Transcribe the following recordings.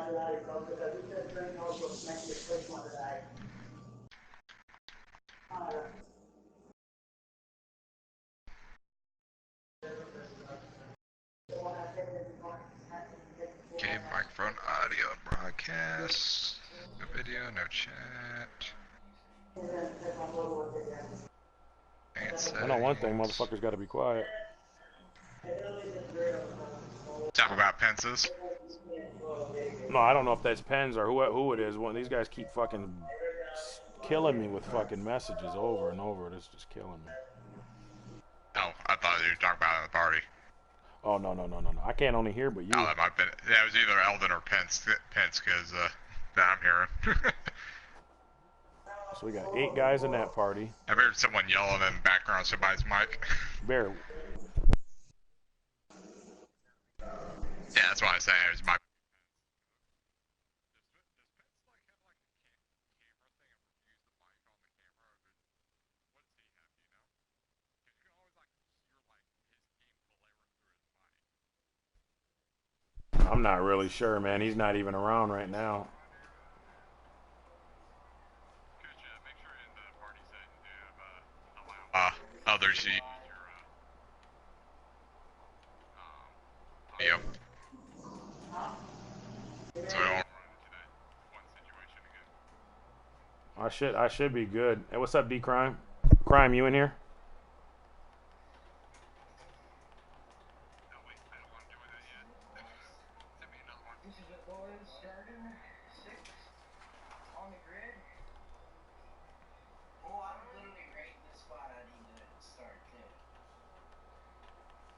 Okay, microphone, audio, broadcast, no video, no chat. I know one thing, motherfuckers gotta be quiet. Talk about Pence's. No, I don't know if that's Pens or who it is. One these guys keep fucking killing me with fucking messages over and over. It's just killing me. Oh, I thought you were talking about it in the party. Oh, no. I can't only hear but you. Oh, that might have been. Yeah, it was either Eldon or Pence, because that I'm hearing. So we got 8 guys in that party. I heard someone yelling in the background, somebody's mic. Bear. Yeah, that's what I was saying. It was my. I'm not really sure, man. He's not even around right now. Others you. Yep. So we don't run into that one situation again. I should be good. Hey, what's up, D Crime? Crime, you in here? No, wait, I don't want to do that yet. Send me another one. This is the boys starting 6 on the grid. Oh, I'm literally right in the spot I need to start too.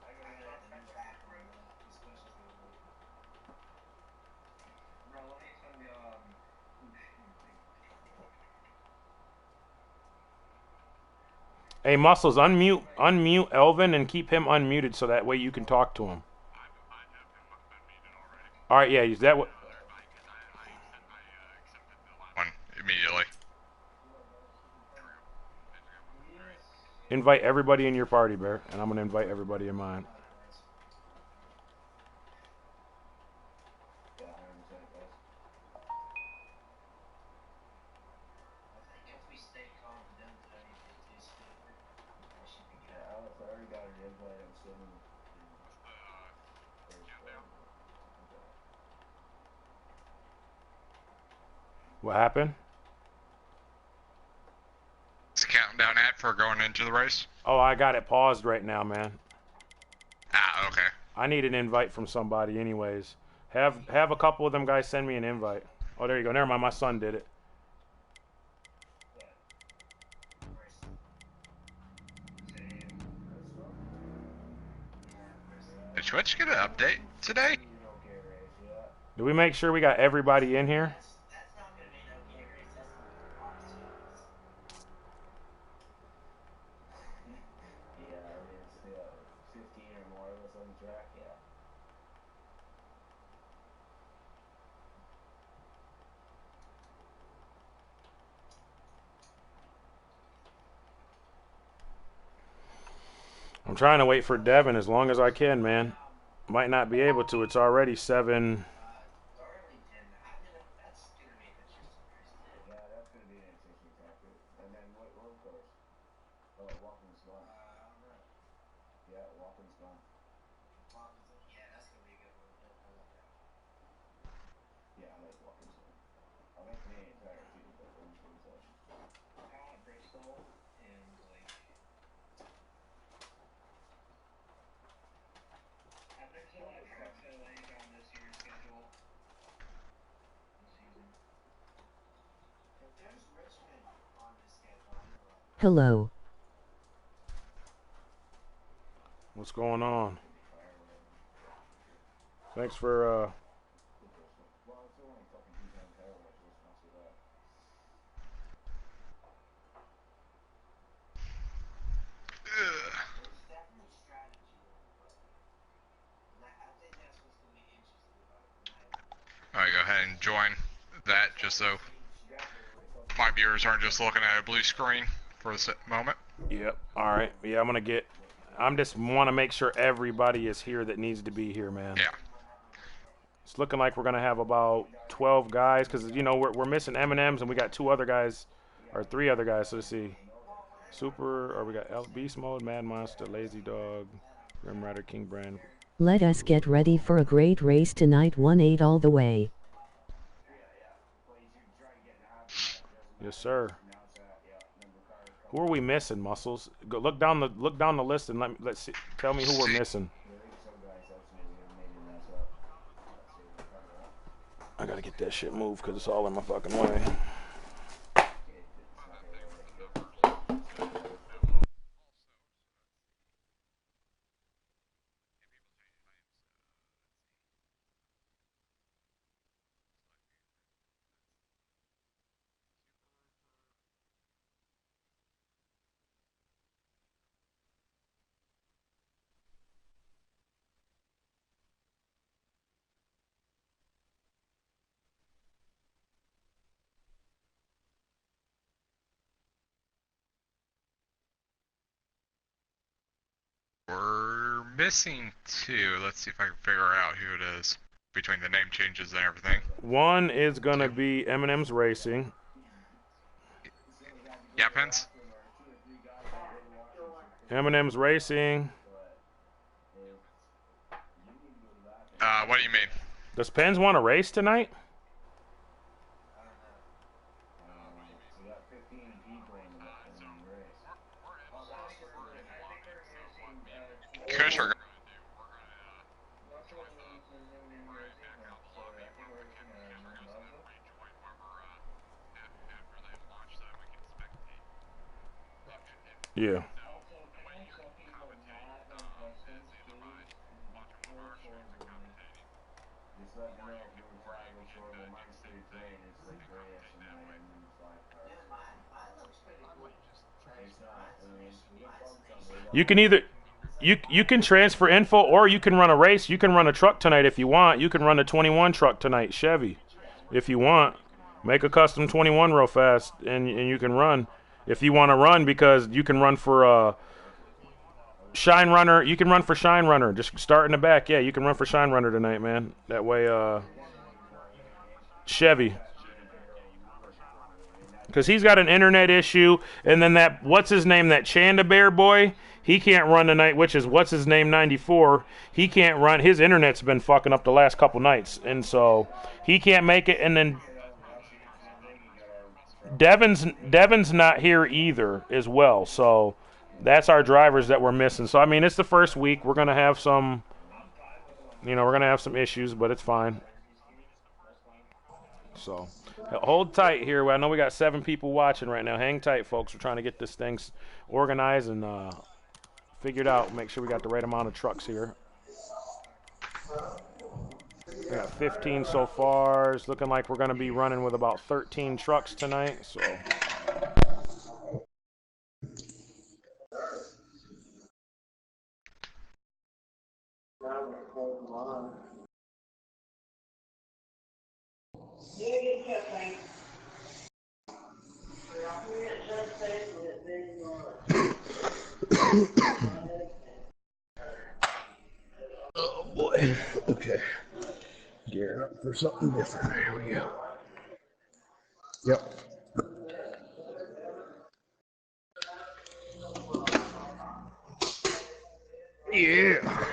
I gotta get the new back room. This question's gonna be. Bro, let me send you Hey, Muscles, unmute Elvin and keep him unmuted so that way you can talk to him. All right, yeah, is that what? One immediately. Invite everybody in your party, Bear, and I'm gonna invite everybody in mine. What happened? It's a countdown ad for going into the race. Oh, I got it paused right now, man. Ah, okay. I need an invite from somebody anyways. Have a couple of them guys send me an invite. Oh, there you go. Never mind, my son did it. Did Twitch get an update today? Did we make sure we got everybody in here? I'm trying to wait for Devin as long as I can, man. Might not be able to. It's already 7. Hello. What's going on? Thanks for Alright, go ahead and join that just so my viewers aren't just looking at a blue screen for a moment. Yep. All right. Yeah, I'm just want to make sure everybody is here that needs to be here, man. Yeah. It's looking like we're gonna have about 12 guys because you know we're missing M&Ms and we got 2 other guys or 3 other guys. So let's see, Super or we got Beast Mode, Mad Monster, Lazy Dog, Grim Rider, King Brand. Let us get ready for a great race tonight. 1-8 all the way. Yes, sir. Who are we missing, Muscles? Go look down the list and let's see. Tell me who we're missing. I gotta get that shit moved because it's all in my fucking way. We're missing 2. Let's see if I can figure out who it is between the name changes and everything. One is gonna be M&M's Racing. Yeah, Pence? M&M's Racing. What do you mean? Does Pens want to race tonight? Kush are Yeah. You can either you can transfer info or you can run a race. You can run a truck tonight if you want. You can run a 21 truck tonight, Chevy, if you want. Make a custom 21 real fast, and you can run if you want to run because you can run for Shine Runner. You can run for Shine Runner. Just start in the back. Yeah, you can run for Shine Runner tonight, man. That way, Chevy. Because he's got an internet issue, and then that what's his name, that Chanda Bear boy, he can't run tonight. Which is what's his name, 94. He can't run. His internet's been fucking up the last couple nights, and so he can't make it. And then Devin's not here either as well. So that's our drivers that we're missing. So I mean, it's the first week. We're gonna have some, we're gonna have some issues, but it's fine. So. Hold tight here. I know we got 7 people watching right now. Hang tight, folks. We're trying to get this thing organized and figured out. Make sure we got the right amount of trucks here. We got 15 so far. It's looking like we're going to be running with about 13 trucks tonight. So. Oh boy. Okay. Gearing up for something different. Here we go. Yep. Yeah.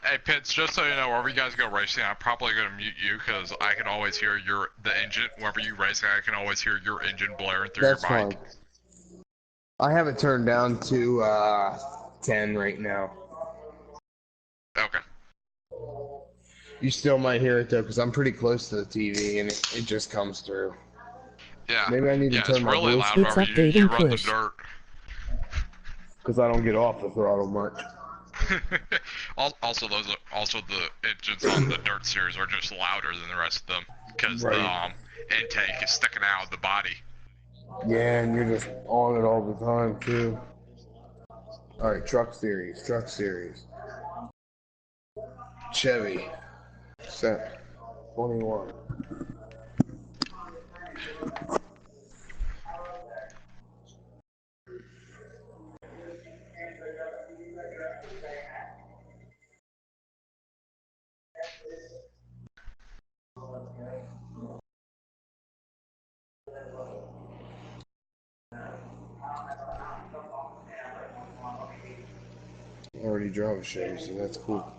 Hey, Pitts, just so you know, wherever you guys go racing, I'm probably going to mute you because I can always hear the engine. Whenever you racing, I can always hear your engine blaring through That's your mic. fine. I have it turned down to 10 right now. Okay. You still might hear it though, because I'm pretty close to the TV and it just comes through. Yeah. Maybe I need to turn it's my really voice loud It's whenever you updating run push. the dirt. because I don't get off the throttle much. Also, the engines on the dirt series are just louder than the rest of them because the intake is sticking out of the body. Yeah, and you're just on it all the time too. All right, truck series. Chevy, set 21. already drove a Chevy, so that's cool.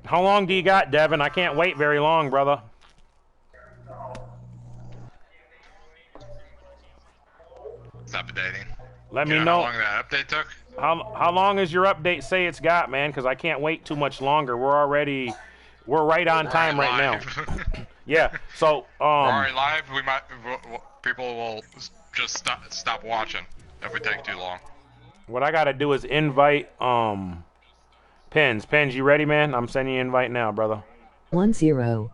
How long do you got, Devin? I can't wait very long, brother. It's updating. Let You me know how know. long that update took? How long is your update say it's got, man? Because I can't wait too much longer. We're right on time right now. Yeah. So We're already live. We might people will just stop watching if we take too long. what I gotta do is invite Pens. Pens, you ready, man? I'm sending you an invite now, brother. 10.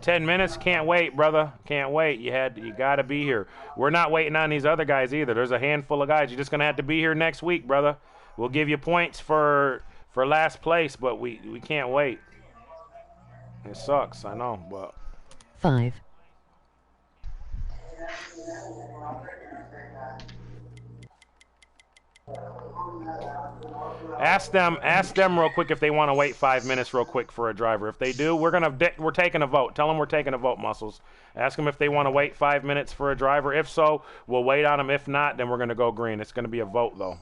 10 minutes? Can't wait, brother. Can't wait. You gotta be here. We're not waiting on these other guys either. There's a handful of guys. You're just gonna have to be here next week, brother. We'll give you points for last place, but we can't wait. It sucks, I know, but 5. ask them real quick if they want to wait 5 minutes real quick for a driver. If they do, we're taking a vote. Tell them we're taking a vote, Muscles. Ask them if they want to wait 5 minutes for a driver. If so, we'll wait on them. If not, then we're gonna go green. It's gonna be a vote though.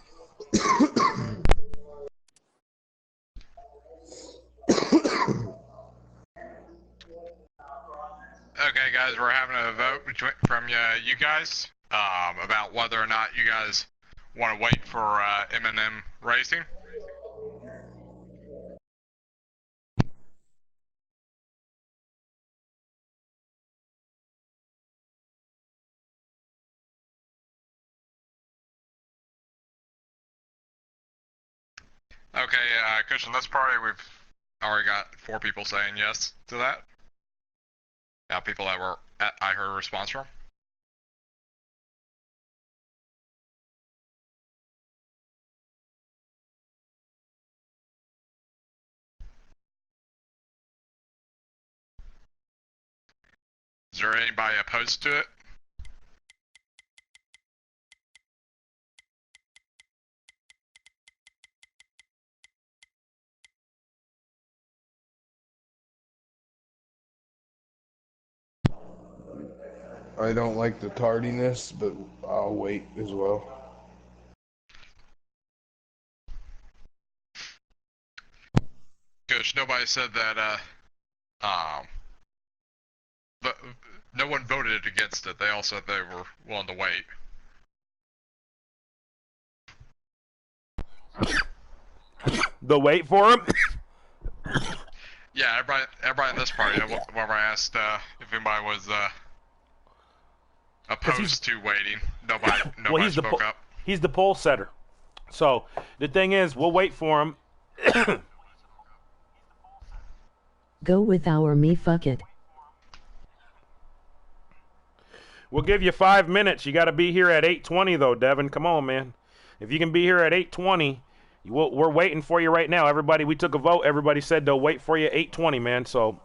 Okay, guys, we're having a vote from you guys about whether or not you guys want to wait for M&M Racing. Okay, Christian, that's probably we've already got 4 people saying yes to that. Now, people that I heard a response from. Is there anybody opposed to it? I don't like the tardiness, but I'll wait as well. Coach, nobody said that, but no one voted against it. They all said they were willing to wait. The wait for him. Yeah, everybody in this party, whenever I asked if anybody was opposed to waiting, nobody spoke up. He's the pole setter. So the thing is, we'll wait for him. Go with our me fuck it. We'll give you 5 minutes. You got to be here at 8:20 though, Devin. Come on, man. If you can be here at 8:20, we're waiting for you right now. Everybody, we took a vote. Everybody said they'll wait for you at 8:20, man. So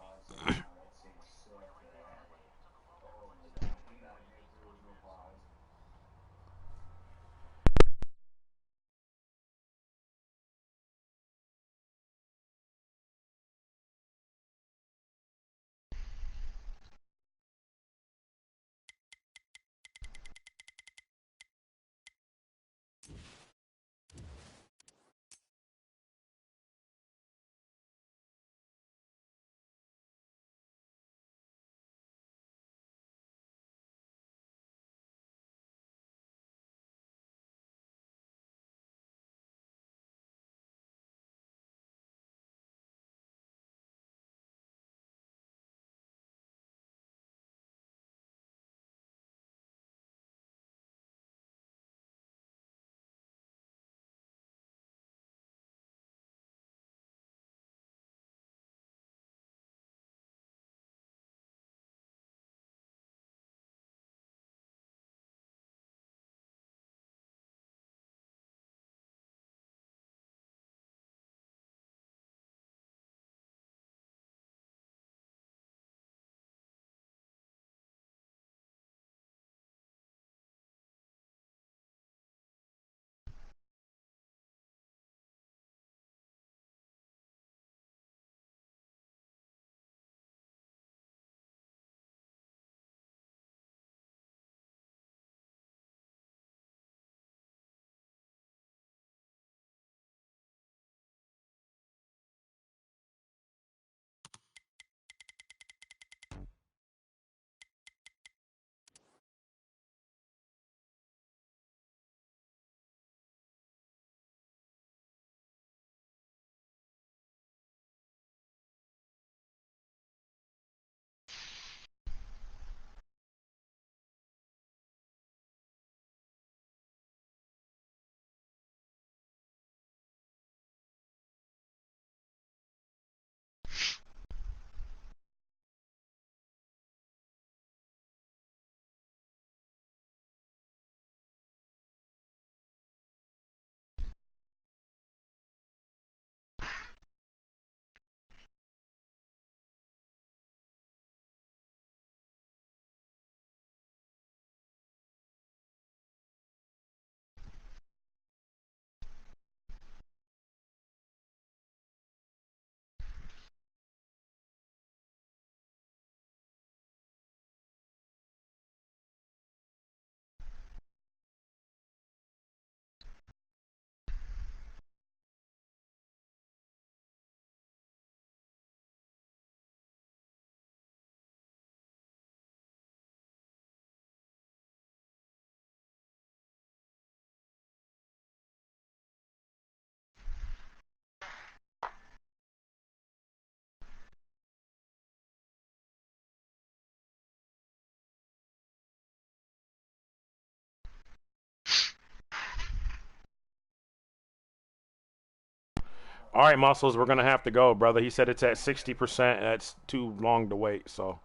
All right, Muscles, we're gonna have to go, brother. He said it's at 60%. That's too long to wait. So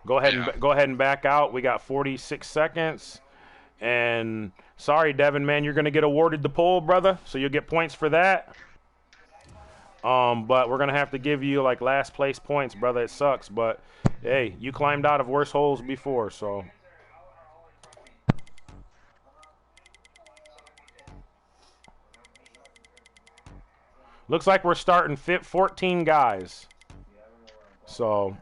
go ahead Yeah. and back out. We got 46 seconds. And sorry, Devin, man, you're gonna get awarded the pole, brother. So you'll get points for that. But we're gonna have to give you like last place points, brother. It sucks, but hey, you climbed out of worse holes before, so. Looks like we're starting 14 guys. So,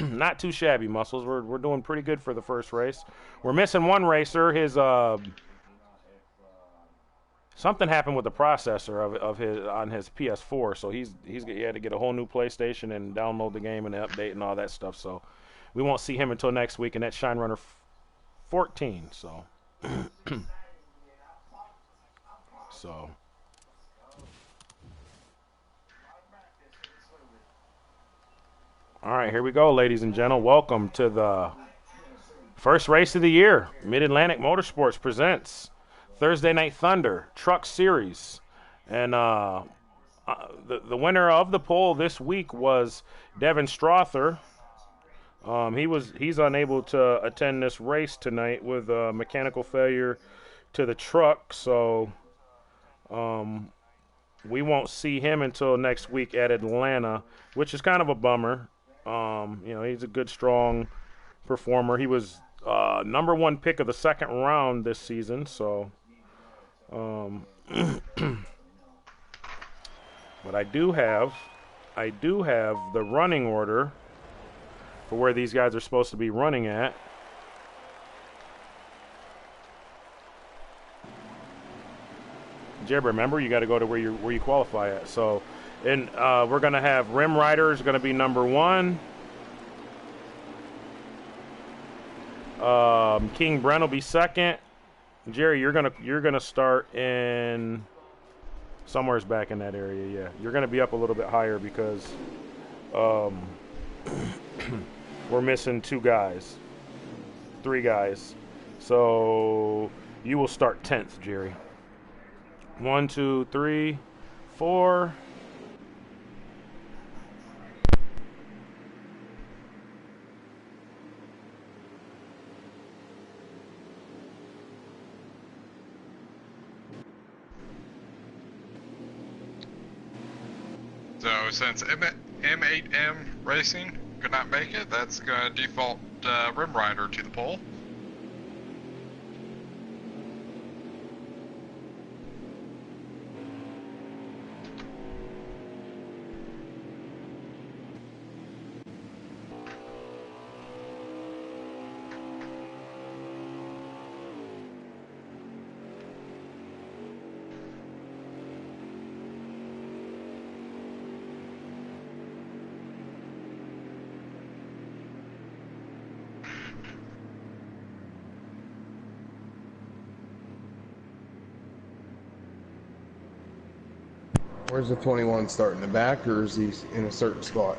not too shabby, Muscles. We're doing pretty good for the first race. We're missing one racer. His something happened with the processor of his on his PS4, so he had to get a whole new PlayStation and download the game and update and all that stuff. So, we won't see him until next week, and that's Shine Runner 14. So, so. All right, here we go, ladies and gentlemen. Welcome to the first race of the year. Mid-Atlantic Motorsports presents Thursday Night Thunder Truck Series. And the winner of the pole this week was Devin Strother. He's unable to attend this race tonight with a mechanical failure to the truck, so we won't see him until next week at Atlanta, which is kind of a bummer. He's a good, strong performer. He was #1 pick of the second round this season, so. But I do have the running order for where these guys are supposed to be running at. Jeb, remember, you got to go to where you qualify at. So. And we're going to have Rim Rider is going to be #1. King Brent will be second. Jerry, you're gonna start in somewhere's back in that area. Yeah, you're gonna be up a little bit higher because we're missing 3 guys. So you will start 10th, Jerry. 1, 2, 3, 4. So since M8M Racing could not make it, that's going to default Rim Rider to the pole. Where's the 21 start in the back, or is he in a certain spot?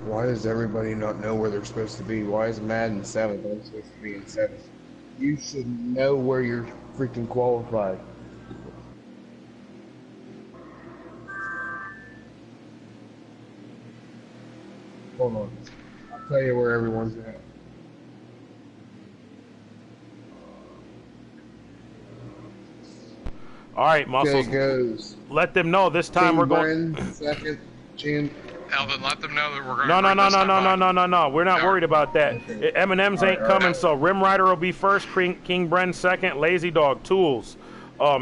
Why does everybody not know where they're supposed to be? Why is Madden 7th? I'm supposed to be in 7th. You should know where you're freaking qualified. Hold on. I'll tell you where everyone's at. All right, Muscles. Okay, goes. Let them know this time King we're going. Bren, second. Elvin, let them know that we're going No, to no, green no, this no, time, no, no, bud. no, no, no. We're not No. worried about that. Okay. M&M's ain't All right, coming, so Rim Rider will be first. King Bren second. Lazy Dog, Tools,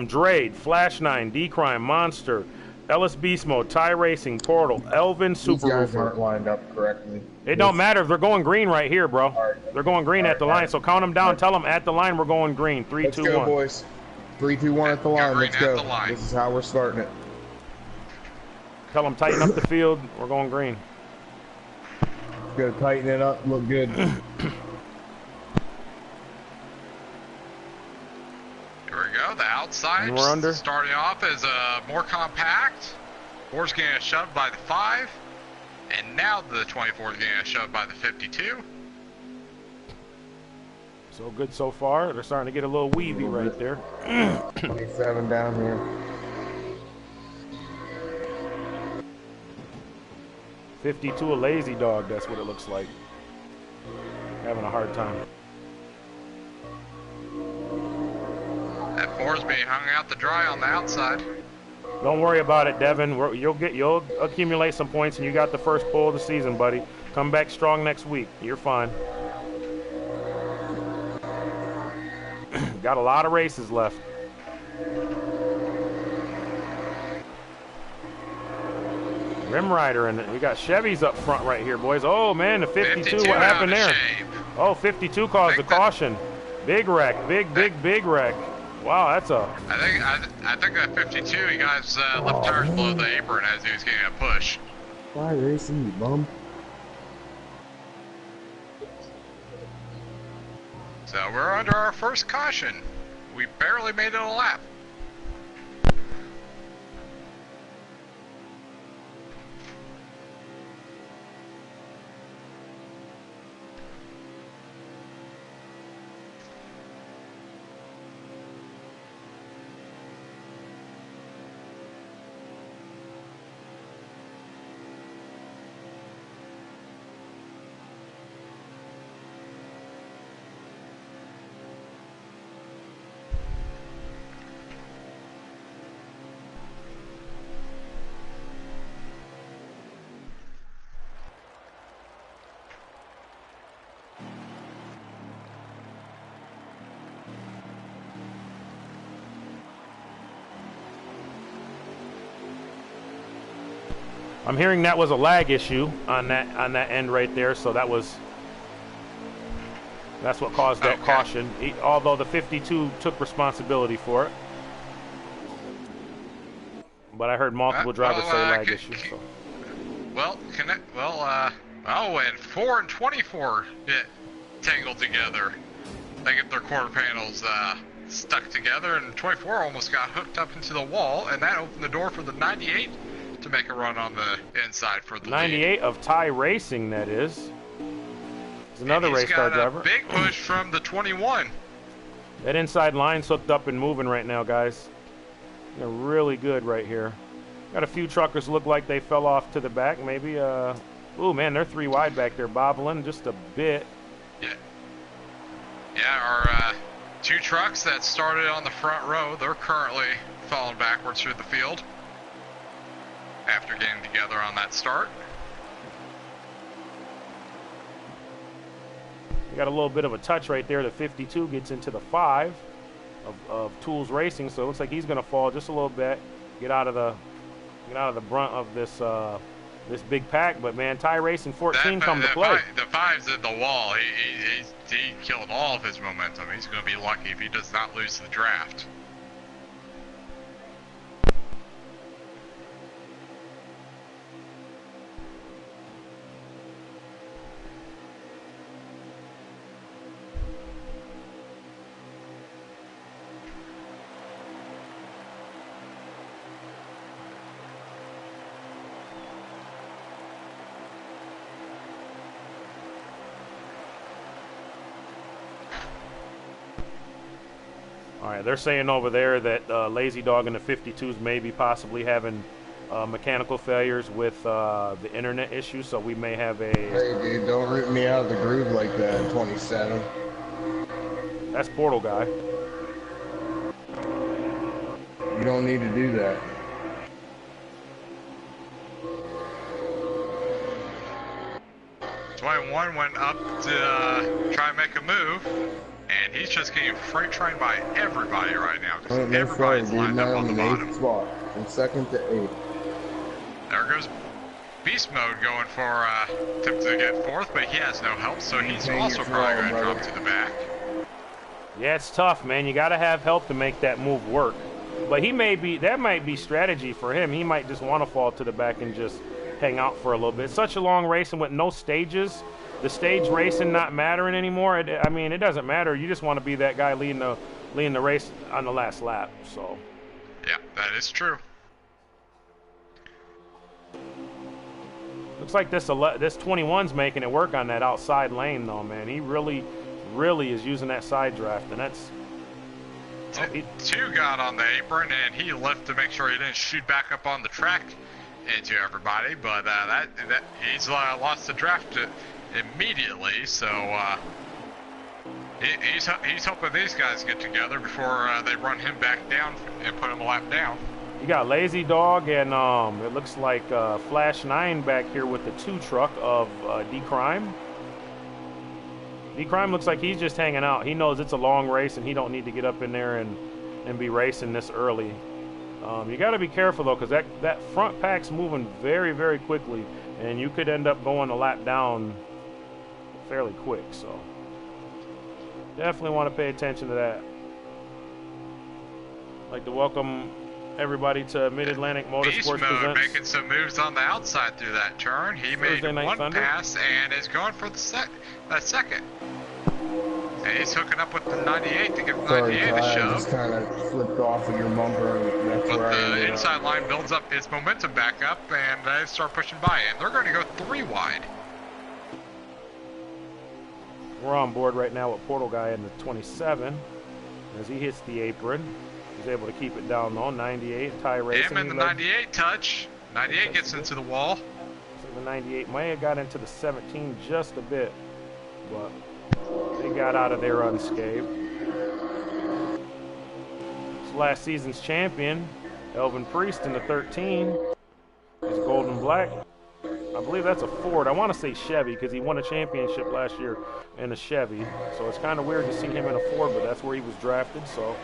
Drade, Flash 9, D-Crime, Monster, Ellis Beast Mode, Ty Racing, Portal, Elvin, These Super guys Roofer. aren't lined up correctly. It don't matter. They're going green right here, bro. All right, They're going green all at the right, all line. right. So count them down. All right. Tell them at the line we're going green. 3, Let's 2, go, 1. boys. 3, 2, 1 at the Go line. green Let's at go. the line. This is how we're starting it. Tell them tighten up the field. We're going green. Go tighten it up. Look good. Here we go. The outside. And we're under. Starting off as more compact. 4's getting shoved by the 5. And now the 24 is getting shoved by the 52. So good so far. They're starting to get a little weavy right there. 27 down here. 52 a Lazy Dog. That's what it looks like. Having a hard time. That 4's being hung out to dry on the outside. Don't worry about it, Devin. You'll accumulate some points, and you got the first pull of the season, buddy. Come back strong next week. You're fine. Got a lot of races left. Rim Rider, and we got Chevys up front right here, boys. Oh man, the 52. What happened there? Oh, 52 caused a caution. Big wreck. Big wreck. Wow, that's a. I think that 52, he got his left tires below the apron as he was getting a push. Why racing, you bum? So we're under our first caution. We barely made it a lap. I'm hearing that was a lag issue on that end right there, so that's what caused that caution. Although the 52 took responsibility for it, but I heard multiple drivers say lag issue. So. And 4 and 24 get tangled together. They get their quarter panels stuck together, and 24 almost got hooked up into the wall, and that opened the door for the 98 to make a run on the inside for the 98 lead. of Ty Racing, that is. It's another race car driver. Big push from the 21. That inside line's hooked up and moving right now, guys. They're really good right here. Got a few truckers look like they fell off to the back. Maybe, ooh, man, they're 3 wide back there, bobbling just a bit. Yeah, our 2 trucks that started on the front row, they're currently falling backwards through the field after getting together on that start. We got a little bit of a touch right there. The 52 gets into the 5 of Tools Racing, so it looks like he's going to fall just a little bit, get out of the brunt of this this big pack. But man, Ty Racing 14 come to play. The 5's in the wall. He killed all of his momentum. He's going to be lucky if he does not lose the draft. All right, they're saying over there that Lazy Dog and the 52s may be possibly having mechanical failures with the internet issue, so we may have a... Hey, dude, don't rip me out of the groove like that, 27. That's Portal Guy. You don't need to do that. 21 went up to try and make a move, and he's just getting freight trained by everybody right now. Because No flag, everybody's dude. lined Not up on the on the bottom. 8th spot. From 2nd to 8th. There goes Beast Mode going for attempt to get 4th, but he has no help, so he's Maintain also your probably flow, going to drop brother. to the back. Yeah, it's tough, man. You got to have help to make that move work. But that might be strategy for him. He might just want to fall to the back and just hang out for a little bit. It's such a long race, and with no stages, the stage racing not mattering anymore. I mean, it doesn't matter. You just want to be that guy leading the race on the last lap. So. Yeah, that is true. Looks like this 21's making it work on that outside lane, though, man. He really is using that side draft, and that's. Two got on the apron, and he left to make sure he didn't shoot back up on the track into everybody. But he's lost the draft immediately, so he's hoping these guys get together before they run him back down and put him a lap down. You got Lazy Dog and it looks like Flash 9 back here with the 2 truck of D-Crime. D-Crime looks like he's just hanging out. He knows it's a long race and he don't need to get up in there and be racing this early. You got to be careful though, because that front pack's moving very, very quickly, and you could end up going a lap down fairly quick. So definitely want to pay attention to that. I'd like to welcome everybody to Mid-Atlantic Motorsports Beast Mode Presents. making some moves on the outside through that turn. He made Thursday Night one Thunder. pass and is going for the second. And he's hooking up with the 98 to give Sorry, 98 a I shove. just kind of flipped off of your bumper, and that's But where I the ended inside up. line builds up its momentum back up, and they start pushing by. And they're going to go 3 wide. We're on board right now with Portal Guy in the 27. As he hits the apron, he's able to keep it down though. 98, Ty Racing. Him and the 98 touch. 98 gets into the wall. So the 98 may have got into the 17 just a bit, but they got out of there unscathed. It's last season's champion, Elvin Priest in the 13. He's gold and black. I believe that's a Ford. I want to say Chevy because he won a championship last year in a Chevy. So it's kind of weird to see him in a Ford, but that's where he was drafted. So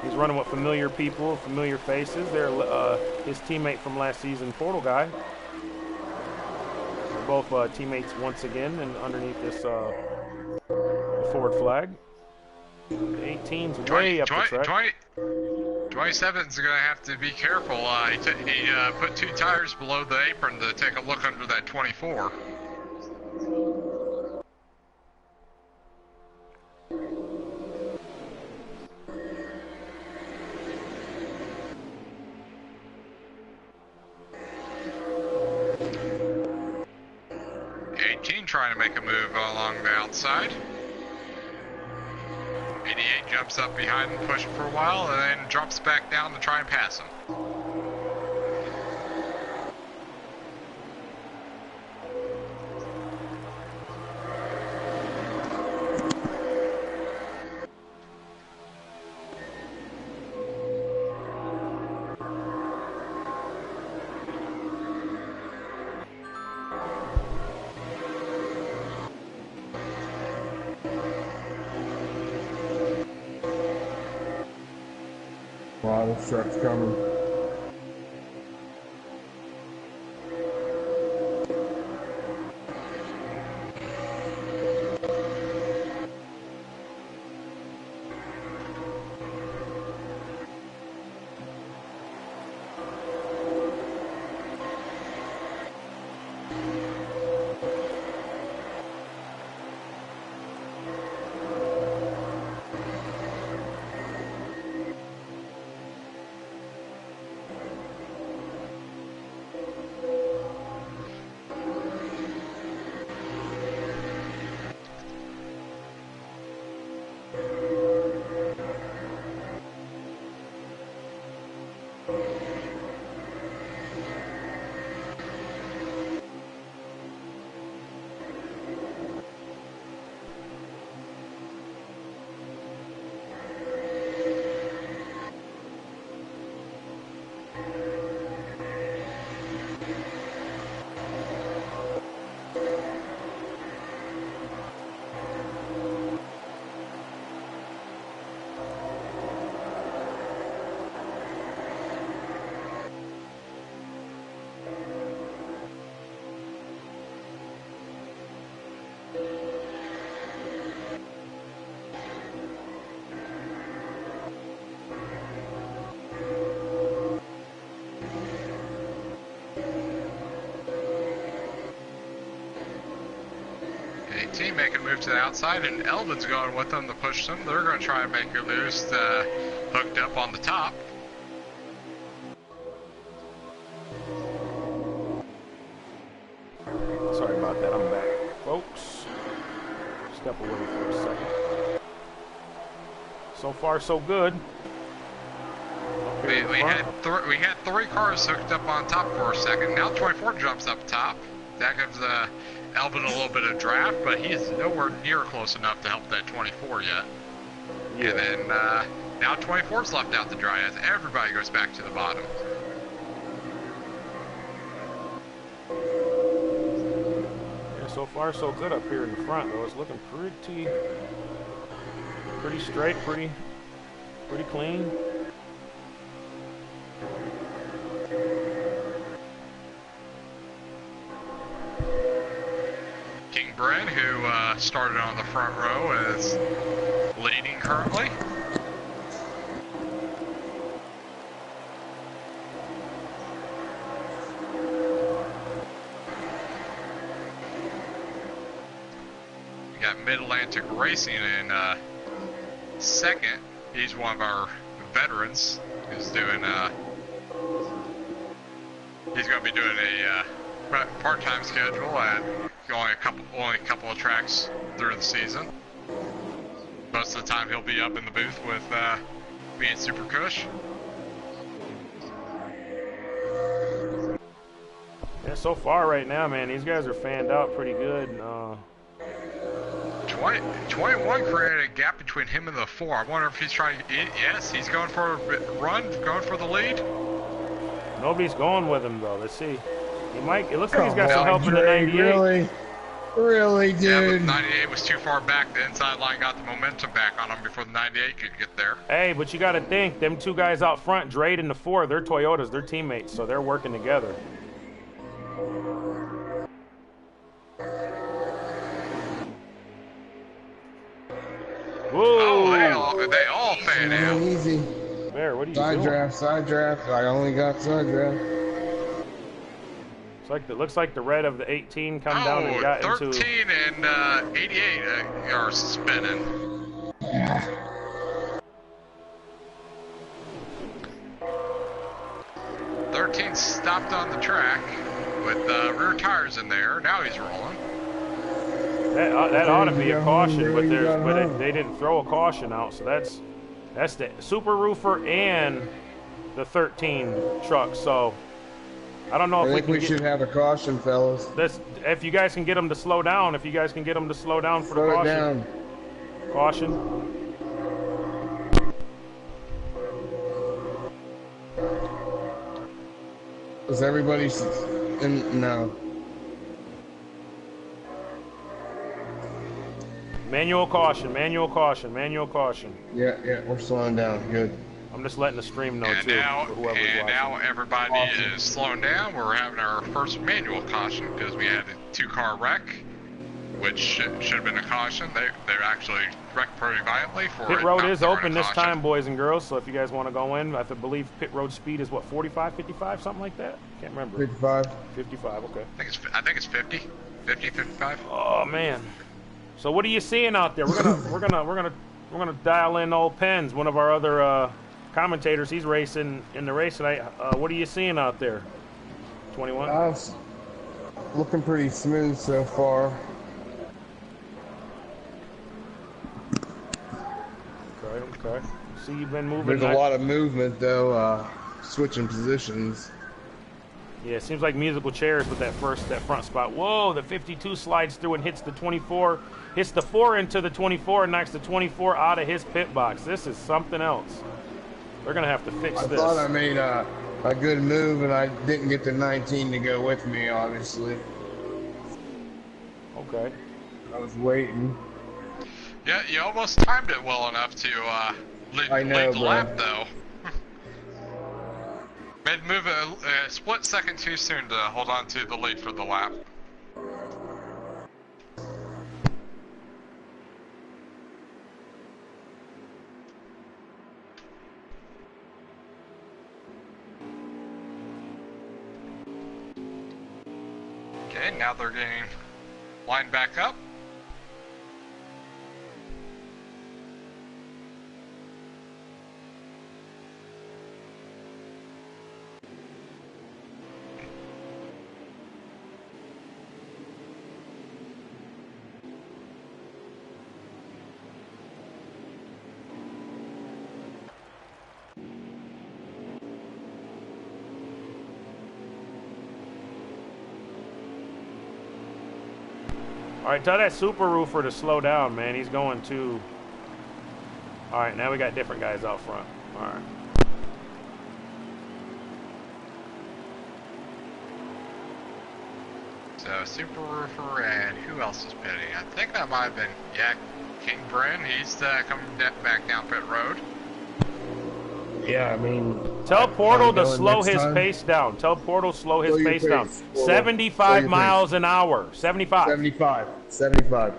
he's running with familiar people, familiar faces. They're his teammate from last season, Portal Guy. They're both teammates once again, and underneath this Ford flag. The 18's way up the track. 27's going to have to be careful. He put 2 tires below the apron to take a look under that 24. Trying to make a move along the outside. 88 jumps up behind him, pushing for a while, and then drops back down to try and pass him. Wow, this truck's coming. 13 making a move to the outside, and Elvin's going with them to push them. They're going to try and make her loose, hooked up on the top. Sorry about that. I'm back, folks. Step away for a second. So far, so good. We had 3 cars hooked up on top for a second. Now 24 jumps up top. That gives Elvin a little bit of draft, but he's nowhere near close enough to help that 24 yet. Yeah. And then now 24's left out to dry as everybody goes back to the bottom. Yeah, so far so good up here in the front, though. It's looking pretty straight, pretty clean. King Brent, who started on the front row, is leading currently. We got Mid-Atlantic Racing in second. He's one of our veterans. He's doing he's going to be doing a part-time schedule and only a couple of tracks through the season. Most of the time he'll be up in the booth with me and Super Kush. Yeah, so far right now, man, these guys are fanned out pretty good. 21 created a gap between him and the 4. I wonder if he's trying to... Yes, he's going for a run, going for the lead. Nobody's going with him, though. Let's see. He might. It looks like he's got some help in the 98. Really, dude. Yeah, but the 98 was too far back. The inside line got the momentum back on him before the 98 could get there. Hey, but you got to think, them 2 guys out front, Drade and the 4, they're Toyotas, they're teammates, so they're working together. Whoa! Oh, they all fan out. Easy. Bear, what are you doing? Side draft. I only got side draft. Looks like the red of the 18 come down and got 13 into... and 88 are spinning. 13 stopped on the track with rear tires in there. Now he's rolling. That ought to be a caution, but they didn't throw a caution out, so that's the Super Roofer and the 13 truck. So I don't know if I think we should have a caution, fellas. If you guys can get them to slow down, for the caution. Slow it down. Caution. Is everybody no? Manual caution. Yeah, we're slowing down. Good. I'm just letting the stream know, and too, now, for whoever's and watching. now everybody is slowing down. We're having our first manual caution because we had a 2-car wreck, which should have been a caution. They're actually wrecked pretty violently for Pit road is open this caution. time, boys and girls, so if you guys want to go in, I believe pit road speed is, what, 45, 55, something like that? Can't remember. 55. 55, okay. I think it's 50, 55. Oh, man. So what are you seeing out there? We're gonna dial in old Pens, one of our other commentators. He's racing in the race tonight. What are you seeing out there? 21. It's looking pretty smooth so far. Okay. See, you've been moving. There's a lot of movement though. Switching positions. Yeah, it seems like musical chairs with that front spot. Whoa, the 52 slides through and hits the 24, hits the 4 into the 24 and knocks the 24 out of his pit box. This is something else. They're going to have to fix this. I thought I made a good move and I didn't get the 19 to go with me, obviously. Okay. I was waiting. Yeah, you almost timed it well enough to lead the lap, though. Made move a split second too soon to hold on to the lead for the lap. Okay, now they're getting lined back up. right, tell that super roofer to slow down, man. He's going too. All right, now we got different guys out front. All right. So super roofer and who else is pitting? I think that might have been King Bryn. He's coming back down pit road. Yeah, I mean. Tell Portal to going slow next his time. pace down. Tell Portal slow his Slow your pace down. pace, Portal. Slow 75 your miles an hour. 75. 75. 75.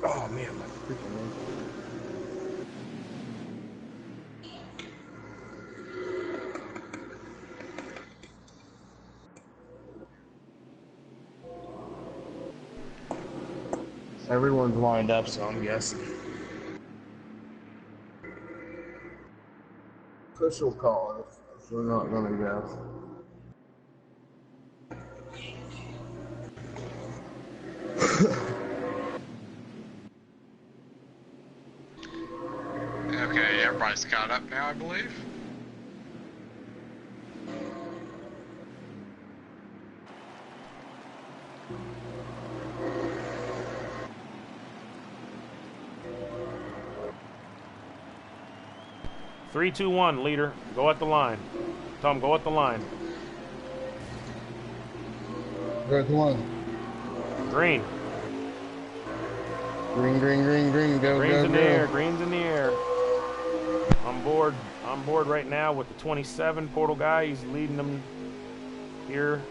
Oh man, my freaking ankle. Everyone's lined up, so I'm guessing. Chris will call if we're not gonna go. Okay, everybody's caught up now, I believe. Three, two, one, leader. Go at the line. Tom, go at the line. Go at the one. Green. Green, green, green, green. Go, Green's go, in go. the air. Green's in the air. I'm board. I'm board right now with the 27 Portal guy. He's leading them here.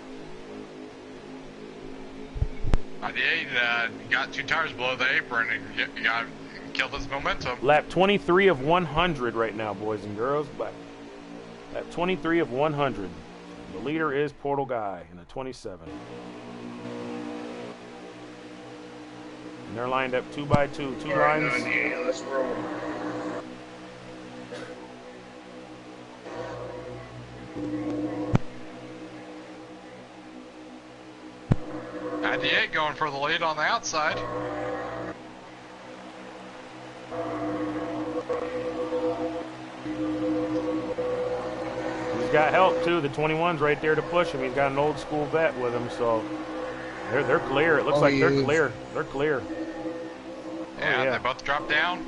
98 got 2 tires below the apron and got killed his momentum. Lap 23 of 100 right now, boys and girls. But lap 23 of 100. The leader is Portal guy in a 27. And they're lined up 2 by 2. Two All right, lines. 98, let's roll. Going for the lead on the outside. He's got help too. The 21's right there to push him. He's got an old school vet with him, so they're clear. It looks like they're clear. They're clear. Yeah, they both dropped down.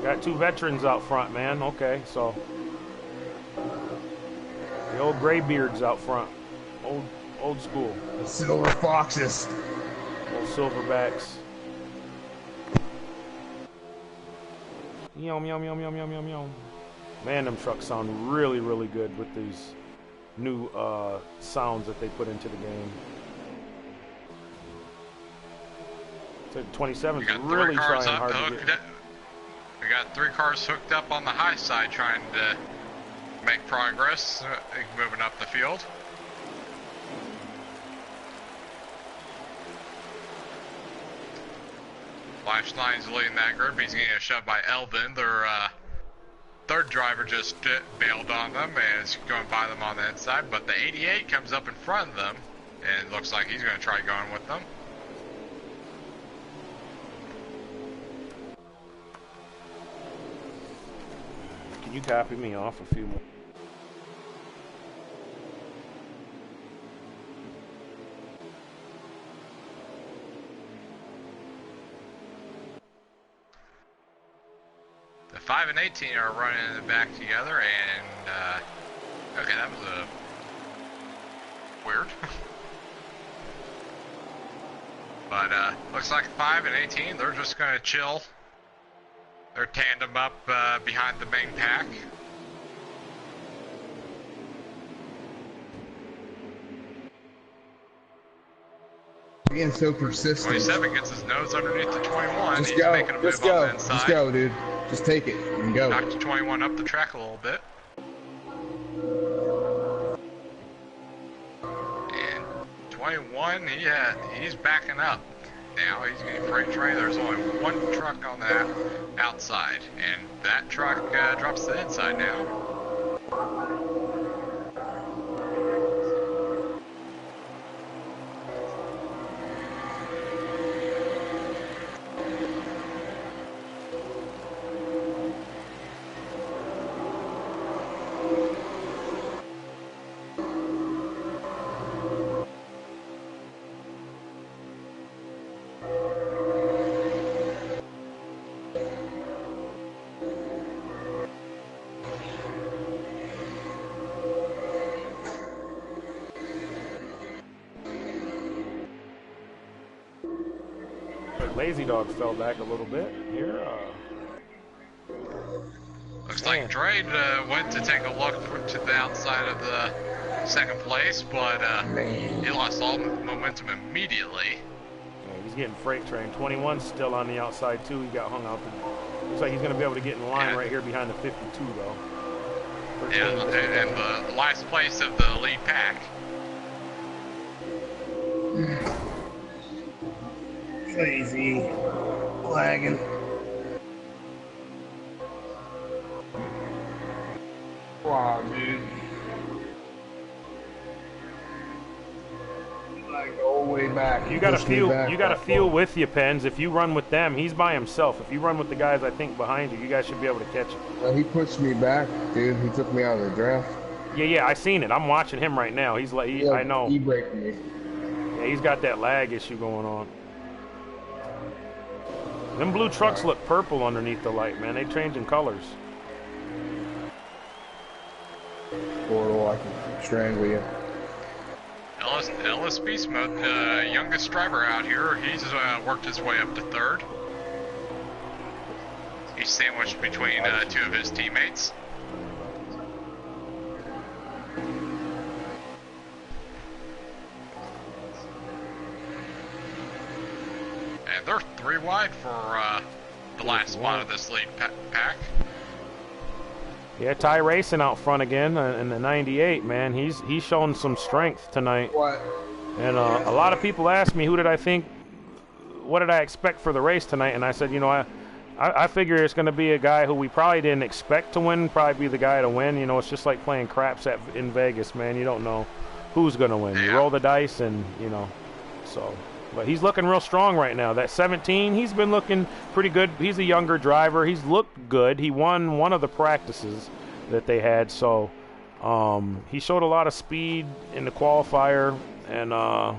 Got 2 veterans out front, man. Okay, so the old gray beards out front. Old school. The silver foxes. Old silverbacks. Yum, yum, yum, yum, yum, yum, yum. Man, them trucks sound really, really good with these new sounds that they put into the game. So 27's really trying hard to get. We got 3 cars hooked up on the high side trying to make progress, moving up the field. Lifeline's leading that group. He's getting shoved by Elvin. Their third driver just bailed on them and is going by them on the inside. But the 88 comes up in front of them and looks like he's going to try going with them. Can you copy me off a few more? The 5 and 18 are running in the back together, and okay, that was weird. But looks like 5 and 18, they're just gonna chill. They're tandem up behind the main pack. Being so persistent. 27 gets his nose underneath the 21. Just He's go. making a Just move on go. the inside. Just go, dude. Just take it and go. Knocked the 21 up the track a little bit. And 21, he's backing up. now. He's getting freight train. There's only one truck on that outside, and that truck drops to the inside now. Lazy Dog fell back a little bit here. Looks like Drade went to take a look to the outside of the second place, but he lost all momentum immediately. Yeah, he's getting freight train. 21 still on the outside too. He got hung out. Looks like he's going to be able to get in line right here behind the 52 though. Yeah, and the last place of the lead pack. Lazy, lagging. Wow, dude. Like all the way back. You got to feel with you, Pens. If you run with them, he's by himself. If you run with the guys, I think behind you, you guys should be able to catch him. Well, he pushed me back, dude. He took me out of the draft. Yeah, I seen it. I'm watching him right now. He's like, I know. He braked me. Yeah, he's got that lag issue going on. Them blue trucks look purple underneath the light, man. They changing colors. Portal, I can strangle you. Ellis Beast Mode, the youngest driver out here, he's worked his way up to third. He's sandwiched between two of his teammates. And they're 3 wide for the last spot of this lead pack. Yeah, Ty Racing out front again in the 98, man. He's showing some strength tonight. What? And a lot of people ask me, what did I expect for the race tonight? And I said, you know, I figure it's going to be a guy who we probably didn't expect to win, probably be the guy to win. You know, it's just like playing craps in Vegas, man. You don't know who's going to win. You roll the dice and, you know, so. But he's looking real strong right now. That 17, he's been looking pretty good. He's a younger driver. He's looked good. He won one of the practices that they had. So he showed a lot of speed in the qualifier. And but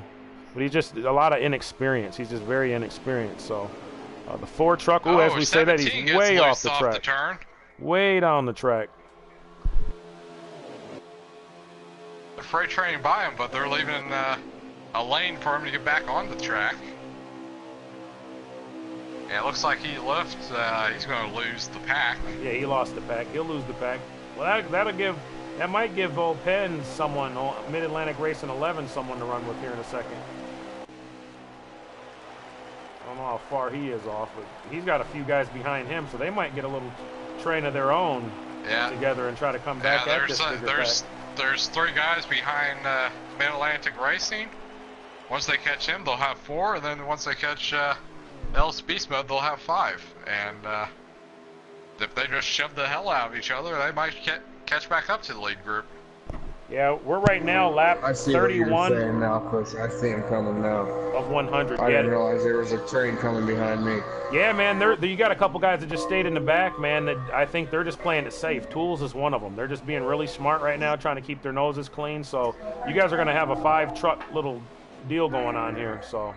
he's just a lot of inexperience. He's just very inexperienced. So the Ford truck, as we say that, he's way off the track. Way down the track. The freight train by him, but they're leaving a lane for him to get back on the track. Yeah, it looks like he left. He's going to lose the pack. Yeah, he lost the pack. He'll lose the pack. Well, that might give old Penn someone, Mid-Atlantic Racing 11, someone to run with here in a second. I don't know how far he is off, but he's got a few guys behind him, so they might get a little train of their own together and try to come back at this bigger pack. There's 3 guys behind Mid-Atlantic Racing. Once they catch him, they'll have 4, and then once they catch Ellis Beast Mode, they'll have 5. And if they just shove the hell out of each other, they might catch back up to the lead group. Yeah, we're right now lap 31 now, Chris. I see him coming now. Of 100. I didn't realize there was a train coming behind me. Yeah, man, you got a couple guys that just stayed in the back, man, that I think they're just playing it safe. Tools is one of them. They're just being really smart right now, trying to keep their noses clean. So you guys are going to have a 5-truck little deal going on here. So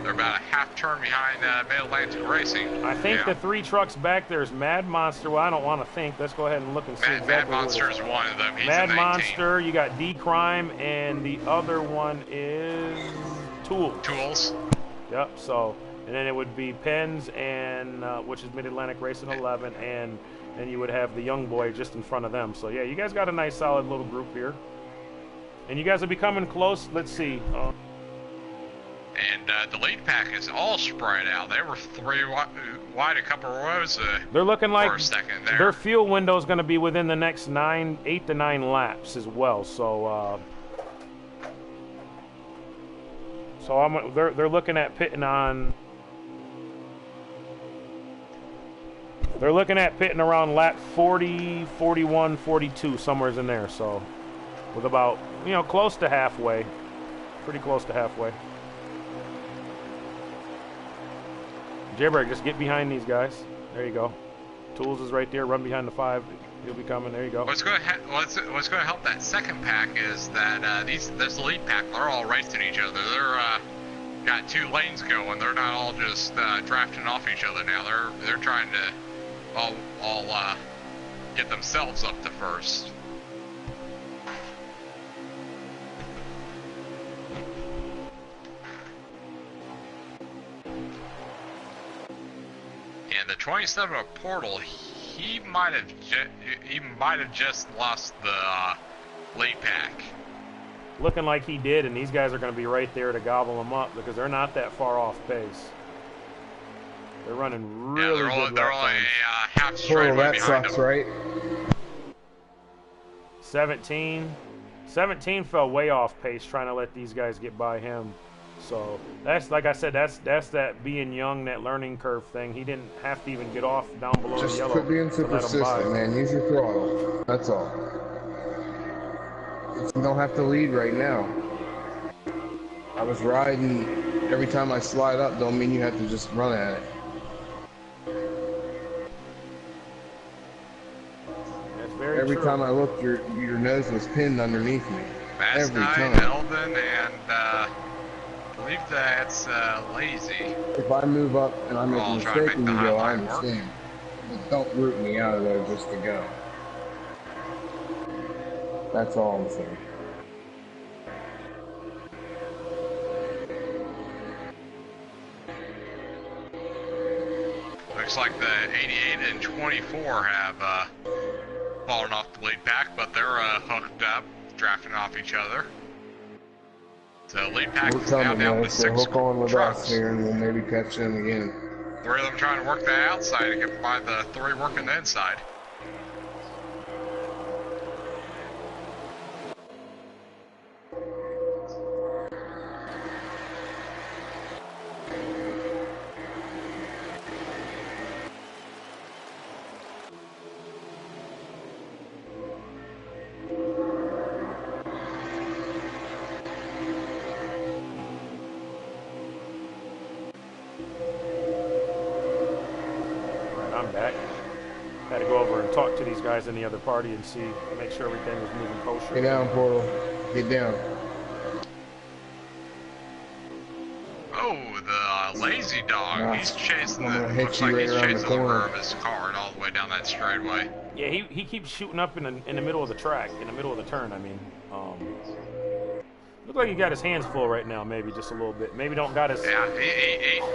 they're about a half turn behind Mid-Atlantic Racing. I think the 3 trucks back there is Mad Monster. Well, I don't want to think. Let's go ahead and look and see. Mad Monster is one of them. He's Mad in Monster. You got D Crime, and the other one is Tools. Yep. So, and then it would be Pens and which is Mid-Atlantic Racing 11, and you would have the young boy just in front of them. So yeah, you guys got a nice solid little group here, and you guys will be coming close. Let's see. And the lead pack is all spread out. They were 3 wide a couple of rows they're looking like for a second there. Their fuel window is going to be within the next 8 to 9 laps as well. So So they're looking at pitting on. They're looking at pitting around lap 40, 41, 42, somewhere's in there. So with about, close to halfway. Pretty close to halfway. Jaybreak, just get behind these guys. There you go. Tools is right there. Run behind the 5. He'll be coming. There you go. What's going to help that second pack is that this lead pack, they're all racing each other. They're got 2 lanes going. They're not all just drafting off each other now. They're trying to all get themselves up to first. And the 27 of Portal, he might have just lost the lead pack. Looking like he did, and these guys are going to be right there to gobble him up because they're not that far off pace. They're running really good. They're only half straightaway behind them. Right? 17 fell way off pace trying to let these guys get by him. So that's, like I said, that's that being young, that learning curve thing. He didn't have to even get off down below the yellow. Just quit being so persistent, man. Use your throttle. That's all. You don't have to lead right now. I was riding. Every time I slide up, don't mean you have to just run at it. Every time I looked, your nose was pinned underneath me. Last night, time. Elvin, and I believe that's Lazy. If I move up and I make a mistake and you go, I understand. But don't root me out of there just to go. That's all I'm saying. Looks like the 88 and 24 have fallen off the lead pack, but they're hooked up, drafting off each other. So lead pack is now down to 6 hook on with trucks. us here, and we'll maybe catch them again. 3 of them trying to work the outside to get by the 3 working the inside. Talk to these guys in the other party and see, make sure everything is moving kosher. Get down, Portal. Get down. Oh, the lazy dog. Nah, he's chasing looks like he's chasing the rear of his car and all the way down that straightaway. Yeah, he keeps shooting up in the middle of the track, in the middle of the turn. I mean, look like he got his hands full right now, maybe just a little bit. Maybe don't got his. Yeah,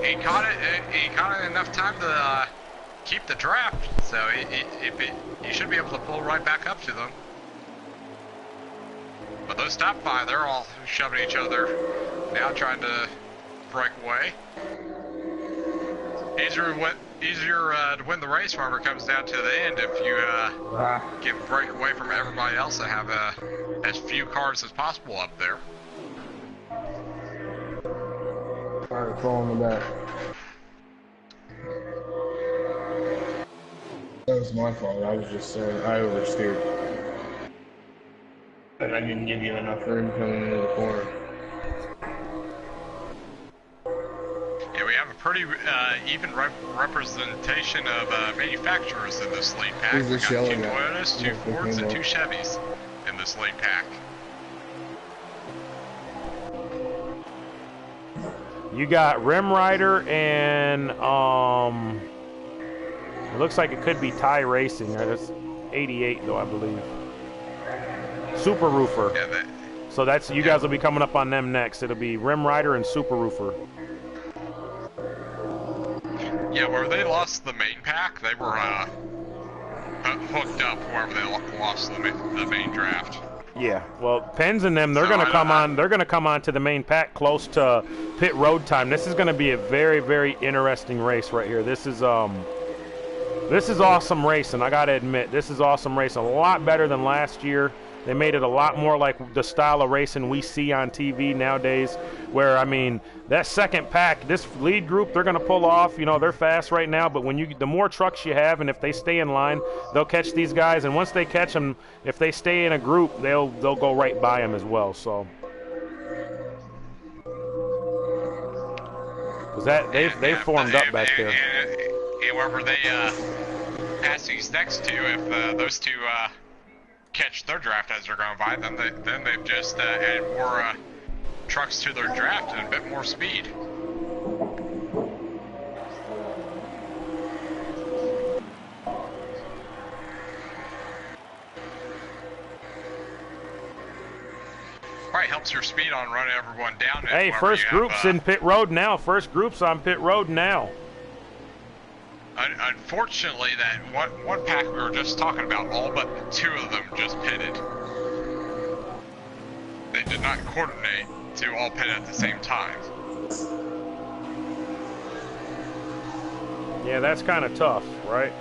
he caught it. He caught it enough time to keep the draft, so he should be able to pull right back up to them. But those top 5, they're all shoving each other now, trying to break away. Easier to win the race whenever it comes down to the end if you can break away from everybody else and have as few cars as possible up there. Alright, fall on the back. That was my fault. I was just saying I oversteered. And I didn't give you enough room coming into the corner. Yeah, we have a pretty even representation of manufacturers in this lead pack. We got 2 Toyotas, 2 Fords, and 2 Chevys in this lead pack. You got Rim Rider and it looks like it could be Thai Racing. That's 88 though, I believe. Super Roofer. Yeah, so that's you guys will be coming up on them next. It'll be Rim Rider and Super Roofer. Yeah, where they lost the main pack, they were hooked up wherever they lost the main draft. Yeah, well, Pens and them, they're gonna come on. They're gonna come on to the main pack close to pit road time. This is gonna be a very, very interesting race right here. This is awesome racing. I gotta admit, this is awesome racing. A lot better than last year. They made it a lot more like the style of racing we see on TV nowadays, where, I mean, that second pack, this lead group, they're going to pull off. You know, they're fast right now, but the more trucks you have, and if they stay in line, they'll catch these guys. And once they catch them, if they stay in a group, they'll go right by them as well. So, because they've formed up back there. And wherever they pass these next two, if those two catch their draft as they're going by, then they've just added more trucks to their draft and a bit more speed. Probably helps your speed on running everyone down. Hey, first group's in pit road now. First group's on pit road now. Unfortunately, that one pack we were just talking about, all but two of them just pitted. They did not coordinate to all pit at the same time. Yeah, that's kind of tough, right?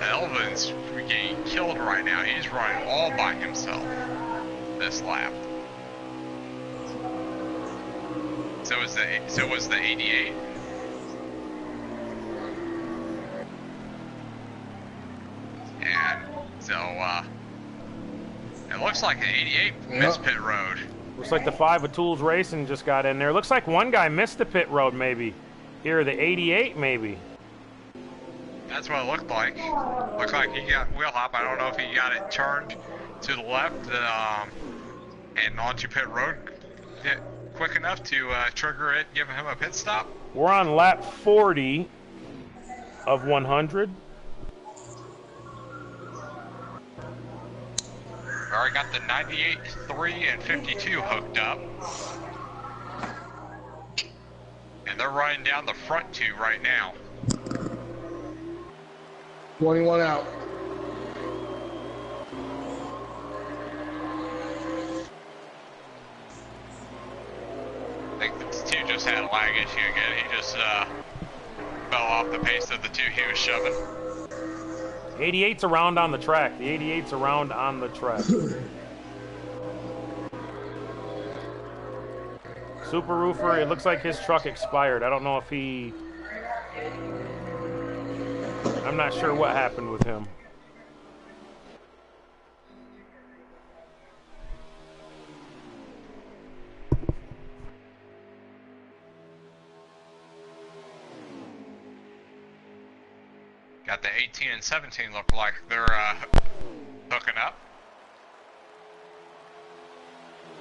Elvin's getting killed right now. He's running all by himself this lap. So was the 88. And so it looks like the 88 missed pit road. Looks like the 5 of Tools Racing just got in there. Looks like one guy missed the pit road maybe. Here, the 88 maybe. That's what it looked like. Looked like he got wheel hop. I don't know if he got it turned to the left and onto pit road quick enough to trigger it, giving him a pit stop. We're on lap 40 of 100. Alright, got the 98, 3, and 52 hooked up. And they're running down the front two right now. 21 out. I think this two just had a lag issue again. He just fell off the pace of the two he was shoving. 88's around on the track. The 88's around on the track. Super Roofer, it looks like his truck expired. I don't know if he... I'm not sure what happened with him. Got the 18 and 17 look like they're hooking up.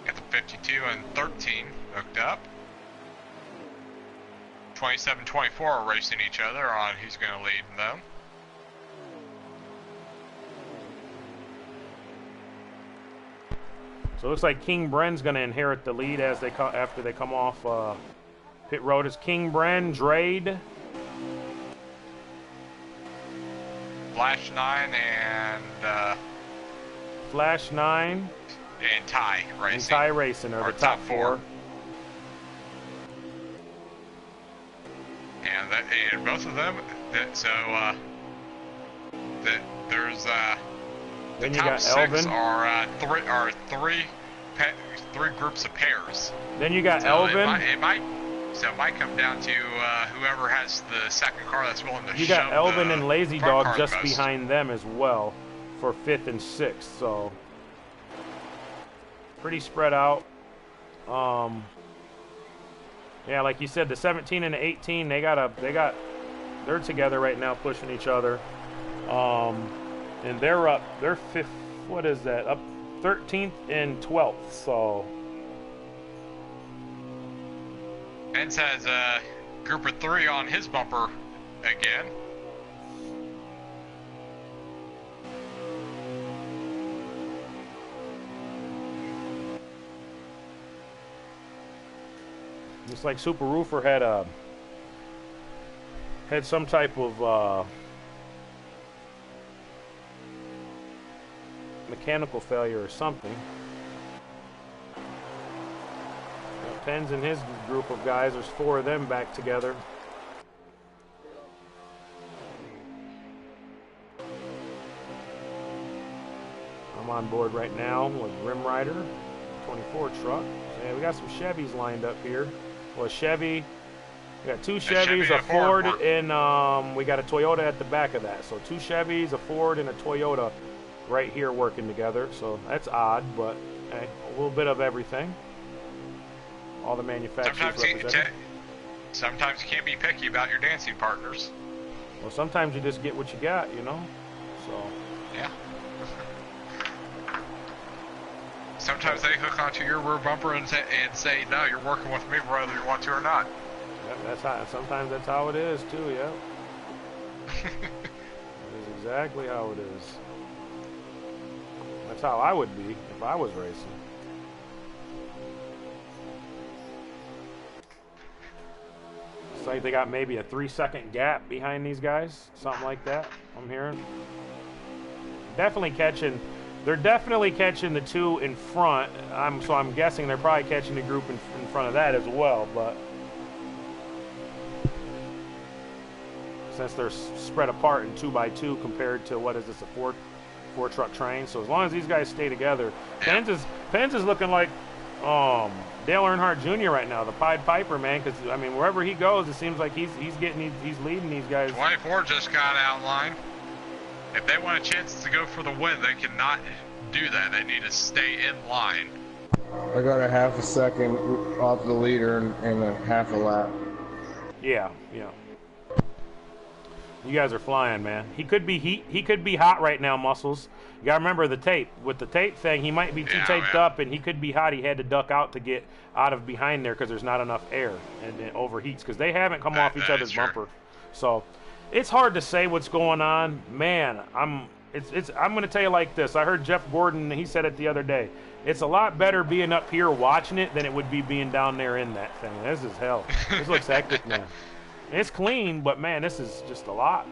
Got the 52 and 13 hooked up. 27-24 are racing each other on who's going to lead them. So it looks like King Bren's going to inherit the lead as they after they come off pit road. It's King Bren, Drade, Flash 9 and Flash 9 and Ty Racing. and Ty Racing are the top four. And both of them. There's Then the you top got six Elvin. are three groups of pairs. Then you got So Elvin. it might come down to whoever has the second car that's willing to You shove got Elvin the and Lazy front Dog car just most. behind them as well for 5th and 6th. So pretty spread out. Yeah, like you said, the 17 and the 18, they're together right now pushing each other. And they're fifth, what is that? Up 13th and 12th. So Benz has a group of 3 on his bumper again. looks like Super Roofer had some type of mechanical failure or something. Penn's and his group of guys. There's 4 of them back together. I'm on board right now with Rim Rider, 24 truck. Yeah, we got some Chevys lined up here. Well, Chevy, we got 2 Chevys, a Ford, and we got a Toyota at the back of that. So 2 Chevys, a Ford, and a Toyota right here working together. So that's odd, but hey, a little bit of everything. All the manufacturers represented. Sometimes you can't be picky about your dancing partners. Well, sometimes you just get what you got, you know. So yeah. Sometimes they hook onto your rear bumper and say, no, you're working with me whether you want to or not. Yep, that's how. Sometimes that's how it is too. Yeah. That is exactly how it is. That's how I would be if I was racing. It's like they got maybe a 3-second gap behind these guys, something like that. I'm hearing. Definitely catching. They're definitely catching the 2 in front. So I'm guessing they're probably catching the group in front of that as well. But since they're spread apart in 2x2 compared to what is this, a 4 truck train. So as long as these guys stay together, Penn's is looking like Dale Earnhardt Jr. right now, the Pied Piper, man. Because I mean, wherever he goes, it seems like he's leading these guys. 24 just got outlined. If they want a chance to go for the win, they cannot do that. They need to stay in line. I got a half a second off the leader and a half a lap. Yeah, yeah. You guys are flying, man. He could be hot right now, Muscles. You gotta remember the tape. With the tape thing, he might be too taped up, and he could be hot. He had to duck out to get out of behind there because there's not enough air, and it overheats because they haven't come off each other's bumper. So it's hard to say what's going on, man. I'm gonna tell you like this. I heard Jeff Gordon. He said it the other day. It's a lot better being up here watching it than it would be being down there in that thing. This is hell. This looks hectic, man. It's clean, but man, this is just a lot.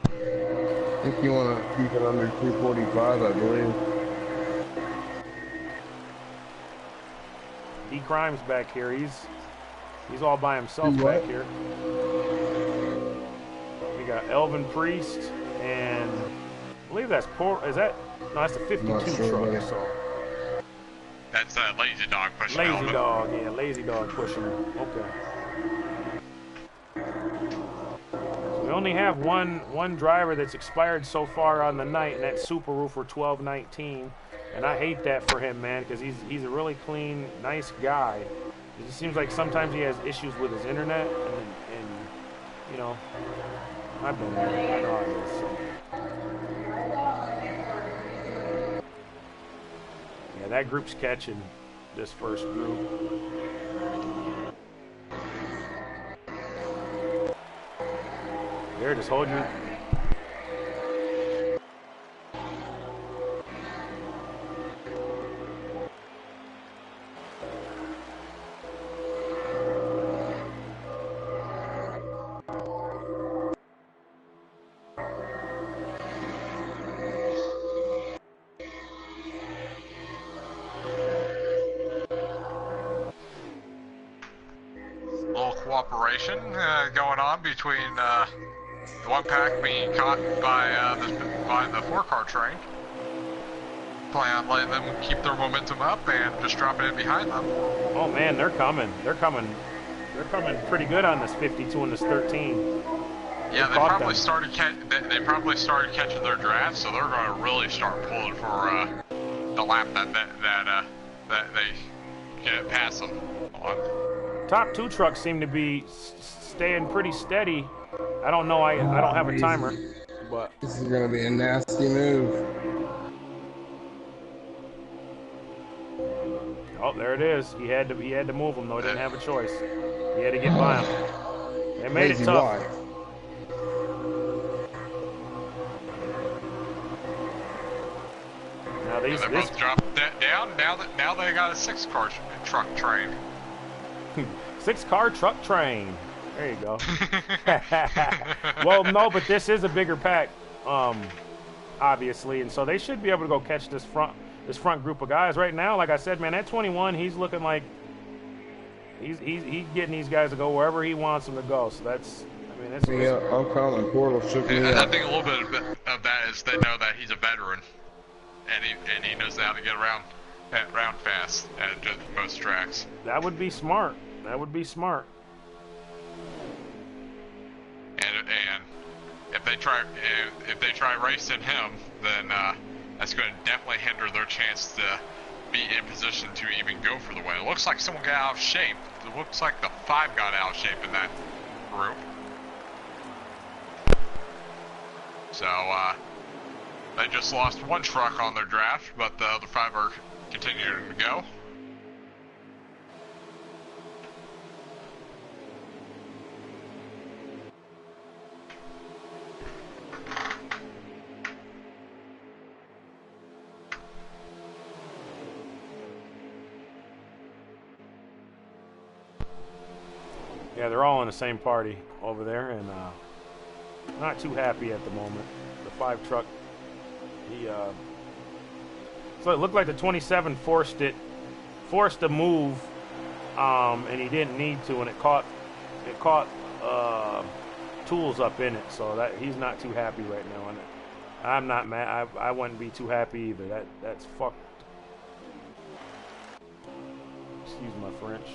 I think you want to keep it under 245, I believe. D Crime's back here. He's all by himself back here. We got Elvin Priest and I believe that's no, that's a 52 truck. So that's Lazy Dog pushing. Lazy Dog, yeah, Lazy Dog pushing. Okay. So we only have one driver that's expired so far on the night, and that's Super Roofer 1219. And I hate that for him, man, because he's a really clean, nice guy. It just seems like sometimes he has issues with his internet, and you know, I've been there. I know how it is. So. Yeah, that group's catching this first group. They're just holding you. Cooperation going on between the one pack being caught by the 4-car train. Plan on letting them keep their momentum up and just dropping it behind them. Oh man, they're coming. They're coming pretty good on this 52 and this 13. Yeah, they probably started catching their draft, so they're going to really start pulling for the lap that they get past them on. Top 2 trucks seem to be staying pretty steady. I don't know. I don't have a timer, but this is gonna be a nasty move. Oh, there it is. He had to move him though. He didn't have a choice. He had to get by him. They made it tough. Now they both dropped that down. Now they got a 6-car truck train. 6-car truck train. There you go. Well, no, but this is a bigger pack, obviously, and so they should be able to go catch this front group of guys right now. Like I said, man, that 21, he's looking like He's getting these guys to go wherever he wants them to go. So that's, I mean, it's Yeah, I'm calling. Portal shook me And I up. think a little bit of that is they know that he's a veteran, and he knows how to get around fast at just most tracks. that would be smart. That would be smart. And if they try racing him, then that's going to definitely hinder their chance to be in position to even go for the win. It looks like someone got out of shape. It looks like the 5 got out of shape in that group. So they just lost 1 truck on their draft, but the other 5 are continuing to go. Yeah, they're all in the same party over there, and not too happy at the moment. The 5 truck, so it looked like the 27 forced a move, and he didn't need to, and it caught tools up in it, so that he's not too happy right now. And I'm not mad. I wouldn't be too happy either. That's fucked. Excuse my French.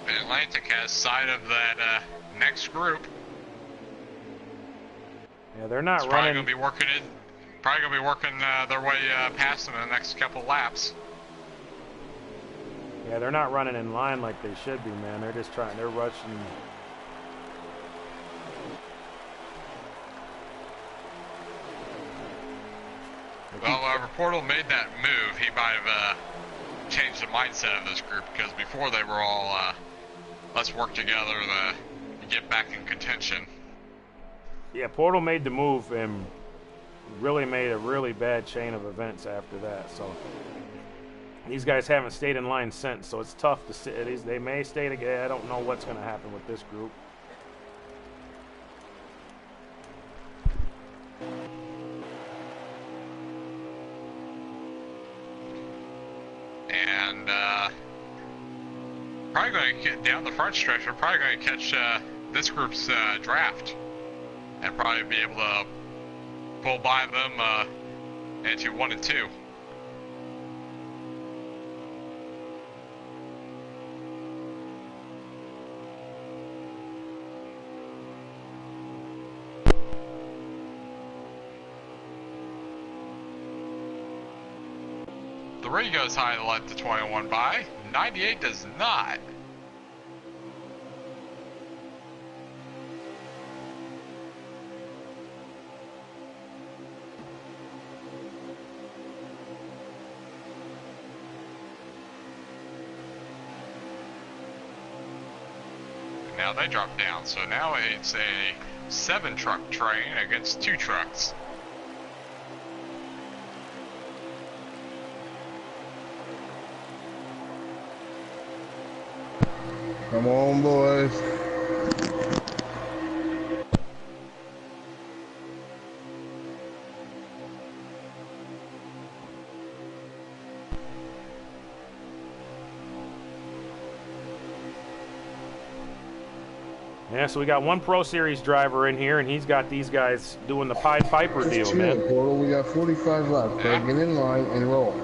Atlantic has sight of that next group. Yeah, they're not It's probably running. going to be working their way past them in the next couple laps. Yeah, they're not running in line like they should be, man. They're just trying. They're rushing. Well, whoever Portal made that move, he might have changed the mindset of this group, because before they were all, let's work together to get back in contention. Yeah, Portal made the move and really made a really bad chain of events after that. So these guys haven't stayed in line since. So it's tough to say. They may stay together. I don't know what's going to happen with this group. And probably going to get down the front stretch. We're probably going to catch this group's draft and probably be able to pull by them into 1 and 2. The ring goes high to let the 21 by. 98 does not. Now they drop down, so now it's a 7 truck train against 2 trucks. Come on, boys. Yeah, so we got one Pro Series driver in here, and he's got these guys doing the Pied Piper deal, Chill, man. Portal. We got 45 left. Bro. Get in line and roll.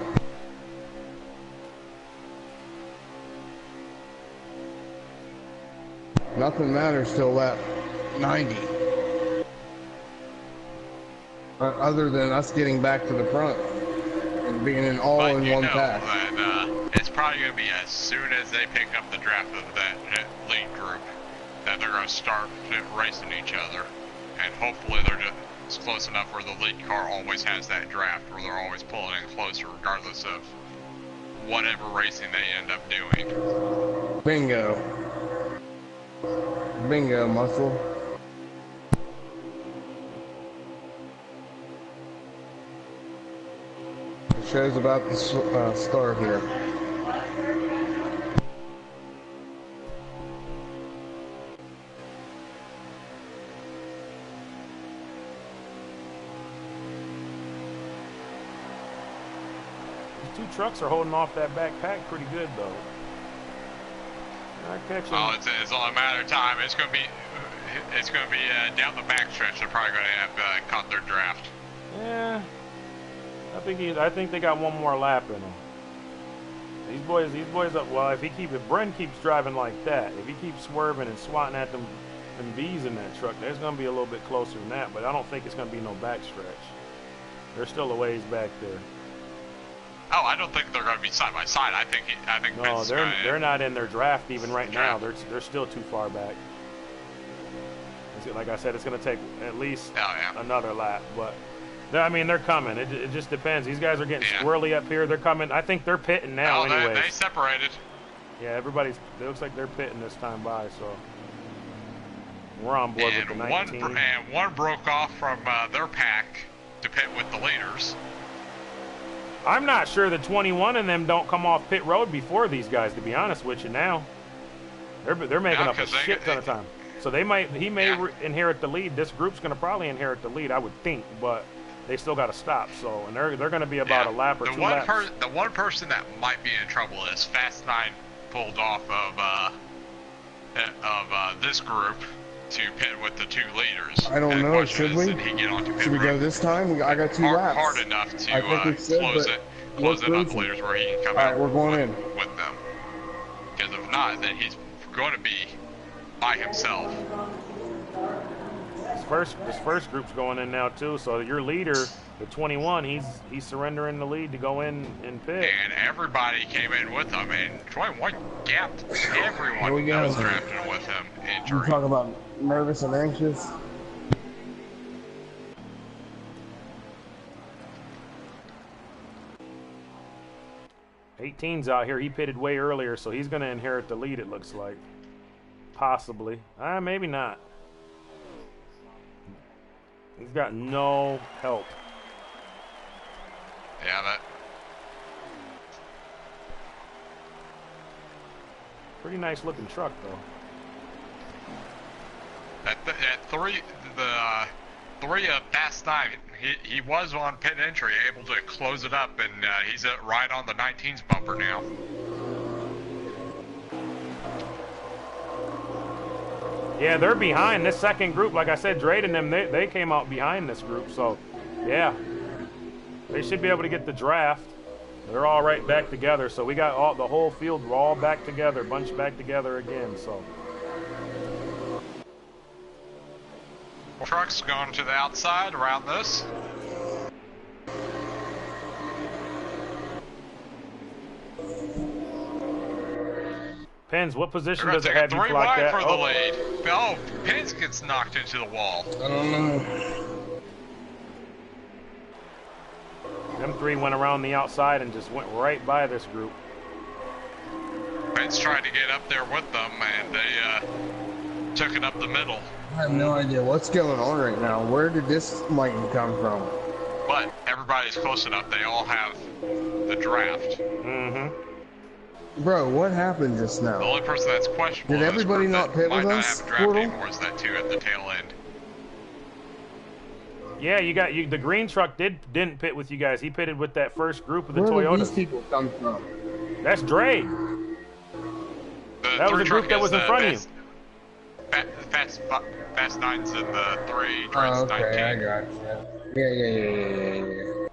Nothing matters till lap 90. Other than us getting back to the front and being in all But in you one know pack. that it's probably going to be as soon as they pick up the draft of that lead group that they're going to start racing each other. And hopefully they're just close enough where the lead car always has that draft, where they're always pulling in closer regardless of whatever racing they end up doing. Bingo. Bingo, muscle. The show's about to start here. two trucks are holding off that backpack pretty good, though. Not catching. Well, it's only a matter of time. It's going to be down the backstretch. They're probably going to have caught their draft. Yeah, I think they got one more lap in them. These boys up. Well, if Bren keeps driving like that, if he keeps swerving and swatting at them and V's in that truck, there's going to be a little bit closer than that. But I don't think it's going to be no backstretch. They're still a ways back there. Oh, I don't think they're going to be side by side. I think no, they're not in their draft even right now. They're still too far back. Like I said, it's going to take at least another lap, but I mean they're coming. It just depends. These guys are getting squirrely up here. They're coming. I think they're pitting now. Anyway, they separated. Yeah, it looks like they're pitting this time by. So we're on board with the 19. One broke off from their pack to pit with the leaders. I'm not sure the 21 and them don't come off pit road before these guys. To be honest with you, now they're making up a shit ton of time. So he may inherit the lead. This group's going to probably inherit the lead, I would think, but they still got to stop. So and they're going to be about a lap or two laps. The one person that might be in trouble is Fast 9 pulled off of this group to pit with the two leaders. I don't know. Should we? Should we go this time? I got two laps. Hard enough to close it on the leaders where he can come out. We're going in with them. Because if not, then he's going to be by himself. This first group's going in now too. So your leader, the 21, he's surrendering the lead to go in and pit. And everybody came in with him, and 21 gapped everyone that was drafted with him. You talk about nervous and anxious. '18's out here. He pitted way earlier, so he's going to inherit the lead. It looks like. Possibly. Maybe not. He's got no help. Yeah, that. Pretty nice looking truck, though. Three Fast 9, he was on pit entry, able to close it up, and he's right on the 19's bumper now. Yeah, they're behind this second group. Like I said, Drade and them, they came out behind this group. So, yeah, they should be able to get the draft. They're all right back together. So we got the whole field. We're all back together, bunched back together again. So trucks going to the outside around this. Pens, what position does it have you clocked at? For the lead. Oh, Pens gets knocked into the wall. I don't know. Them three went around the outside and just went right by this group. Pens tried to get up there with them, and they took it up the middle. I have no idea what's going on right now. Where did this lightning come from? But everybody's close enough. They all have the draft. Mm-hmm. Bro, what happened just now? The only person that's questionable did everybody not pit with us? Might not have a draft anymore is that two at the tail end. Yeah, the green truck didn't pit with you guys. He pitted with that first group of the Toyota. Where did these people come from? That's Dre. That was the group that was in front of you. Fast 9's in the 3, Dre's oh, okay, 19. I got you. Yeah.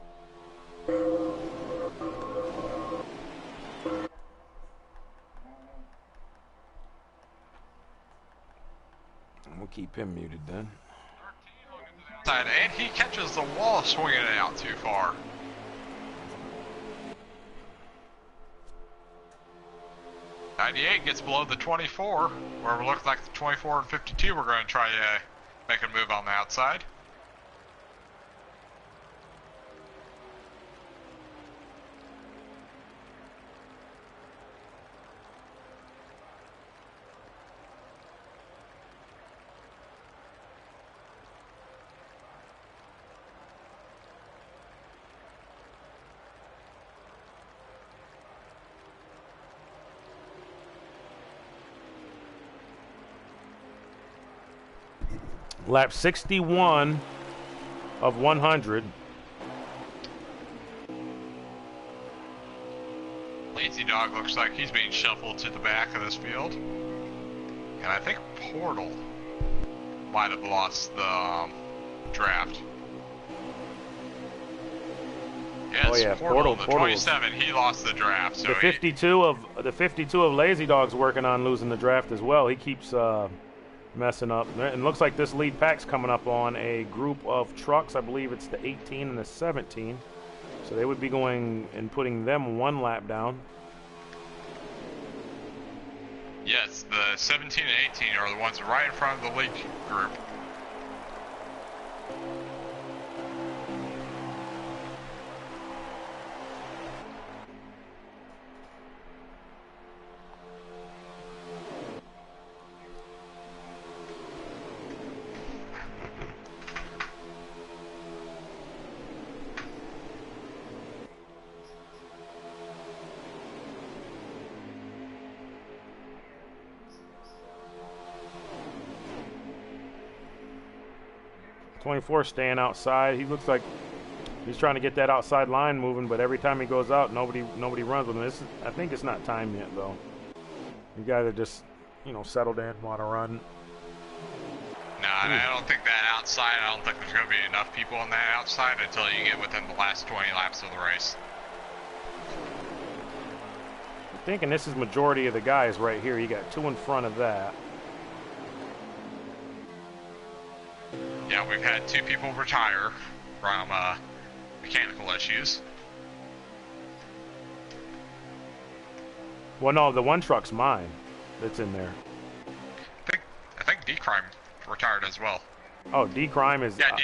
We'll keep him muted then. And he catches the wall swinging it out too far. '98 gets below the 24, where we look like the 24 and 52. We're going to try to make a move on the outside. Lap 61 of 100. Lazy Dog looks like he's being shuffled to the back of this field. And I think Portal might have lost the draft. Yes, Oh, yeah, Portal, the Portal. 27, he lost the draft. So The 52 of Lazy Dog's working on losing the draft as well. He keeps messing up. And it looks like this lead pack's coming up on a group of trucks. I believe it's the 18 and the 17. So they would be going and putting them one lap down. yes, the 17 and 18 are the ones right in front of the lead group. .24 staying outside. He looks like he's trying to get that outside line moving, but every time he goes out, nobody runs with him. I think it's not time yet, though. You gotta just, settle in, want to run. No, I don't think that outside, I don't think there's going to be enough people on that outside until you get within the last 20 laps of the race. I'm thinking this is majority of the guys right here. You got two in front of that. Yeah, we've had 2 people retire from mechanical issues. Well, no, the one truck's mine that's in there. I think D-Crime retired as well. Oh, D-Crime is... Yeah,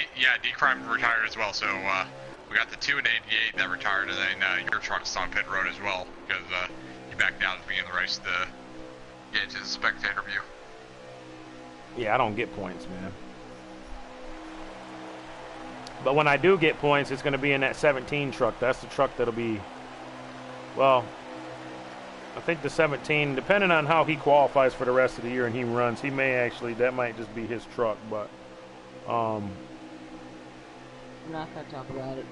D-Crime retired as well, so we got the 2 and 88 that retired, and then your truck's on pit road as well, because you backed down at the beginning of the race to get into the spectator view. Yeah, I don't get points, man. But when I do get points, it's going to be in that 17 truck. That's the truck that'll be... Well, I think the 17, depending on how he qualifies for the rest of the year and he runs, he may actually... That might just be his truck, but... I'm not going to talk about it.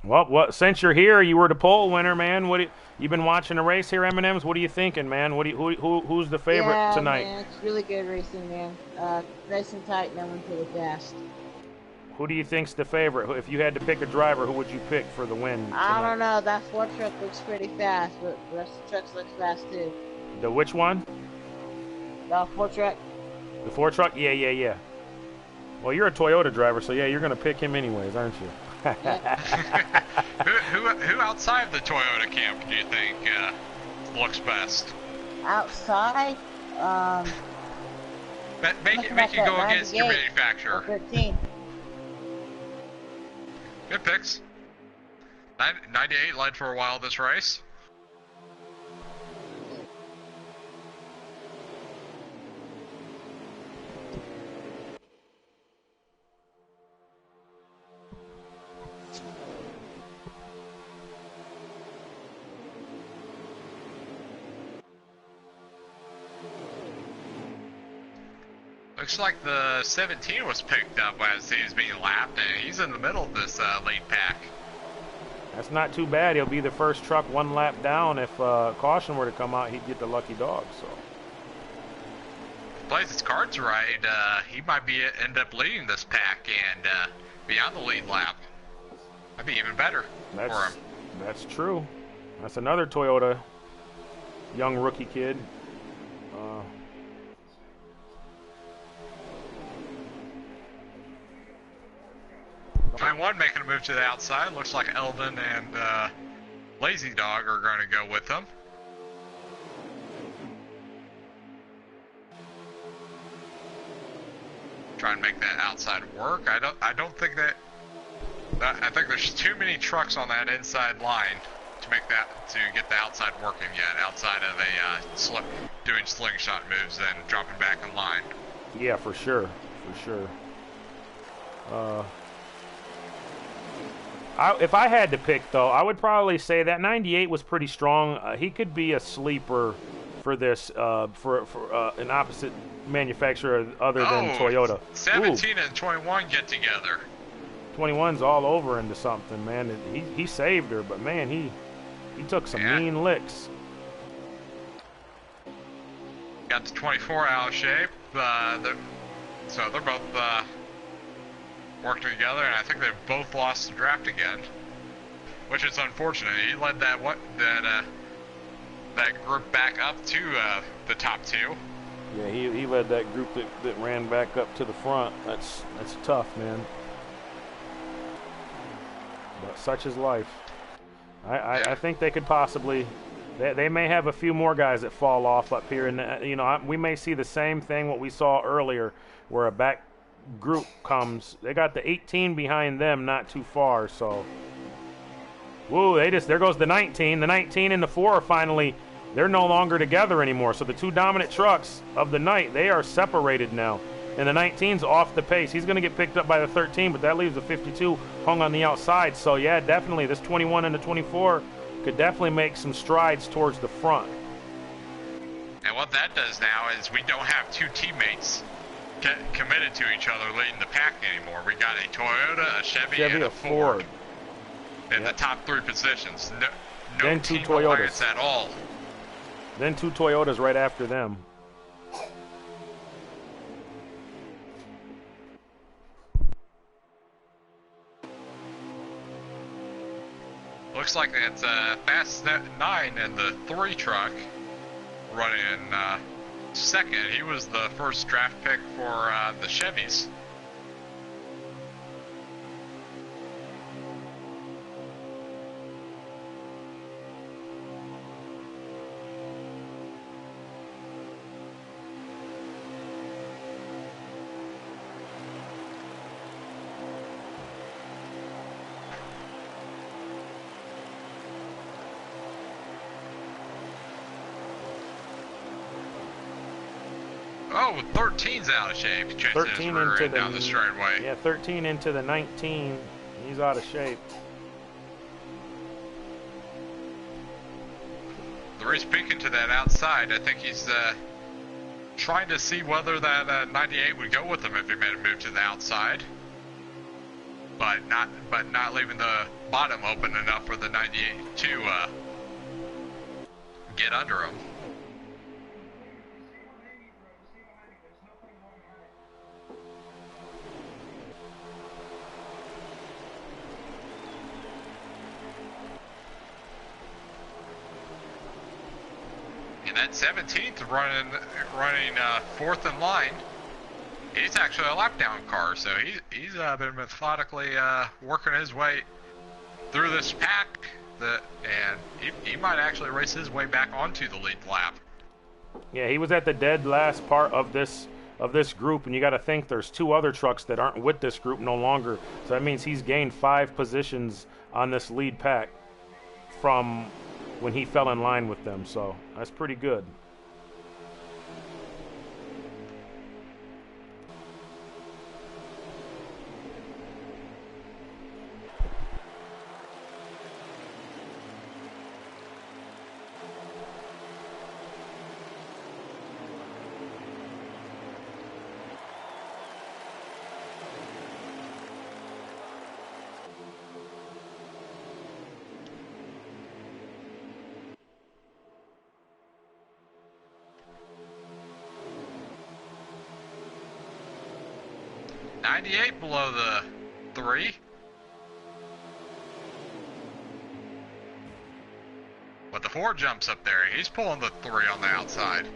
Well, since you're here, you were the pole winner, man. You've been watching the race here, M&M's. What are you thinking, man? Who's the favorite tonight? Man, it's really good racing, man. Nice and tight, and everyone's really fast. Who do you think's the favorite? If you had to pick a driver, who would you pick for the win tonight? I don't know. That Ford truck looks pretty fast, but the rest of the trucks looks fast too. The which one? The Ford truck. The Ford truck? Yeah. Well, you're a Toyota driver, so yeah, you're gonna pick him anyways, aren't you? who outside the Toyota camp do you think looks best? Outside? Make you go against your manufacturer. 13. Good picks. 98 led for a while this race. Looks like the 17 was picked up as he was being lapped, and he's in the middle of this late pack. That's not too bad. He'll be the first truck one lap down. If caution were to come out, he'd get the lucky dog. So, plays his cards right, he might end up leading this pack and be on the lead lap. That'd be even better for him. That's true. That's another Toyota young rookie kid. 21 making a move to the outside. Looks like Eldon and Lazy Dog are going to go with them. Try and make that outside work. I don't think that. I think there's too many trucks on that inside line to get the outside working yet. Outside of doing slingshot moves and dropping back in line. Yeah, for sure. If I had to pick, though, I would probably say that 98 was pretty strong. He could be a sleeper for this, for an opposite manufacturer other than Toyota. 17 and 21 get together. 21's all over into something, man. He saved her, but man, he took some mean licks. Got the 24 out of shape. So they're both working together, and I think they've both lost the draft again, which is unfortunate. He led that group back up to the top two. Yeah, he led that group that ran back up to the front. That's tough, man. But such is life. I think they could possibly. They may have a few more guys that fall off up here, and we may see the same thing what we saw earlier, where a back group comes. They got the 18 behind them, not too far. So, whoa! There goes the 19. The 19 and the 4 are finally. They're no longer together anymore. So the two dominant trucks of the night, they are separated now. And the 19's off the pace. He's going to get picked up by the 13, but that leaves the 52 hung on the outside. So yeah, definitely this 21 and the 24. Could definitely make some strides towards the front. And what that does now is we don't have two teammates committed to each other leading the pack anymore. We got a Toyota, a Chevy and a Ford in the top 3 positions. No two team Toyotas alliance at all. Then 2 Toyotas right after them. Looks like it's Fast 9 and the 3 truck running second. He was the first draft pick for the Chevys. Oh, 13's out of shape. 13 into down the straightaway. Yeah, 13 into the 19. He's out of shape. The race peeking to that outside. I think he's trying to see whether that 98 would go with him if he made a move to the outside, but not leaving the bottom open enough for the 98 to get under him. And that 17th running 4th in line. He's actually a lap down car, so he's been methodically working his way through this pack, and he might actually race his way back onto the lead lap. Yeah, he was at the dead last part of this group, and you got to think there's 2 other trucks that aren't with this group no longer. So that means he's gained 5 positions on this lead pack from when he fell in line with them. So that's pretty good. .98 below the 3. But the 4 jumps up there. He's pulling the 3 on the outside.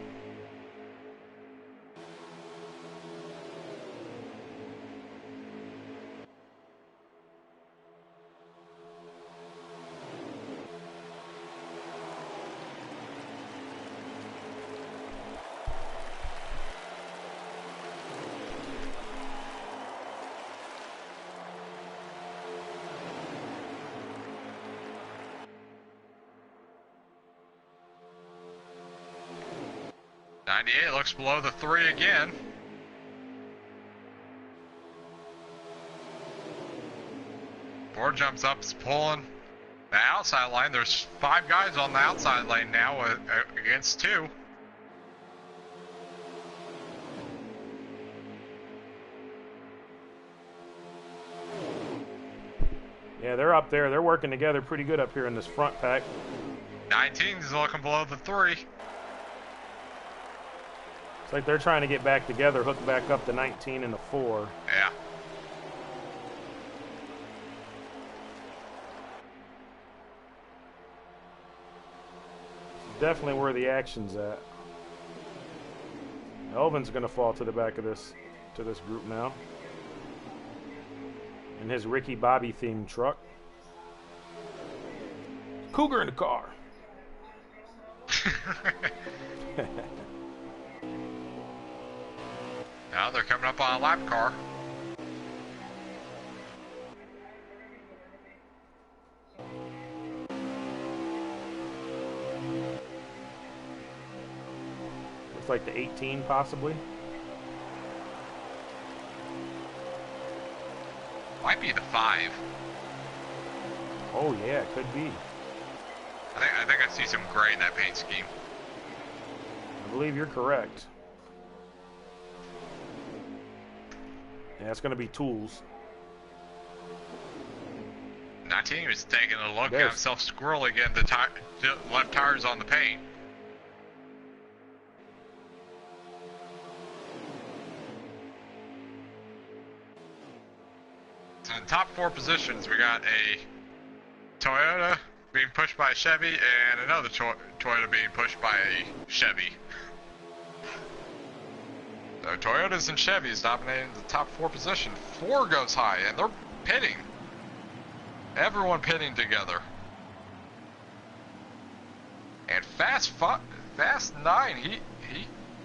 .98 looks below the 3 again. Ford jumps up, is pulling the outside line. There's 5 guys on the outside lane now against 2. Yeah, they're up there. They're working together pretty good up here in this front pack. 19 is looking below the 3. It's like they're trying to get back together, hook back up the 19 and the 4. Yeah. Definitely where the action's at. Elvin's gonna fall to the back of this group now. In his Ricky Bobby themed truck. Cougar in the car. Now they're coming up on a lap car. Looks like the 18 possibly. Might be the 5. Oh yeah, it could be. I think I see some gray in that paint scheme. I believe you're correct. Yeah, it's going to be tools. 19 was taking a look Yes. at himself squirrely again. The left tire's on the paint. So in the top 4 positions, we got a Toyota being pushed by a Chevy and another Toyota being pushed by a Chevy. So Toyotas and Chevys dominating the top 4 position. 4 goes high, and they're pitting. Everyone pitting together. And Fast 9, he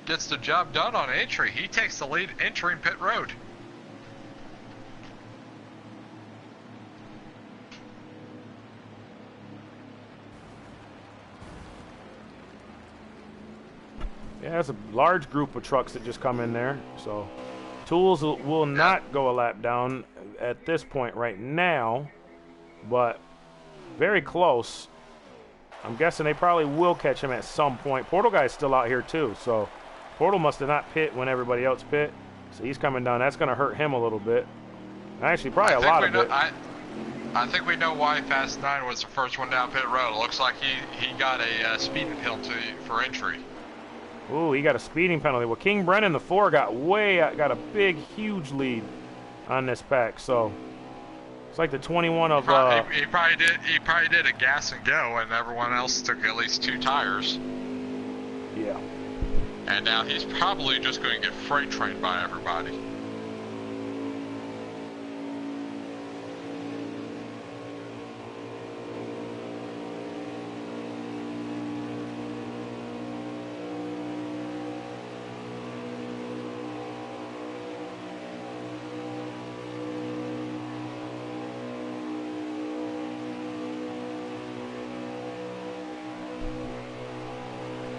gets the job done on entry. He takes the lead entering pit road. Yeah, it's a large group of trucks that just come in there. So tools will not go a lap down at this point right now, but very close. I'm guessing they probably will catch him at some point. Portal guy's still out here too, so Portal must have not pit when everybody else pit. So he's coming down. That's going to hurt him a little bit. Actually, probably a lot of it. I think we know why Fast 9 was the first one down pit road. It looks like he got a speeding penalty for entry. Ooh, he got a speeding penalty. Well, King Brennan, the 4, got a big, huge lead on this pack. So it's like the 21 of. He probably did a gas and go, and everyone else took at least 2 tires. Yeah. And now he's probably just going to get freight trained by everybody.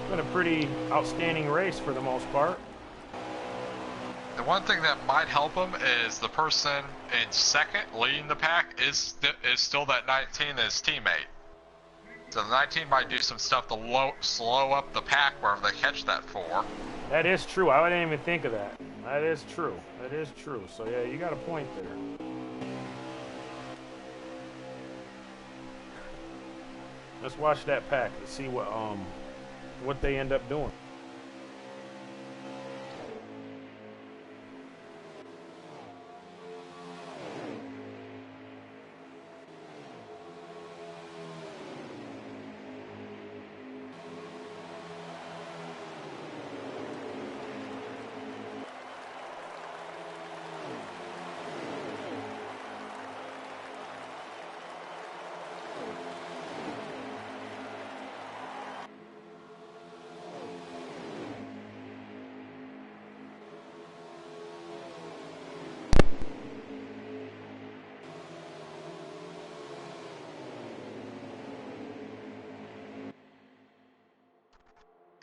Been a pretty outstanding race for the most part. The one thing that might help him is the person in second leading the pack is still that 19, his teammate. So the 19 might do some stuff to slow up the pack wherever they catch that 4. That is true. I didn't even think of that. That is true. That is true. So yeah, you got a point there. Let's watch that pack to see what they end up doing.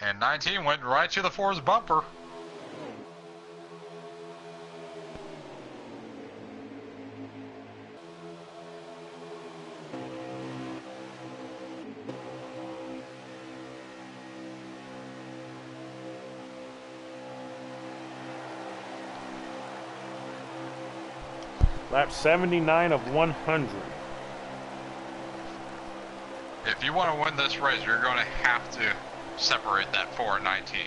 And 19 went right to the 4's bumper. Lap 79 of 100. if you want to win this race, you're going to have to separate that 4 and 19.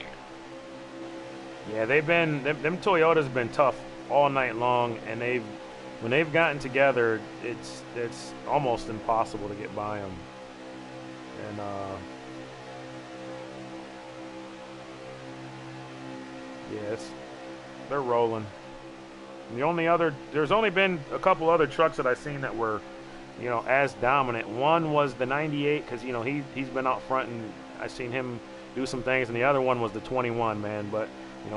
Yeah, them Toyotas been tough all night long, and when they've gotten together, it's almost impossible to get by them. And yes, they're rolling. And there's only been a couple other trucks that I've seen that were, as dominant. One was the 98, because he's been out front and I've seen him do some things, and the other one was the 21, man. But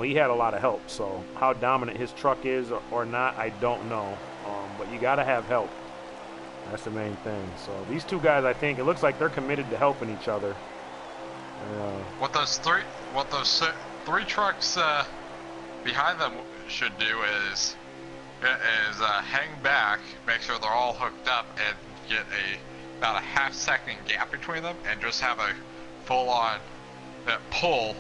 he had a lot of help. So how dominant his truck is or not, I don't know. But you got to have help. That's the main thing. So these two guys, I think it looks like they're committed to helping each other. What those three trucks behind them should do is hang back, make sure they're all hooked up, and get about a half-second gap between them, and just have a full-on pull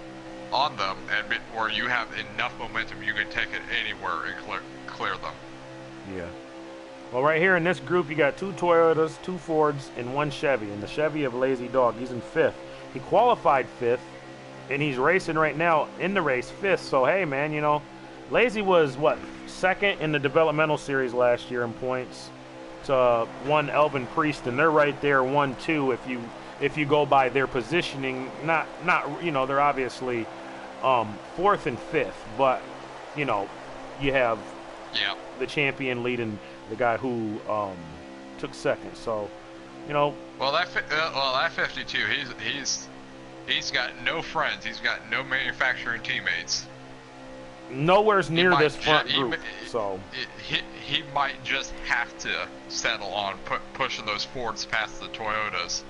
on them, and where you have enough momentum, you can take it anywhere and clear them. Yeah. Well, right here in this group, you got 2 Toyotas, 2 Fords, and 1 Chevy. And the Chevy of Lazy Dog, he's in 5th. He qualified 5th, and he's racing right now in the race 5th. So, hey, man, Lazy was, 2nd in the developmental series last year in points to one Elvin Priest, and they're right there 1-2 if you go by their positioning. Not they're obviously 4th and 5th, but, you have the champion leading the guy who took 2nd. So, Well, that 52, he's got no friends. He's got no manufacturing teammates. Nowhere's near this front group. He might just have to settle on pushing those Fords past the Toyotas,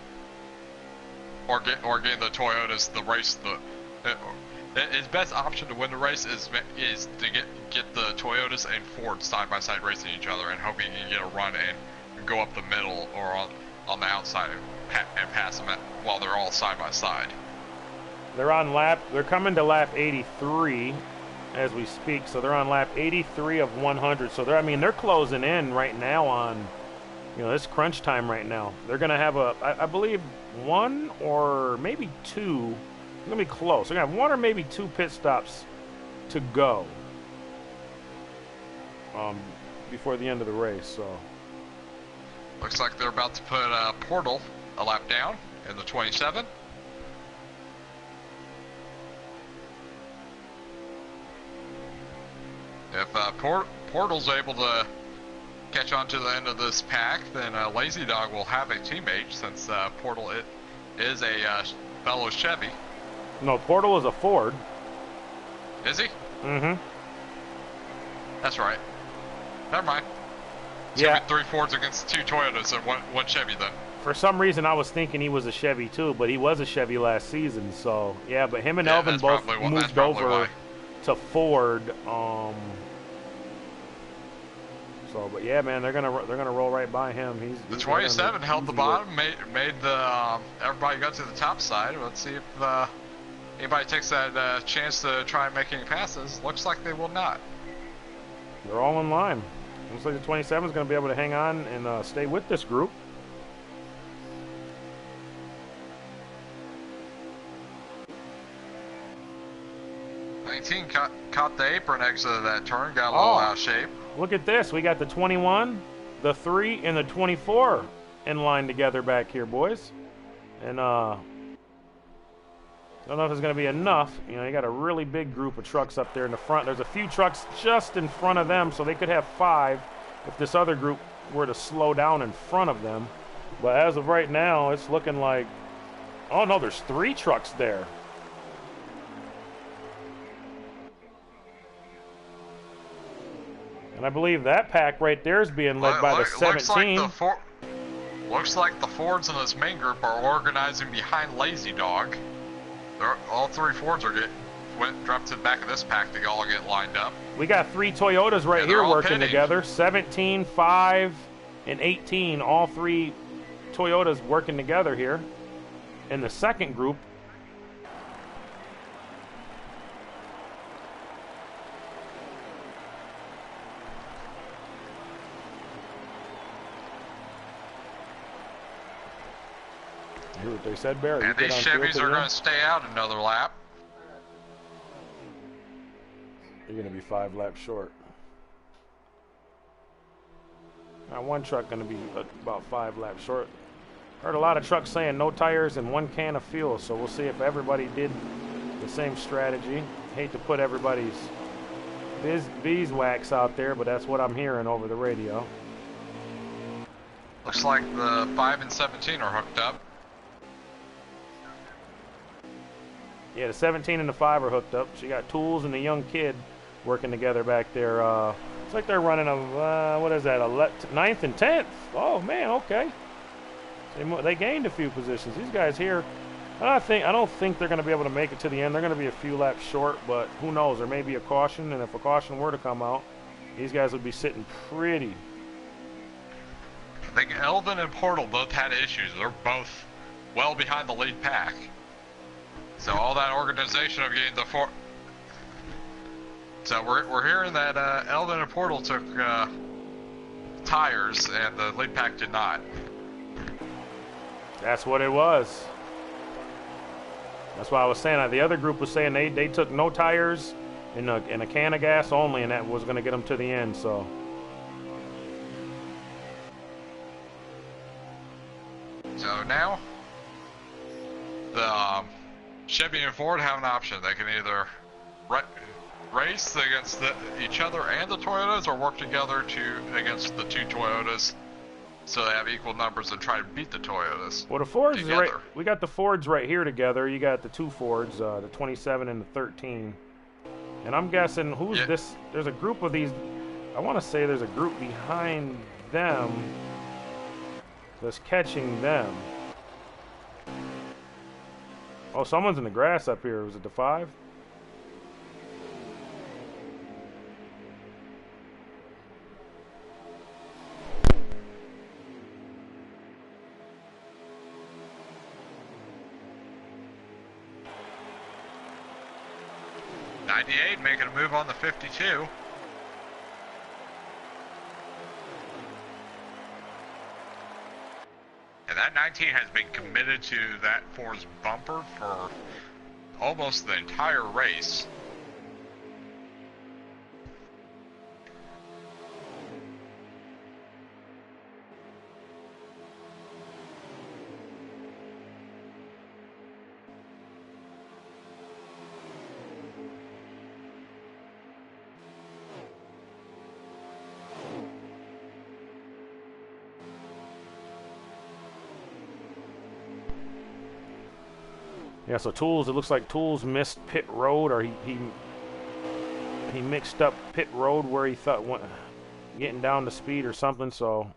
or getting the Toyotas the race. His best option to win the race is to get the Toyotas and Fords side by side racing each other, and hope he can get a run and go up the middle or on the outside and pass them while they're all side by side. They're coming to lap 83 as we speak, so they're on lap 83 of 100. So they're closing in right now on, this crunch time right now. They're gonna have I believe 1 or maybe 2. It's gonna be close. They're gonna have 1 or maybe 2 pit stops to go before the end of the race. So looks like they're about to put Portal a lap down in the 27. If Portal's able to catch on to the end of this pack, then Lazy Dog will have a teammate, since Portal is a fellow Chevy. No, Portal is a Ford. Is he? Mm-hmm. That's right. Never mind. It's gonna be 3 Fords against 2 Toyotas and one Chevy then. For some reason, I was thinking he was a Chevy too, but he was a Chevy last season. So yeah, but him and Elvin both moved over to Ford. But yeah, man, they're gonna roll right by him. The 27 held the bottom, made the everybody go to the top side. Let's see if anybody takes that chance to try and make any passes. Looks like they will not. They're all in line. Looks like the 27 is going to be able to hang on and stay with this group. Caught the apron exit of that turn, got a little out of shape. Look at this. We got the 21, the 3, and the 24 in line together back here, boys. And don't know if it's going to be enough. You got a really big group of trucks up there in the front. There's a few trucks just in front of them, so they could have 5 if this other group were to slow down in front of them. But as of right now, it's looking like, oh no, there's 3 trucks there. And I believe that pack right there is being led by the 17. Looks like the Fords in this main group are organizing behind Lazy Dog. All 3 Fords dropped to the back of this pack to all get lined up. We got 3 Toyotas right here working together. 17, 5, and 18. All 3 Toyotas working together here in the second group. You hear what they said, Bear? And these Chevys are going to stay out another lap. You're going to be 5 laps short. Now, one truck going to be about 5 laps short. Heard a lot of trucks saying no tires and 1 can of fuel, so we'll see if everybody did the same strategy. Hate to put everybody's beeswax out there, but that's what I'm hearing over the radio. Looks like the 5 and 17 are hooked up. Yeah, the 17 and the 5 are hooked up. So you got Tools and the young kid working together back there. It's like they're running a, what is that, a 9th and 10th? Oh, man, okay. They gained a few positions. These guys here, I don't think they're going to be able to make it to the end. They're going to be a few laps short, but who knows? There may be a caution, and if a caution were to come out, these guys would be sitting pretty. I think Elvin and Portal both had issues. They're both well behind the lead pack. So all that organization of getting the four. So we're hearing that Elvin and Portal took tires, and the lead pack did not. That's what it was. That's why I was saying. The other group was saying they took no tires and a can of gas only, and that was going to get them to the end. So. So now, the Chevy and Ford have an option. They can either race against each other and the Toyotas, or work together against the 2 Toyotas, so they have equal numbers and try to beat the Toyotas. Well, the Fords right. We got the Fords right here together. You got the 2 Fords, the 27 and the 13. And I'm guessing who's this? There's a group of these. I want to say there's a group behind them that's catching them. Oh, someone's in the grass up here. Was it the 5? '98 making a move on the 52. And that 19 has been committed to that Ford's bumper for almost the entire race. Yeah, so Tools, it looks like Tools missed pit road, or he mixed up pit road where he thought getting down to speed or something. So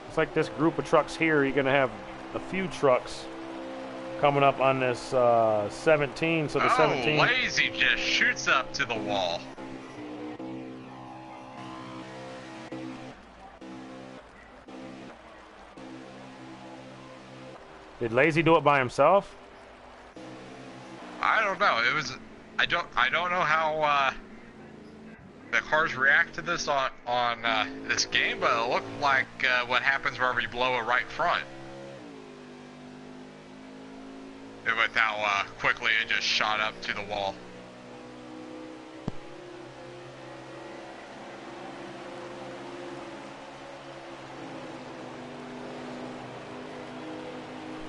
it's like this group of trucks here, you're gonna have a few trucks coming up on this 17. So the 17. Lazy just shoots up to the wall. Did Lazy do it by himself? I don't know. It was. I don't know how the cars react to this on this game, but it looked like what happens whenever you blow a right front. With how quickly it just shot up to the wall.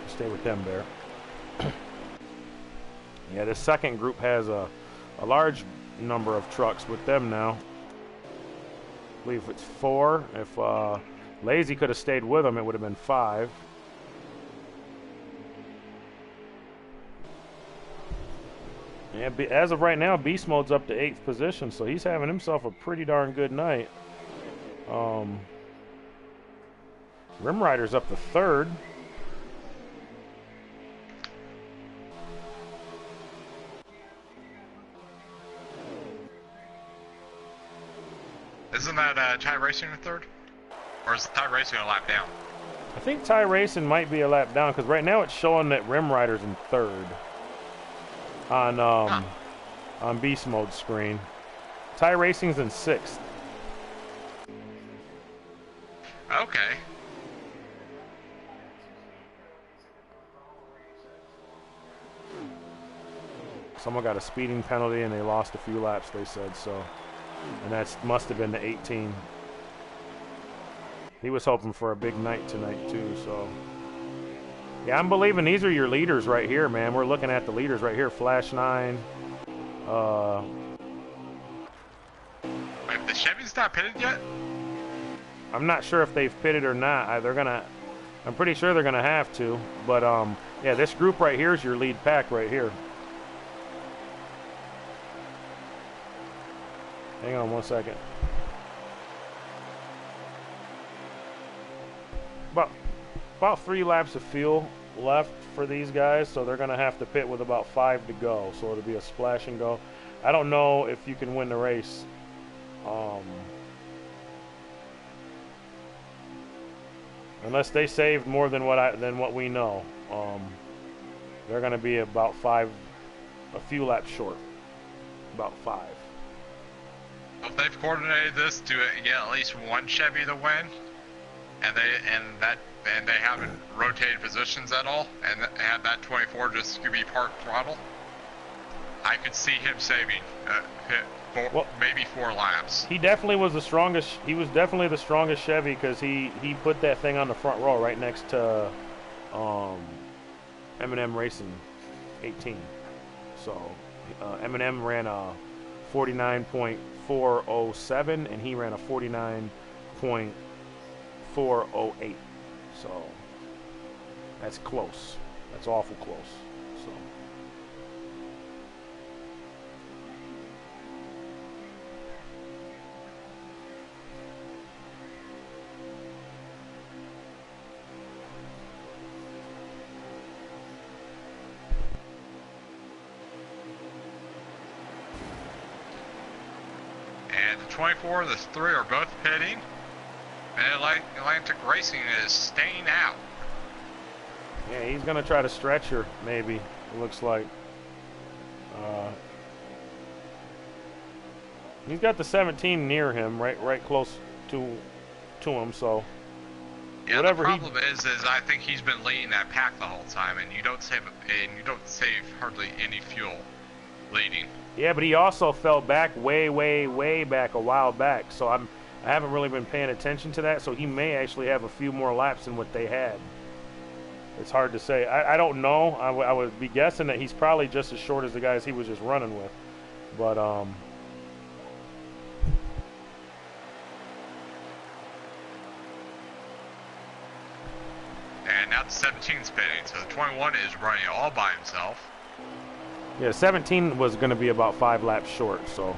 Stay with them, Bear. Yeah, this second group has a large number of trucks with them now. I believe it's 4. If Lazy could have stayed with them, it would have been 5. Yeah, as of right now, Beast Mode's up to 8th position, so he's having himself a pretty darn good night. Rim Rider's up to 3rd. Isn't that Ty Racing in 3rd? Or is Ty Racing a lap down? I think Ty Racing might be a lap down, because right now it's showing that Rim Rider's in 3rd on Beast Mode screen. Ty Racing's in 6th. Okay. Someone got a speeding penalty and they lost a few laps, they said, so. And that must have been the 18. He was hoping for a big night tonight, too, so. Yeah, I'm believing these are your leaders right here, man. We're looking at the leaders right here. Flash 9. Wait, the Chevy's not pitted yet? I'm not sure if they've pitted or not. They're gonna. I'm pretty sure they're gonna have to. But yeah, this group right here is your lead pack right here. Hang on 1 second. About 3 laps of fuel left for these guys, so they're gonna have to pit with about 5 to go. So it'll be a splash and go. I don't know if you can win the race. Unless they saved more than what we know. They're gonna be about a few laps short. About 5. If they've coordinated this to get at least one Chevy to win, and they haven't rotated positions at all, and had that 24 just be park throttle, I could see him saving maybe 4 laps. He definitely was the strongest. He was definitely the strongest Chevy because he put that thing on the front row right next to M&M Racing 18. So M&M ran a 49.407 and he ran a 49.408. So that's close. That's awful close. So. And the 24 and the 3 are both pitting. And Atlantic Racing is staying out. Yeah, he's going to try to stretch her, maybe, it looks like. He's got the 17 near him, right close to him, so. Yeah, whatever the problem is I think he's been leading that pack the whole time, and you don't save hardly any fuel leading. Yeah, but he also fell back way back a while back, so I haven't really been paying attention to that, so he may actually have a few more laps than what they had. It's hard to say. I don't know. I would be guessing that he's probably just as short as the guys he was just running with. But, And now the 17's pitting, so the 21 is running all by himself. yeah, 17 was going to be about 5 laps short, so.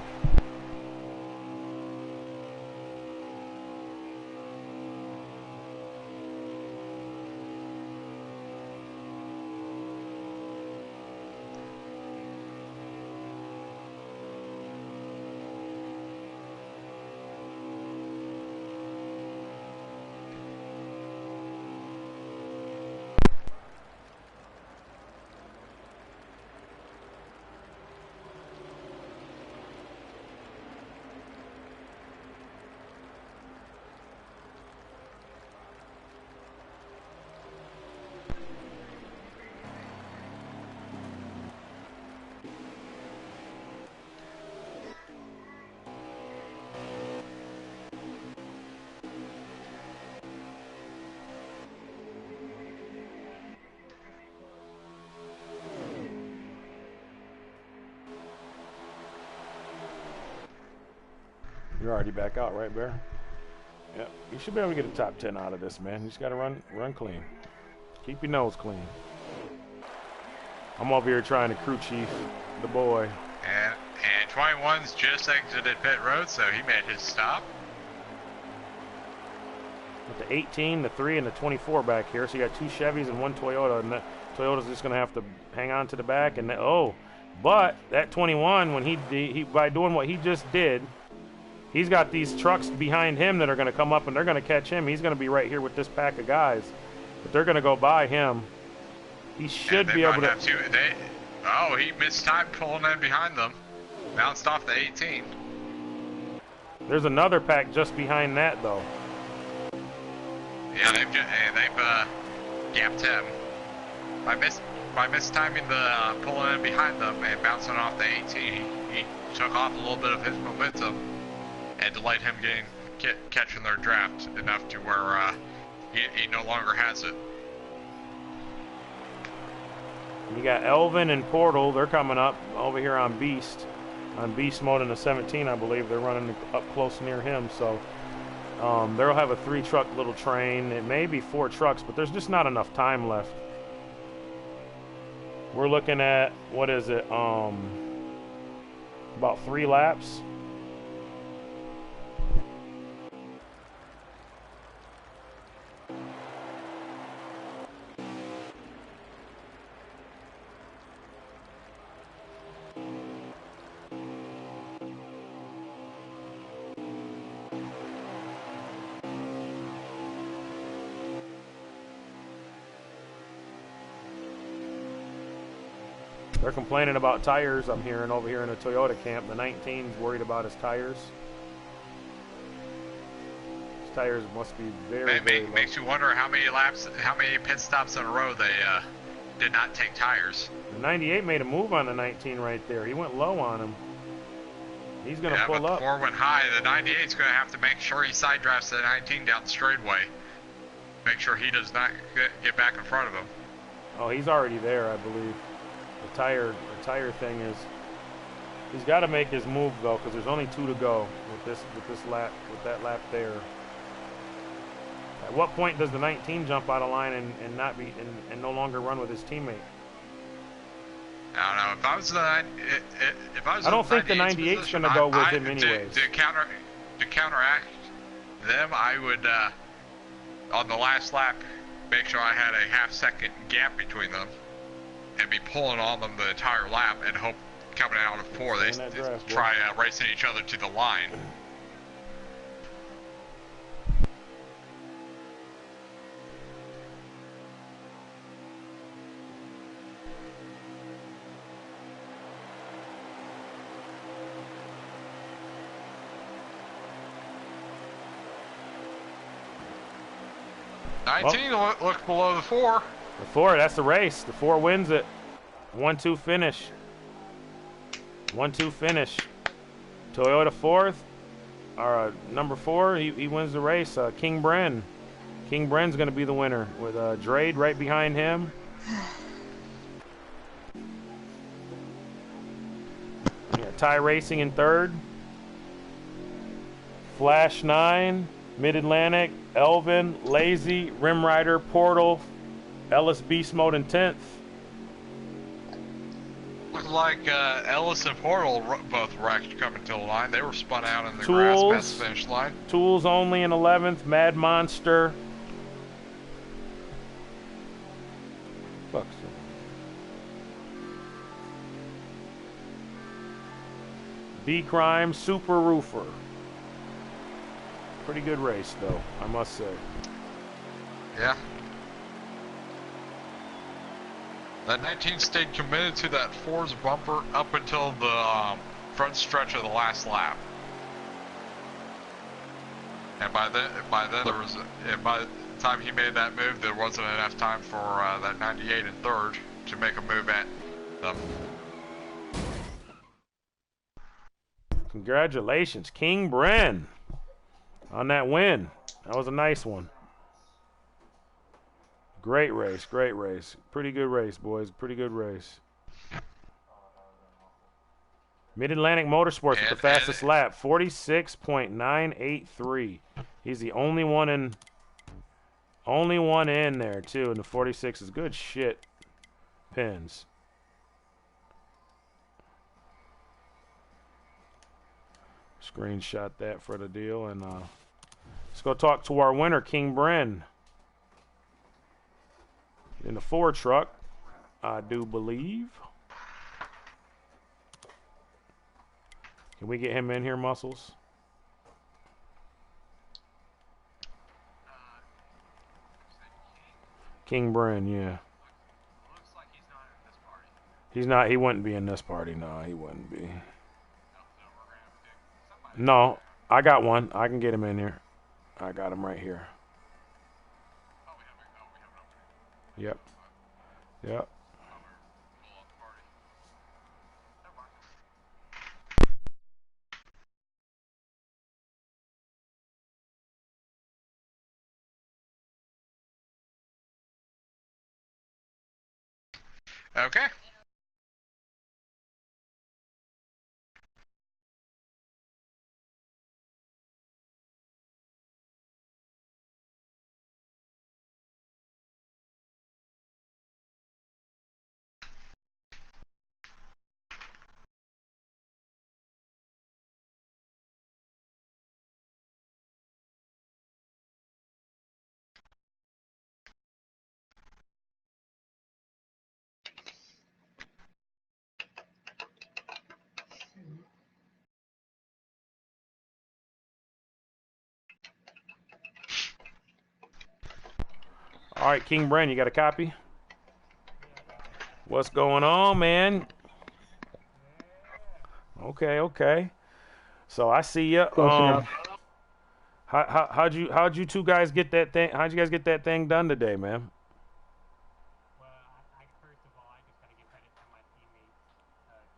You're already back out, right, Bear? Yeah, you should be able to get a top 10 out of this, man. You just got to run clean. Keep your nose clean. I'm over here trying to crew chief the boy. And 21's just exited pit road, so he made his stop. With the 18, the 3, and the 24 back here, so you got 2 Chevys and 1 Toyota, and that Toyota's just going to have to hang on to the back. And but that 21, when he by doing what he just did, he's got these trucks behind him that are going to come up and they're going to catch him. He's going to be right here with this pack of guys, but they're going to go by him. He should be able to. He missed time pulling in behind them. Bounced off the 18. There's another pack just behind that though. Yeah, they've gapped him. by mistiming the pulling in behind them and bouncing off the 18, he took off a little bit of his momentum and delayed him catching their draft enough to where he no longer has it. You got Elvin and Portal. They're coming up over here on Beast. On Beast mode in the 17, I believe. They're running up close near him. So they'll have a 3-truck little train. It may be 4 trucks, but there's just not enough time left. We're looking at, what is it, about 3 laps. They're complaining about tires, I'm hearing over here in the Toyota camp. The 19's worried about his tires. His tires must be very low. Makes you wonder how many pit stops in a row they did not take tires. The 98 made a move on the 19 right there. He went low on him. He's going to pull up. Yeah, but the 4 went high. The 98's going to have to make sure he side drafts the 19 down the straightaway. Make sure he does not get back in front of him. Oh, he's already there, I believe. The tire thing is, he's got to make his move though, because there's only 2 to go with that lap there. At what point does the 19 jump out of line and not be and no longer run with his teammate? I don't know. If I was I don't think the 98's going to go with him anyways. To counteract them, I would on the last lap make sure I had a half-second gap between them and be pulling on them the entire lap and hope coming out of 4 they try racing each other to the line. Well, 19 look below the 4. The 4, that's the race. The 4 wins it. 1-2 finish. 1-2 finish. Toyota 4th. Or number 4, he wins the race. King Bren. King Bren's going to be the winner with Drade right behind him. Ty Racing in 3rd. Flash 9. Mid-Atlantic. Elvin. Lazy. Rim Rider. Portal. Ellis Beast Mode in 10th. Looked like Ellis and Portal both wrecked coming to the line. They were spun out in the grass past the finish line. Tools only in 11th. Mad Monster. Fuck. B-Crime. Super Roofer. Pretty good race, though, I must say. Yeah. That 19 stayed committed to that 4's bumper up until the front stretch of the last lap. And by the time he made that move, there wasn't enough time for that 98 in 3rd to make a move at them. Congratulations, King Bren, on that win. That was a nice one. Great race, great race. Pretty good race, boys. Pretty good race. Mid-Atlantic Motorsports with the fastest lap, 46.983. He's the only one in there too, and the 46 is good shit. Pins. Screenshot that for the deal, and let's go talk to our winner, King Bren. In the 4 truck, I do believe. Can we get him in here, Muscles? King Bren, yeah. Looks like he's not in this party. He's not. He wouldn't be in this party. No, he wouldn't be. No, I got one. I can get him in here. I got him right here. Yep. Yep. Okay. All right, King Brand, you got a copy? What's going on, man? Okay, okay. So I see you. Close enough. How'd you two guys get that thing? How'd you guys get that thing done today, man? Well, first of all, I just got to give credit to my teammates,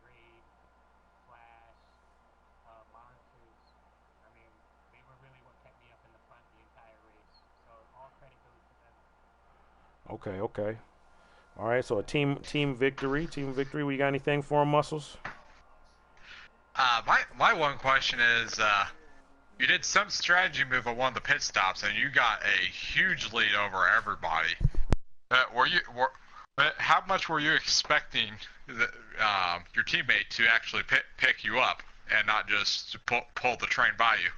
Grade, Flash, Monsters. I mean, they were really what kept me up in the front the entire race. So all credit goes to them. Okay, okay. All right, so a team victory. Team victory. We got anything for 'em, Muscles? My one question is, you did some strategy move on one of the pit stops, and you got a huge lead over everybody. How much were you expecting your teammate to actually pick you up and not just pull the train by you?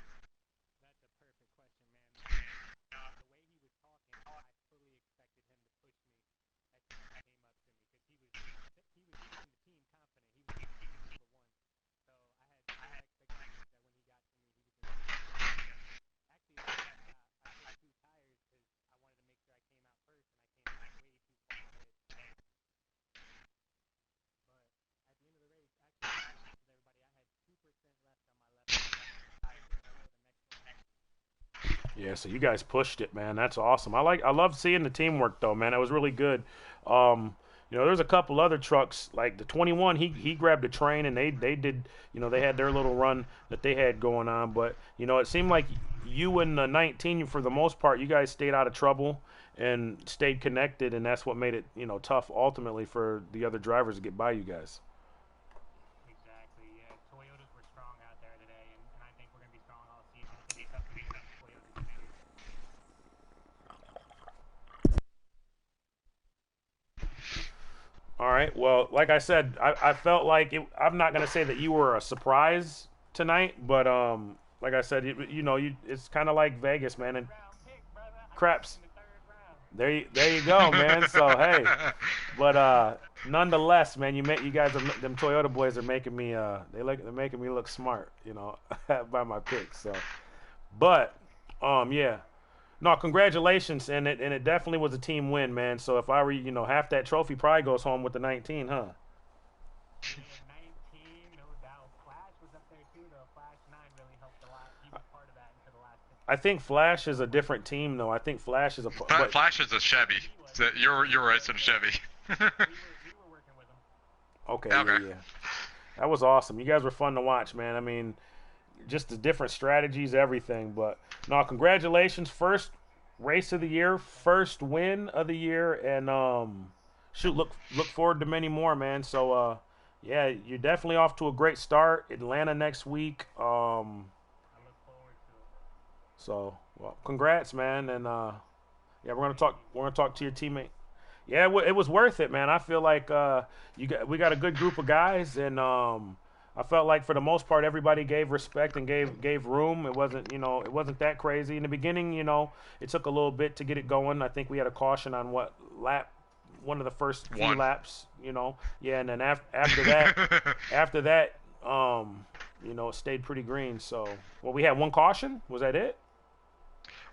Yeah, so you guys pushed it, man. That's awesome. I love seeing the teamwork though, man. It was really good. There's a couple other trucks like the 21. He grabbed the train and they did. They had their little run that they had going on. But it seemed like you and the 19, for the most part, you guys stayed out of trouble and stayed connected, and that's what made it tough ultimately for the other drivers to get by you guys. Exactly, yeah. Toyotas were strong out there today, and I think we're going to be strong all season. It's going to be tough to beat Toyotas. All right. Well, like I said, I felt like I'm not gonna say that you were a surprise tonight, but like I said, it's kind of like Vegas, man, and craps. There you go, man. So hey, but nonetheless, man, you guys them Toyota boys are making me they're making me look smart, by my picks. So, but yeah. No, congratulations, and it definitely was a team win, man. So if I were, half that trophy probably goes home with the 19, huh? Yeah, 19, no doubt. Flash was up there too, though. Flash 9 really helped a lot. He was part of that until the last 10. I think Flash is a different team, though. I think Flash is but Flash is a Chevy. So you're racing a Chevy. we were working with him. Okay, Okay. yeah. That was awesome. You guys were fun to watch, man. I mean, just the different strategies, everything. But no, congratulations! First race of the year, first win of the year, and look forward to many more, man. So yeah, you're definitely off to a great start. Atlanta next week. I look forward to it. So well, congrats, man, and yeah, we're gonna talk to your teammate. Yeah, it was worth it, man. I feel like we got a good group of guys, and I felt like for the most part everybody gave respect and gave room. It wasn't that crazy in the beginning. It took a little bit to get it going. I think we had a caution on one of the first few laps. Yeah, and then after that, it stayed pretty green. So we had one caution. Was that it?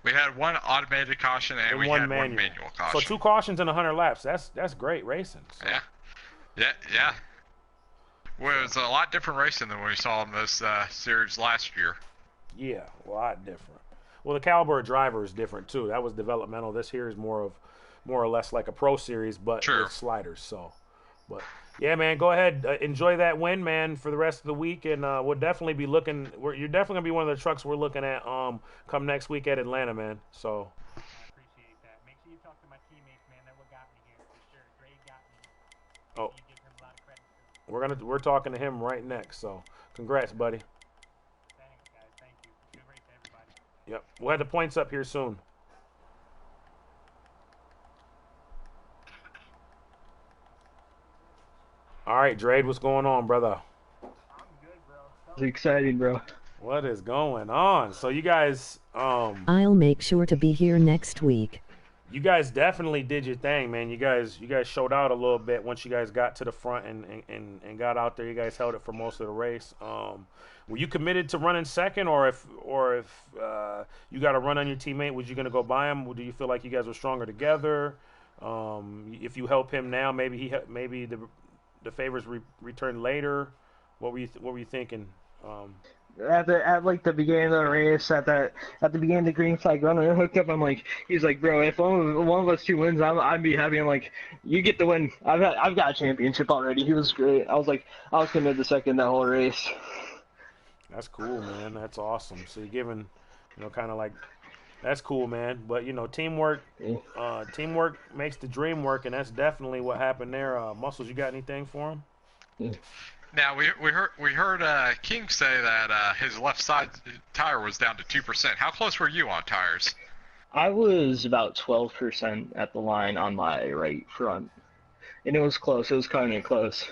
We had one automated caution and we had one manual caution. So 2 cautions in 100 laps. That's great racing. So. Yeah. Well, it was a lot different racing than we saw in this series last year. Yeah, a lot different. Well, the caliber of driver is different too. That was developmental. This here is more or less like a pro series, but with sliders. So, but yeah, man, go ahead, enjoy that win, man, for the rest of the week, and we'll definitely be looking. You're definitely gonna be one of the trucks we're looking at come next week at Atlanta, man. So. I appreciate that. Make sure you talk to my teammates, man. That what got me here for sure. Gray got me. Oh. you give him a lot of credit too. We're talking to him right next. So, congrats, buddy. Thanks, guys. Thank you. Good race to everybody. Yep. We'll have the points up here soon. All right, Drade, what's going on, brother? I'm good, bro. It's exciting, bro. What is going on? So you guys, I'll make sure to be here next week. you guys definitely did your thing, man. You guys showed out a little bit once you guys got to the front and got out there. You guys held it for most of the race. Were you committed to running second, or if you got a run on your teammate, was you going to go by him? Do you feel like you guys were stronger together? If you help him now, maybe the favors return later. What were you thinking? At like the beginning of the race, at the beginning of the green flag run, I hooked up. I'm like, he's like, bro, if one of us two wins, I'd be happy. I'm like, you get the win. I've got a championship already. He was great. I was committed to second that whole race. That's cool, man. That's awesome. So you're giving, kind of like, that's cool, man. But teamwork makes the dream work, and that's definitely what happened there. Muscles, you got anything for him? Yeah. Now we heard King say that his left side tire was down to 2%. How close were you on tires? I was about 12% at the line on my right front, and it was close. It was kind of close.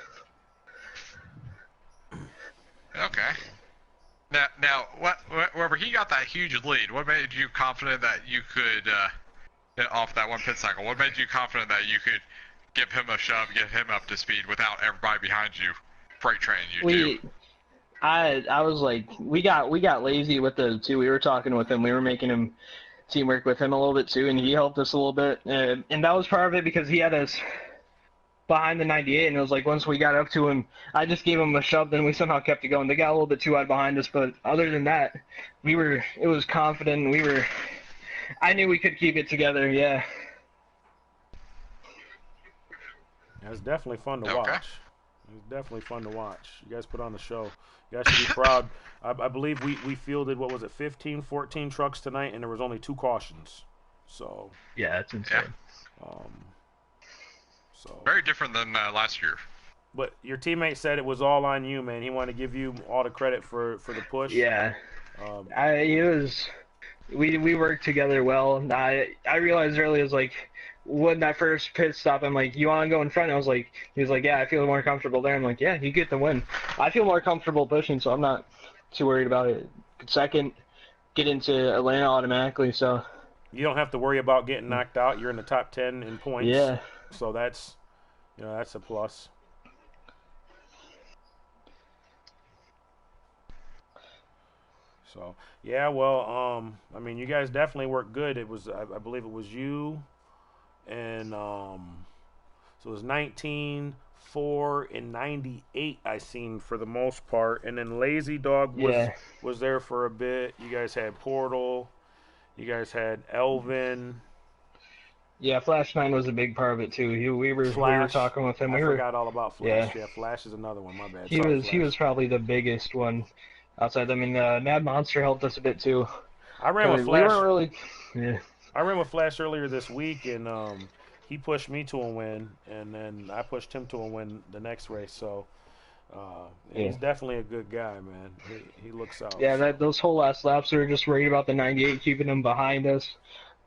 Okay. Now, wherever he got that huge lead, what made you confident that you could get off that one pit cycle? What made you confident that you could give him a shove, get him up to speed without everybody behind you freight train you too? I was like, we got lazy with the two. We were talking with him. We were making him teamwork with him a little bit too, and he helped us a little bit. And that was part of it because he had us behind the 98, and it was like once we got up to him, I just gave him a shove, then we somehow kept it going. They got a little bit too wide behind us, but other than that, it was confident. I knew we could keep it together, yeah. It was definitely fun to watch. It was definitely fun to watch. You guys put on the show. You guys should be proud. I believe we fielded, 15, 14 trucks tonight, and there was only 2 cautions. So yeah, that's insane. Yeah. Very different than last year. But your teammate said it was all on you, man. He wanted to give you all the credit for the push. Yeah. We worked together well. I realized early, it was like, when that first pit stop, I'm like, you want to go in front? He was like, yeah, I feel more comfortable there. I'm like, yeah, you get the win. I feel more comfortable pushing, so I'm not too worried about it. Second, get into Atlanta automatically, so. You don't have to worry about getting knocked out. You're in the top 10 in points. Yeah. So that's a plus. So, yeah, well, you guys definitely worked good. It was, I believe it was you, and so it was 19, 4, and 98 I seen for the most part, and then Lazy Dog was there for a bit. You guys had Portal, you guys had Elvin. Yeah, Flash 9 was a big part of it too. We were talking with him. I forgot all about Flash. Yeah, Flash is another one. My bad. He was probably the biggest one outside. I mean, Mad Monster helped us a bit too. I ran with Flash. We weren't really. Yeah. I ran with Flash earlier this week, and he pushed me to a win, and then I pushed him to a win the next race. So he's definitely a good guy, man. He looks out. Yeah, those whole last laps, we were just worried about the 98 keeping him behind us.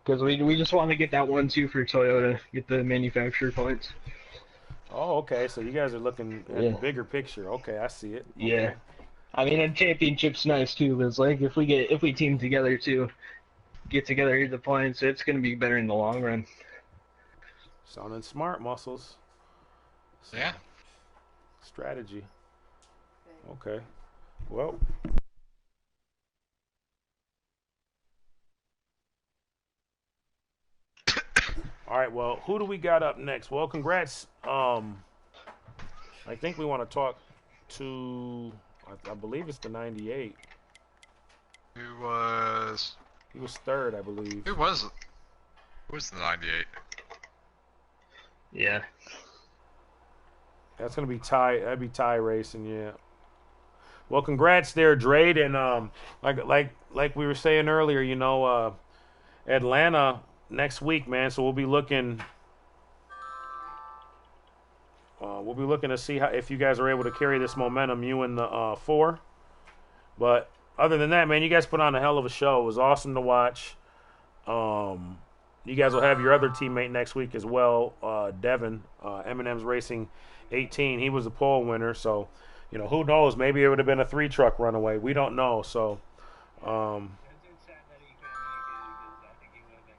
Because we just want to get that 1-2 for Toyota, get the manufacturer points. Oh, okay. So you guys are looking at the bigger picture. Okay, I see it. Okay. Yeah. I mean, a championship's nice too, but it's like if we team together too, get together, get the points, it's gonna be better in the long run. Sounding smart, Muscles. So, yeah. Strategy. Okay. Well. All right, well, who do we got up next? Well, congrats. I think we want to talk to, I believe it's the 98. Who was? He was third, I believe. Who was the 98? Yeah. That's gonna be tie. That'd be tie racing, yeah. Well, congrats there, Drade, and like we were saying earlier, Atlanta next week, man. So we'll be looking. We'll be looking to see if you guys are able to carry this momentum, you and the 4. But other than that, man, you guys put on a hell of a show. It was awesome to watch. You guys will have your other teammate next week as well, Devin, M&M's Racing 18. He was the pole winner, so who knows? Maybe it would have been a 3-truck runaway. We don't know. So, It's sad that he couldn't make it because I think he would have been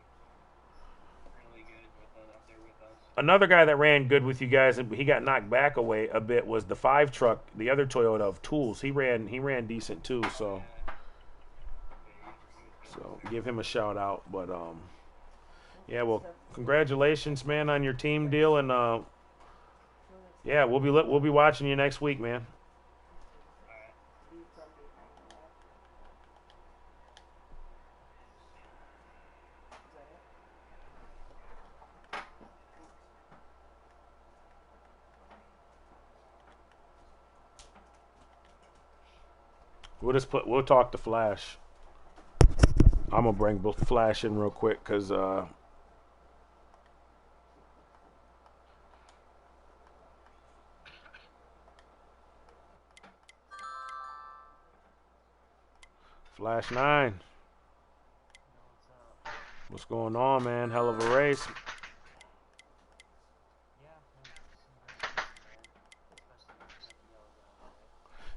really good up there with us. another guy that ran good with you guys, and he got knocked back away a bit, was the 5-truck, the other Toyota of Tools. He ran decent too. So give him a shout out. But yeah, well, congratulations, man, on your team deal, and yeah, we'll be watching you next week, man. We'll talk to Flash. I'm gonna bring both Flash in real quick because Flash 9. What's going on, man? Hell of a race.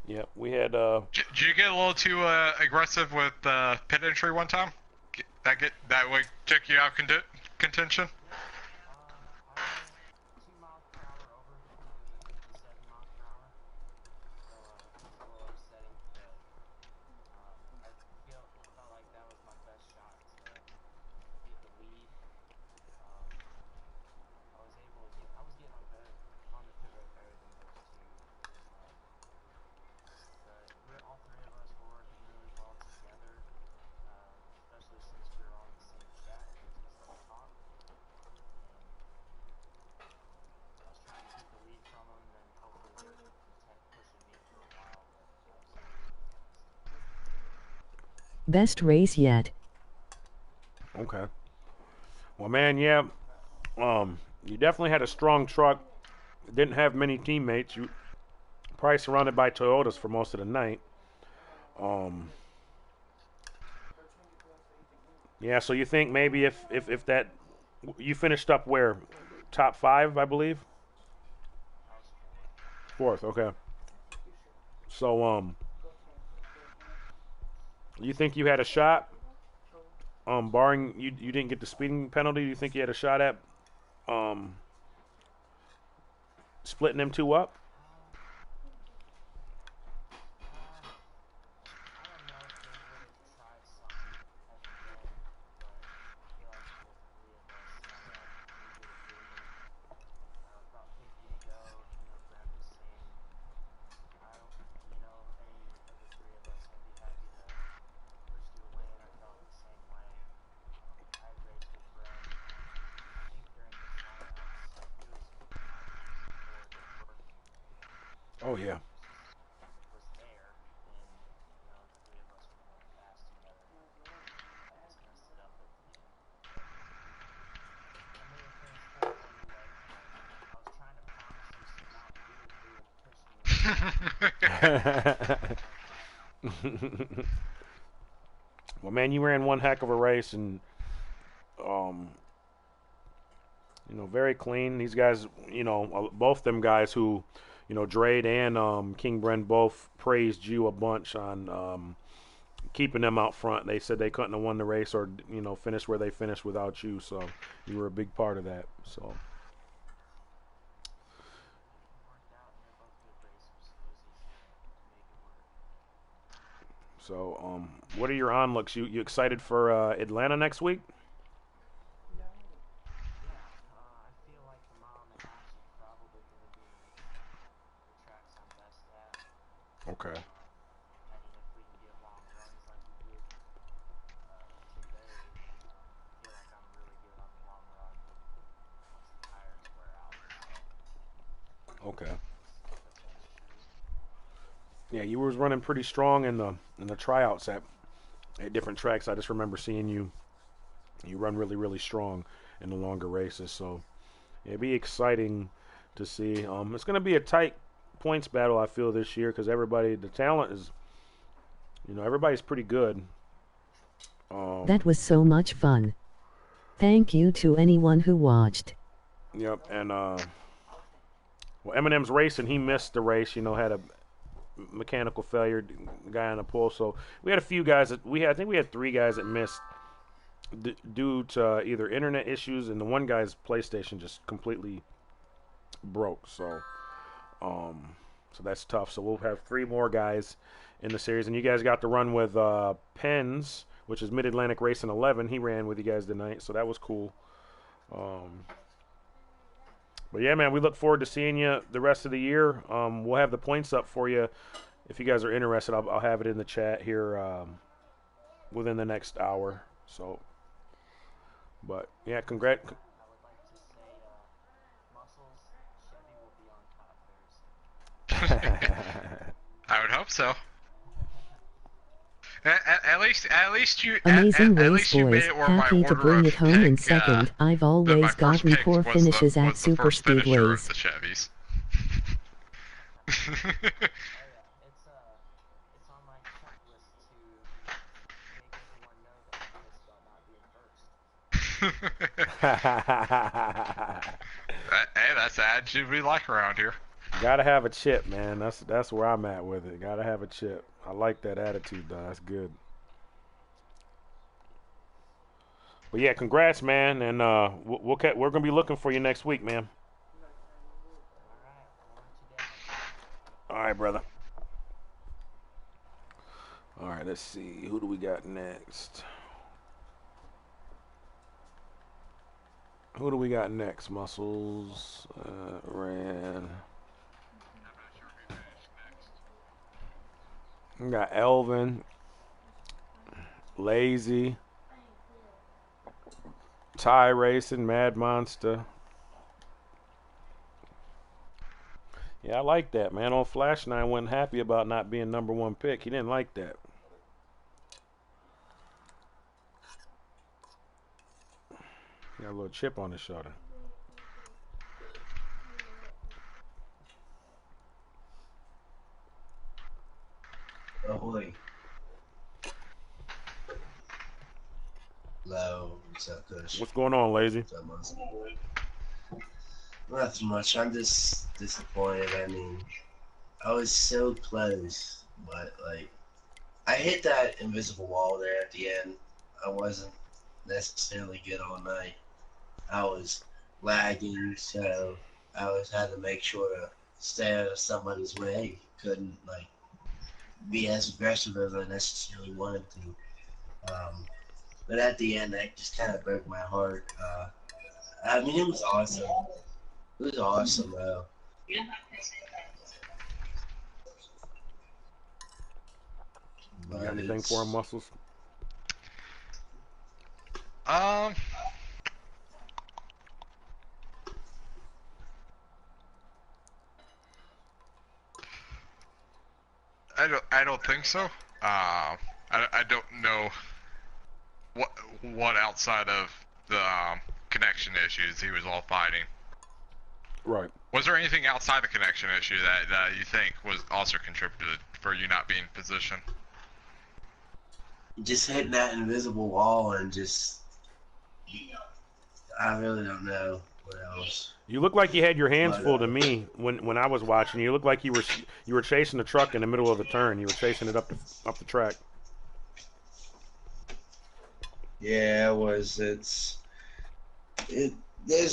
Yep, we had. Did you get a little too aggressive with pit entry one time? That would check you out contention. Best race yet. Okay. Well, man, yeah. You definitely had a strong truck. Didn't have many teammates. You probably surrounded by Toyotas for most of the night. Yeah. So you think maybe if that you finished up where top 5, I believe. 4th. Okay. So you think you had a shot? Barring you didn't get the speeding penalty, do you think you had a shot at splitting them 2 up? Oh yeah. Well, man, you ran one heck of a race, and very clean. These guys, both them guys who, Drade and King Bren both praised you a bunch on keeping them out front. They said they couldn't have won the race or finished where they finished without you. So you were a big part of that. So, what are your onlooks? You excited for Atlanta next week? Okay. Okay. Yeah, you was running pretty strong in the tryouts at different tracks. I just remember seeing you run really, really strong in the longer races. So it'd be exciting to see. It's going to be a tight points battle, I feel, this year because the talent is, everybody's pretty good. That was so much fun. Thank you to anyone who watched. Yep, and Eminem's racing. He missed the race. Had a mechanical failure, guy on the pole. So we had a few guys I think we had 3 guys that missed due to either internet issues, and the one guy's PlayStation just completely broke. So that's tough. So we'll have 3 more guys in the series, and you guys got to run with Penn's, which is Mid Atlantic Racing 11. He ran with you guys tonight, so that was cool. But yeah, man, we look forward to seeing you the rest of the year. We'll have the points up for you if you guys are interested. I'll have it in the chat here within the next hour. So, but yeah, congrats. I would like to say, Muscles, Chevy will be on top Thursday. I would hope so. At least you Amazing at race, least you made boys. it where my Happy to order bring of it home in pick, second. I've my always first gotten pick poor was finishes the, at was the super first finisher of speedways. the Chevys. It's on my checklist to make everyone know that I'm pissed about not being first. Hey, that's the attitude we like around here. Gotta have a chip, man. That's where I'm at with it. Gotta have a chip. I like that attitude, though. That's good. But yeah, congrats, man, and we're gonna be looking for you next week, man. All right, brother. All right, let's see. Who do we got next? Who do we got next? Muscles ran. We got Elvin, Lazy, Ty Racing, Mad Monster. Yeah, I like that, man. Old Flash 9 wasn't happy about not being #1 pick. He didn't like that. Got a little chip on his shoulder. Oh boy. Hello, what's up, Kush? What's going on, Lazy? What's up, Monster? Not too much. I'm just disappointed. I mean, I was so close, but like, I hit that invisible wall there at the end. I wasn't necessarily good all night. I was lagging, so I had to make sure to stay out of somebody's way. Couldn't like be as aggressive as I necessarily wanted to. But at the end, that just kind of broke my heart. I mean, it was awesome. It was awesome, though. You got anything for him, Muscles? I don't think so. I don't know what outside of the connection issues he was all fighting. Right. Was there anything outside the connection issue that you think was also contributed for you not being in position? Just hitting that invisible wall and I really don't know what else. You look like you had your hands full to me when I was watching. You looked like you were chasing the truck in the middle of the turn. You were chasing it up the track. Yeah, it was. There's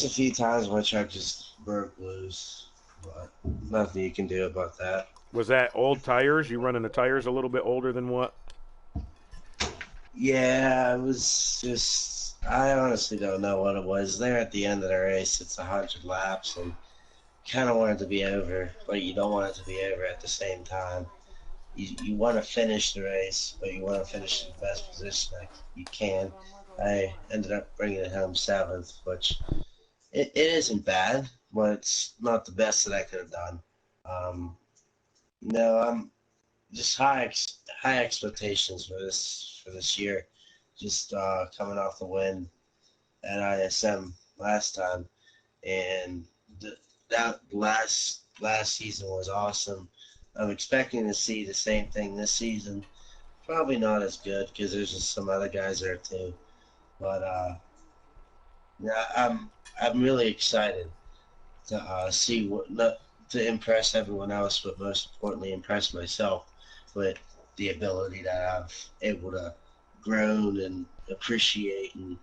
a few times my truck just broke loose, but nothing you can do about that. Was that old tires? You running the tires a little bit older than what? Yeah, it was just. I honestly don't know what it was. There at the end of the race, it's 100 laps, and kind of want it to be over, but you don't want it to be over at the same time. You want to finish the race, but you want to finish in the best position that you can. I ended up bringing it home 7th, which it isn't bad, but it's not the best that I could have done. No, I'm just high expectations for this year. Just coming off the win at ISM last time, and that last season was awesome. I'm expecting to see the same thing this season. Probably not as good because there's just some other guys there too. But yeah, I'm really excited to see what not to impress everyone else, but most importantly impress myself with the ability that I've able to grown and appreciate and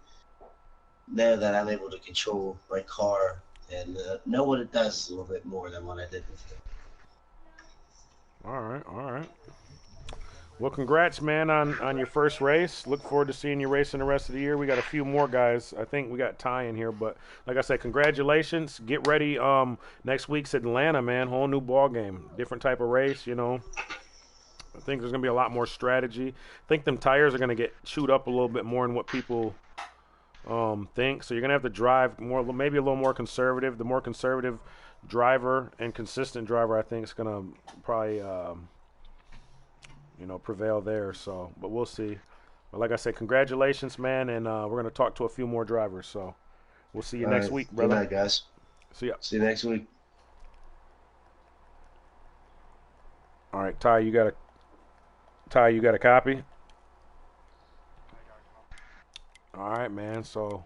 know that I'm able to control my car and know what it does a little bit more than what I did before. All right, all right. Well, congrats, man, on your first race. Look forward to seeing you racing the rest of the year. We got a few more guys. I think we got Ty in here, but like I said, congratulations. Get ready. Next week's Atlanta, man. Whole new ball game. Different type of race, you know. I think there's gonna be a lot more strategy. I think them tires are gonna get chewed up a little bit more than what people think. So you're gonna have to drive more, maybe a little more conservative. The more conservative driver and consistent driver, I think, is gonna probably prevail there. So, but we'll see. But like I said, congratulations, man, and we're gonna talk to a few more drivers. So, we'll see you All next right. week, Good brother. night, guys. See ya. See you next week. All right, Ty, you got a copy. All right, man. So,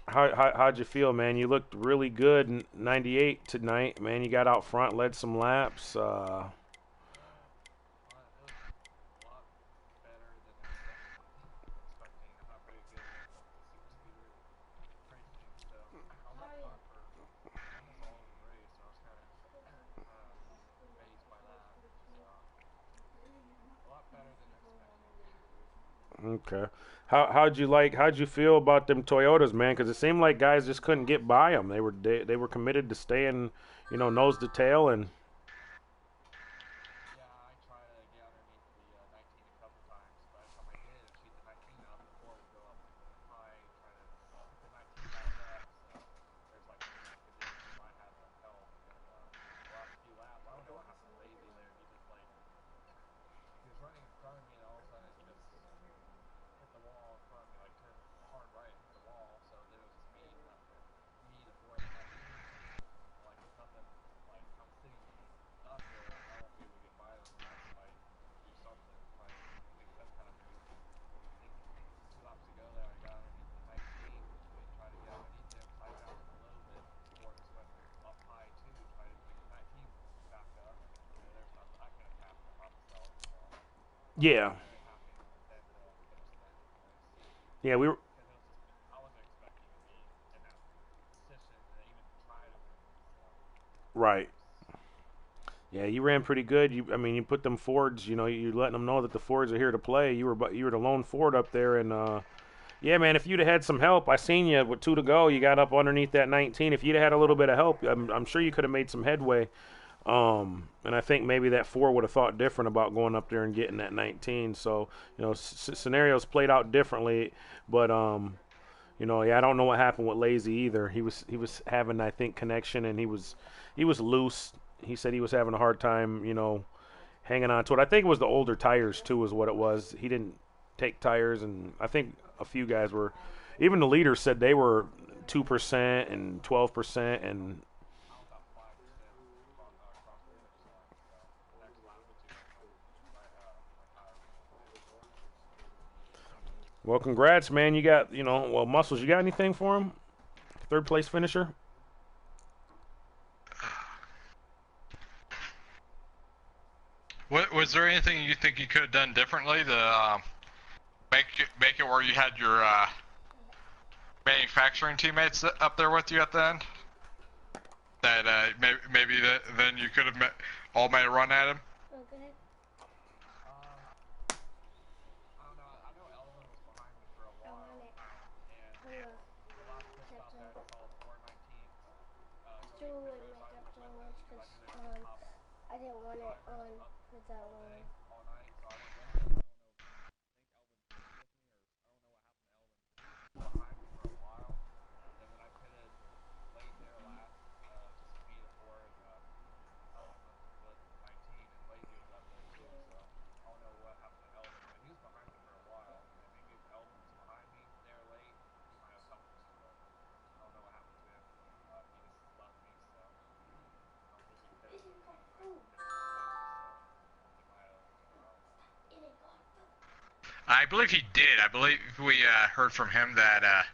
how'd you feel, man? You looked really good in '98 tonight, man. You got out front, led some laps. Okay. How'd you feel about them Toyotas, man? Because it seemed like guys just couldn't get by them. They were committed to staying, nose to tail, and yeah, yeah, we were right. Yeah, you ran pretty good. You put them Fords. You're letting them know that the Fords are here to play. You were the lone Ford up there, and yeah, man. If you'd have had some help, I seen you with 2 to go. You got up underneath that 19. If you'd have had a little bit of help, I'm sure you could have made some headway. And I think maybe that 4 would have thought different about going up there and getting that 19. So scenarios played out differently, but yeah, I don't know what happened with Lazy either. He was having, I think, connection, and he was loose. He said he was having a hard time, hanging on to it. I think it was the older tires too, is what it was. He didn't take tires, and I think a few guys were. Even the leaders said they were 2% and 12%, and well, congrats, man. You got, Muscles. You got anything for him? Third place finisher. Was there anything you think you could have done differently to make it where you had your manufacturing teammates up there with you at the end? That maybe then you could have all made a run at him. Okay. Still like my depth so much because I didn't want it on for that long. I believe he did. I believe we heard from him that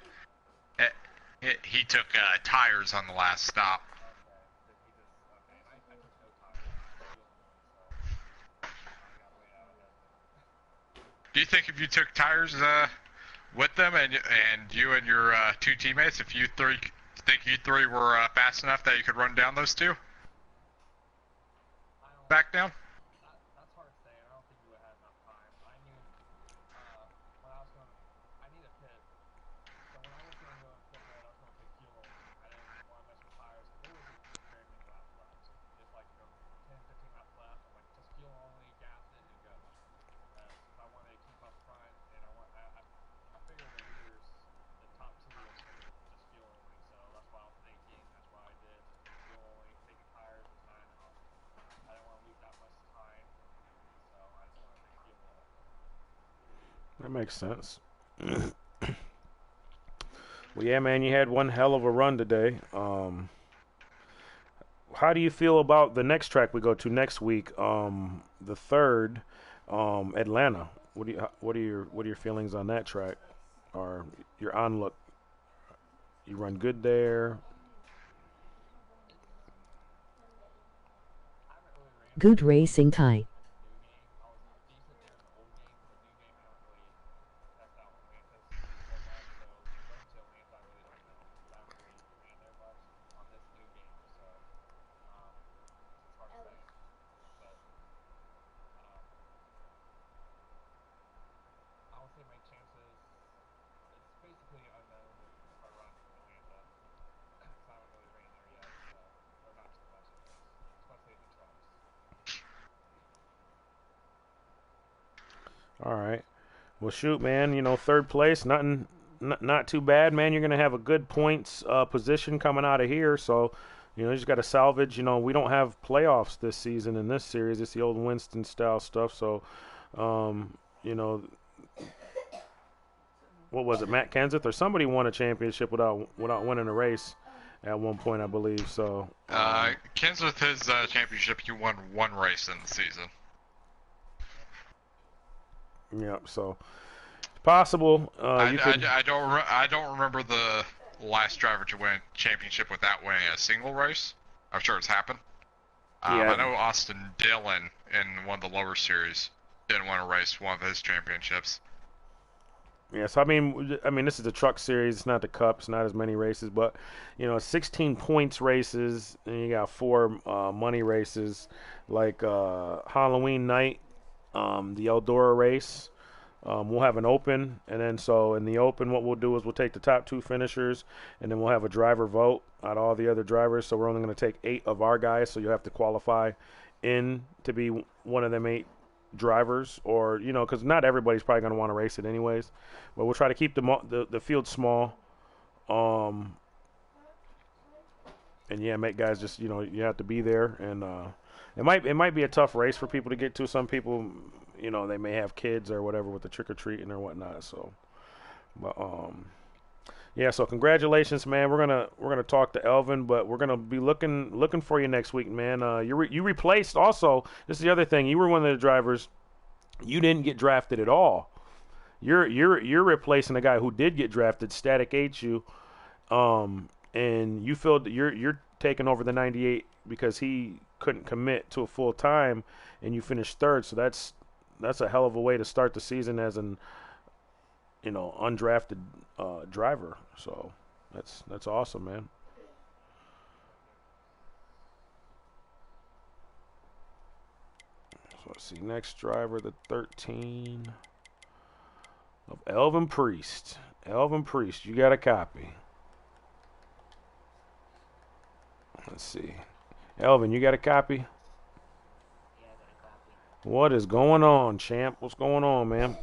he took tires on the last stop. Do you think if you took tires with them and you and your two teammates, if you three were fast enough that you could run down those two? Back down? That makes sense. Well, yeah, man, you had one hell of a run today. How do you feel about the next track we go to next week, the third, Atlanta? What are your feelings on that track, or your onlook? You run good there. Good racing, Ty. All right. Well, shoot, man. You know, third place, not too bad, man. You're gonna have a good points position coming out of here. So, you just got to salvage. We don't have playoffs this season in this series. It's the old Winston style stuff. So, you know, what was it, Matt Kenseth or somebody won a championship without winning a race at one point, I believe. So, Kenseth, his championship, he won one race in the season. Yeah, so possible. I don't remember the last driver to win a championship without winning a single race. I'm sure it's happened. Yeah. I know Austin Dillon in one of the lower series didn't win a race, one of his championships. Yeah, so I mean, this is the truck series. It's not the Cup. It's not as many races, but 16 points races, and you got 4 money races, like Halloween night, the Eldora race. We'll have an open, and then so in the open, what we'll do is we'll take the top 2 finishers, and then we'll have a driver vote out of all the other drivers. So we're only going to take 8 of our guys. So you have to qualify in to be one of them 8 drivers, or because not everybody's probably going to want to race it anyways. But we'll try to keep the field small, and yeah, make guys just you have to be there, and it might be a tough race for people to get to. Some people, they may have kids or whatever with the trick or treating or whatnot. So, but yeah. So congratulations, man. We're gonna talk to Elvin, but we're gonna be looking for you next week, man. You replaced also. This is the other thing. You were one of the drivers. You didn't get drafted at all. You're replacing a guy who did get drafted, Static HU, and you feel you're taking over the 98 because he couldn't commit to a full time, and you finished 3rd. So that's a hell of a way to start the season as an undrafted driver. So that's awesome, man. So let's see, next driver, the 13 of Elvin Priest. Elvin Priest, you got a copy. Let's see. Elvin, you got a copy? Yeah, I got a copy. What is going on, champ? What's going on, man?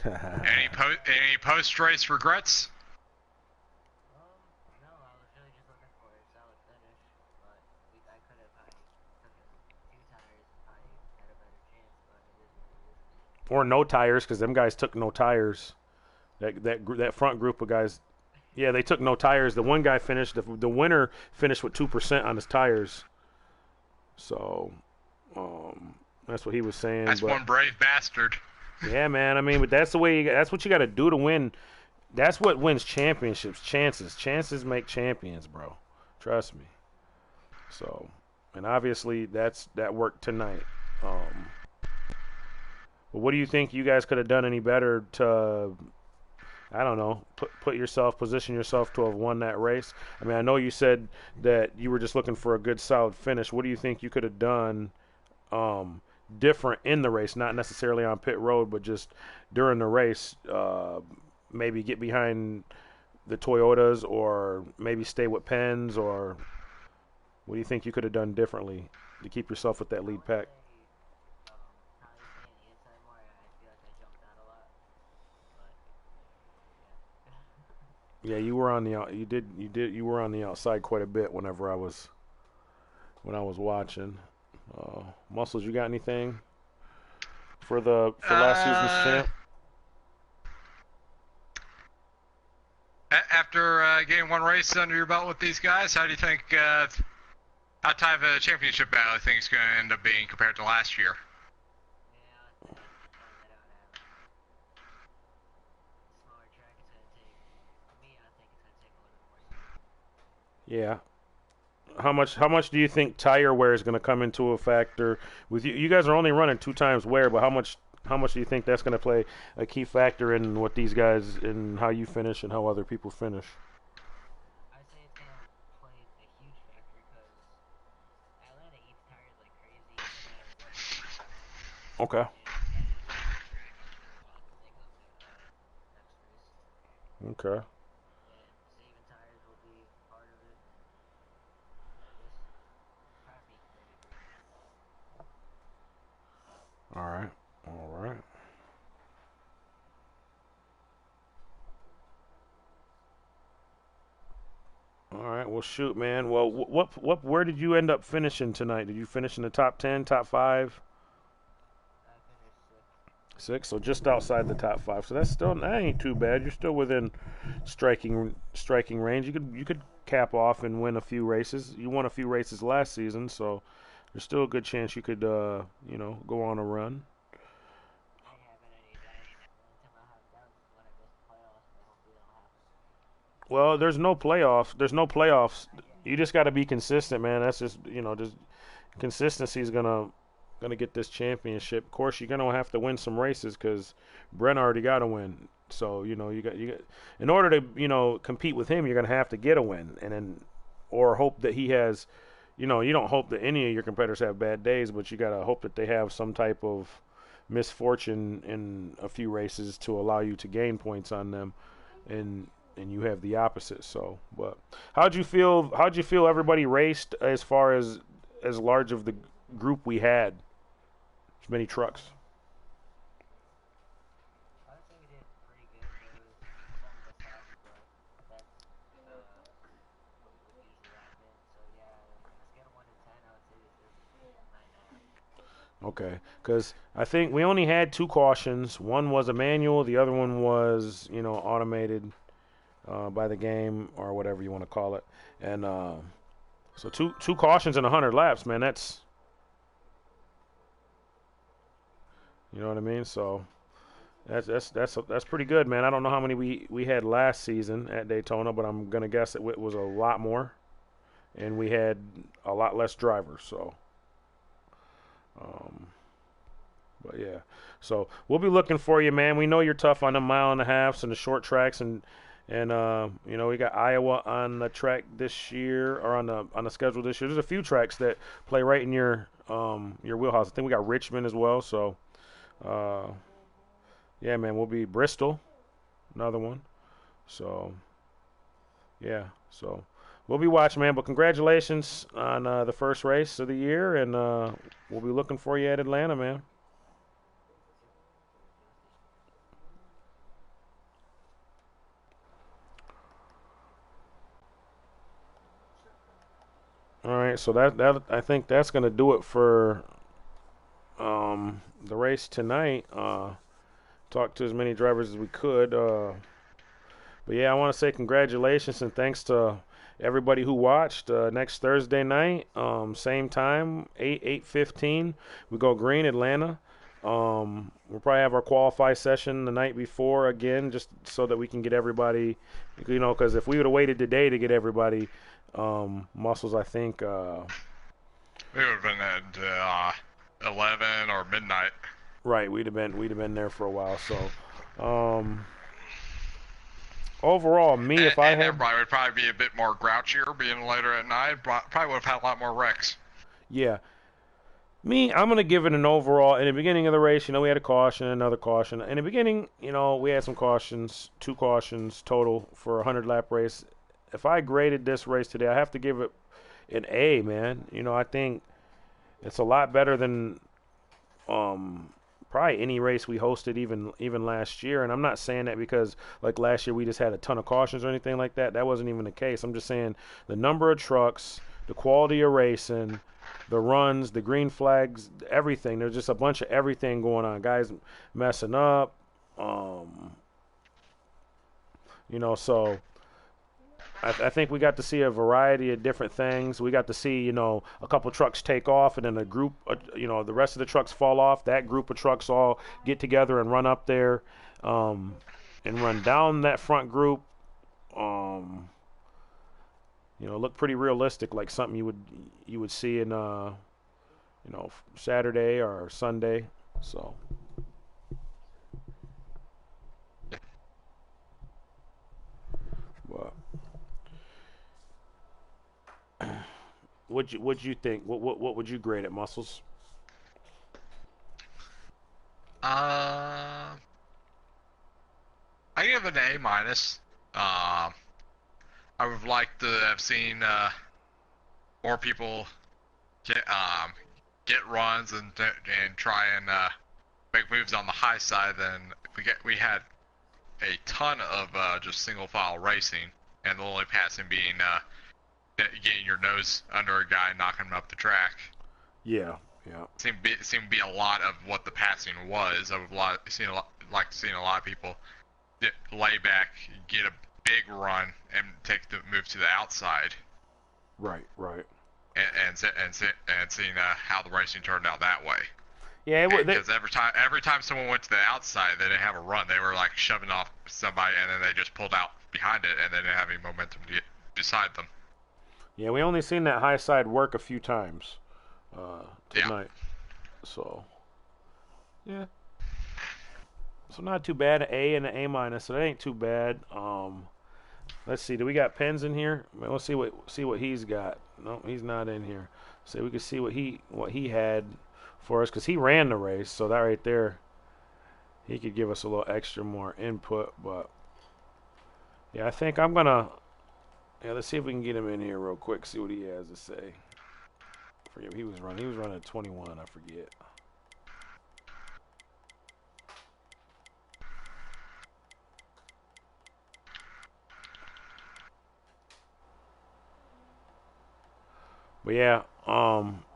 Any post-race regrets? No, I was really just looking for a solid finish, but I could have taken 2 tires and probably had a better chance, but it is what it is. Or no tires, because them guys took no tires. That front group of guys, yeah, they took no tires. The one guy finished, the winner finished with 2% on his tires. So, That's what he was saying. That's but, one brave bastard. Yeah, man. I mean, but that's the way. That's what you got to do to win. That's what wins championships. Chances make champions, bro. Trust me. So, and obviously that worked tonight. But what do you think you guys could have done any better to, I don't know, position yourself to have won that race? I mean, I know you said that you were just looking for a good, solid finish. What do you think you could have done different in the race, not necessarily on pit road, but just during the race? Maybe get behind the Toyotas, or maybe stay with Penn's, or what do you think you could have done differently to keep yourself with that lead pack? Yeah, you were on the outside quite a bit when I was watching. Muscles, you got anything for last season's champ? After getting one race under your belt with these guys, how do you think how type of a championship battle I think it's going to end up being compared to last year? Yeah. How much do you think tire wear is going to come into a factor with you? You guys are only running 2 times wear, but how much do you think that's going to play a key factor in what these guys, in how you finish and how other people finish? I'd say it's going to play a huge factor because Atlanta eats tires like crazy no matter what. Okay. Okay. Saving tires will be part of it. All right. All right. Well, shoot, man. Well, where did you end up finishing tonight? Did you finish in the top 10, top 5? I finished 6, so just outside the top 5. So that ain't too bad. You're still within striking range. You could cap off and win a few races. You won a few races last season, so there's still a good chance you could go on a run. Well, there's no playoffs. You just got to be consistent, man. That's just just consistency is gonna get this championship. Of course, you're gonna have to win some races because Brent already got a win. So you got in order to compete with him, you're gonna have to get a win, and then or hope that he has. You don't hope that any of your competitors have bad days, but you gotta hope that they have some type of misfortune in a few races to allow you to gain points on them, and you have the opposite. So, but how'd you feel everybody raced as far as large of the group we had? As many trucks. I would say we did pretty good. There was some of us off, but that's what usually happens. So yeah, on a scale of 1 to 10, I would say this is 9.5. Okay, because I think we only had 2 cautions. One was a manual, the other one was automated by the game or whatever you want to call it. And so two cautions in 100 laps, man. That's what I mean. So that's pretty good, man. I don't know how many we had last season at Daytona, but I'm gonna guess it was a lot more, and we had a lot less drivers. So. But yeah, so we'll be looking for you, man. We know you're tough on the 1.5 miles and the short tracks, and we got Iowa on the track this year, or on the schedule this year. There's a few tracks that play right in your wheelhouse. I think we got Richmond as well. So, yeah, man, we'll be Bristol, another one. So, yeah, so we'll be watching, man. But congratulations on the first race of the year, and we'll be looking for you at Atlanta, man. All right, so that I think that's gonna do it for the race tonight. Talk to as many drivers as we could. But yeah, I want to say congratulations and thanks to everybody who watched. Next Thursday night, same time, 8:15, we go green, Atlanta. We'll probably have our qualify session the night before again, just so that we can get everybody, because if we would have waited today to get everybody, muscles, I think. We would have been at 11 or midnight. Right, we'd have been there for a while. So, overall, if I had, everybody would probably be a bit more grouchier being later at night. Probably would have had a lot more wrecks. Yeah. I'm going to give it an overall. In the beginning of the race, we had a caution, another caution. In the beginning, we had some cautions, 2 cautions total for a 100-lap race. If I graded this race today, I have to give it an A, man. I think it's a lot better than probably any race we hosted even last year. And I'm not saying that because, like, last year we just had a ton of cautions or anything like that. That wasn't even the case. I'm just saying the number of trucks, the quality of racing, the runs, the green flags, everything. There's just a bunch of everything going on. Guys messing up. So I think we got to see a variety of different things. We got to see, a couple trucks take off, and then a group, the rest of the trucks fall off. That group of trucks all get together and run up there and run down that front group. Look pretty realistic, like something you would see in Saturday or Sunday. So what'd you think? What would you grade it, Muscles? I give it an A-. I would have liked to have seen more people get runs and try and make moves on the high side. Than we had a ton of just single file racing, and the only passing being getting your nose under a guy and knocking him up the track. Yeah. Seemed to be a lot of what the passing was. I would like to see a lot of people lay back, get a big run, and take the move to the outside. Right. And seeing how the racing turned out that way. Yeah, because every time someone went to the outside, they didn't have a run. They were like shoving off somebody, and then they just pulled out behind it, and they didn't have any momentum to get beside them. Yeah, we only seen that high side work a few times tonight. Yeah. So, yeah. So not too bad. An A and an A-. So that ain't too bad. Let's see. Do we got pens in here? Let's see what he's got. No, he's not in here. So we can see what he had for us, because he ran the race. So that right there, he could give us a little extra more input. But yeah, I think I'm gonna. Yeah, let's see if we can get him in here real quick. See what he has to say. I forget what he was running. He was running 21. I forget. But yeah,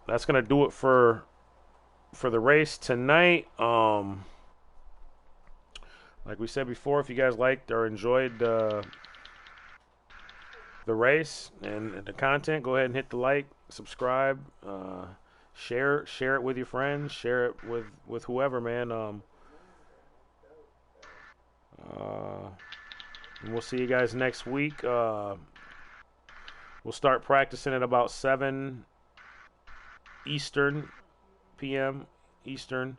that's gonna do it for the race tonight. Like we said before, if you guys liked or enjoyed the race and the content, go ahead and hit the like, subscribe, share it with your friends, share it with whoever, man. And we'll see you guys next week. We'll start practicing at about 7 p.m. Eastern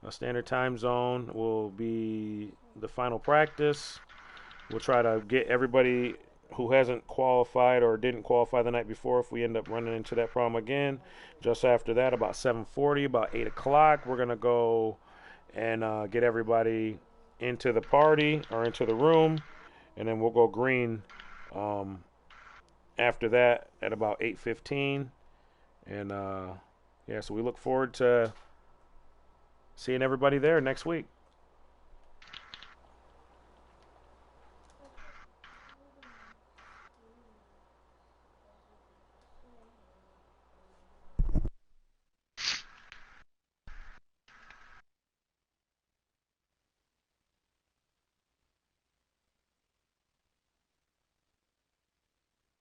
Standard Time Zone will be the final practice. We'll try to get everybody who hasn't qualified or didn't qualify the night before, if we end up running into that problem again. Just after that, about 7:40, about 8 o'clock, we're going to go and get everybody into the party or into the room, and then we'll go green after that at about 8:15. And yeah, so we look forward to seeing everybody there next week.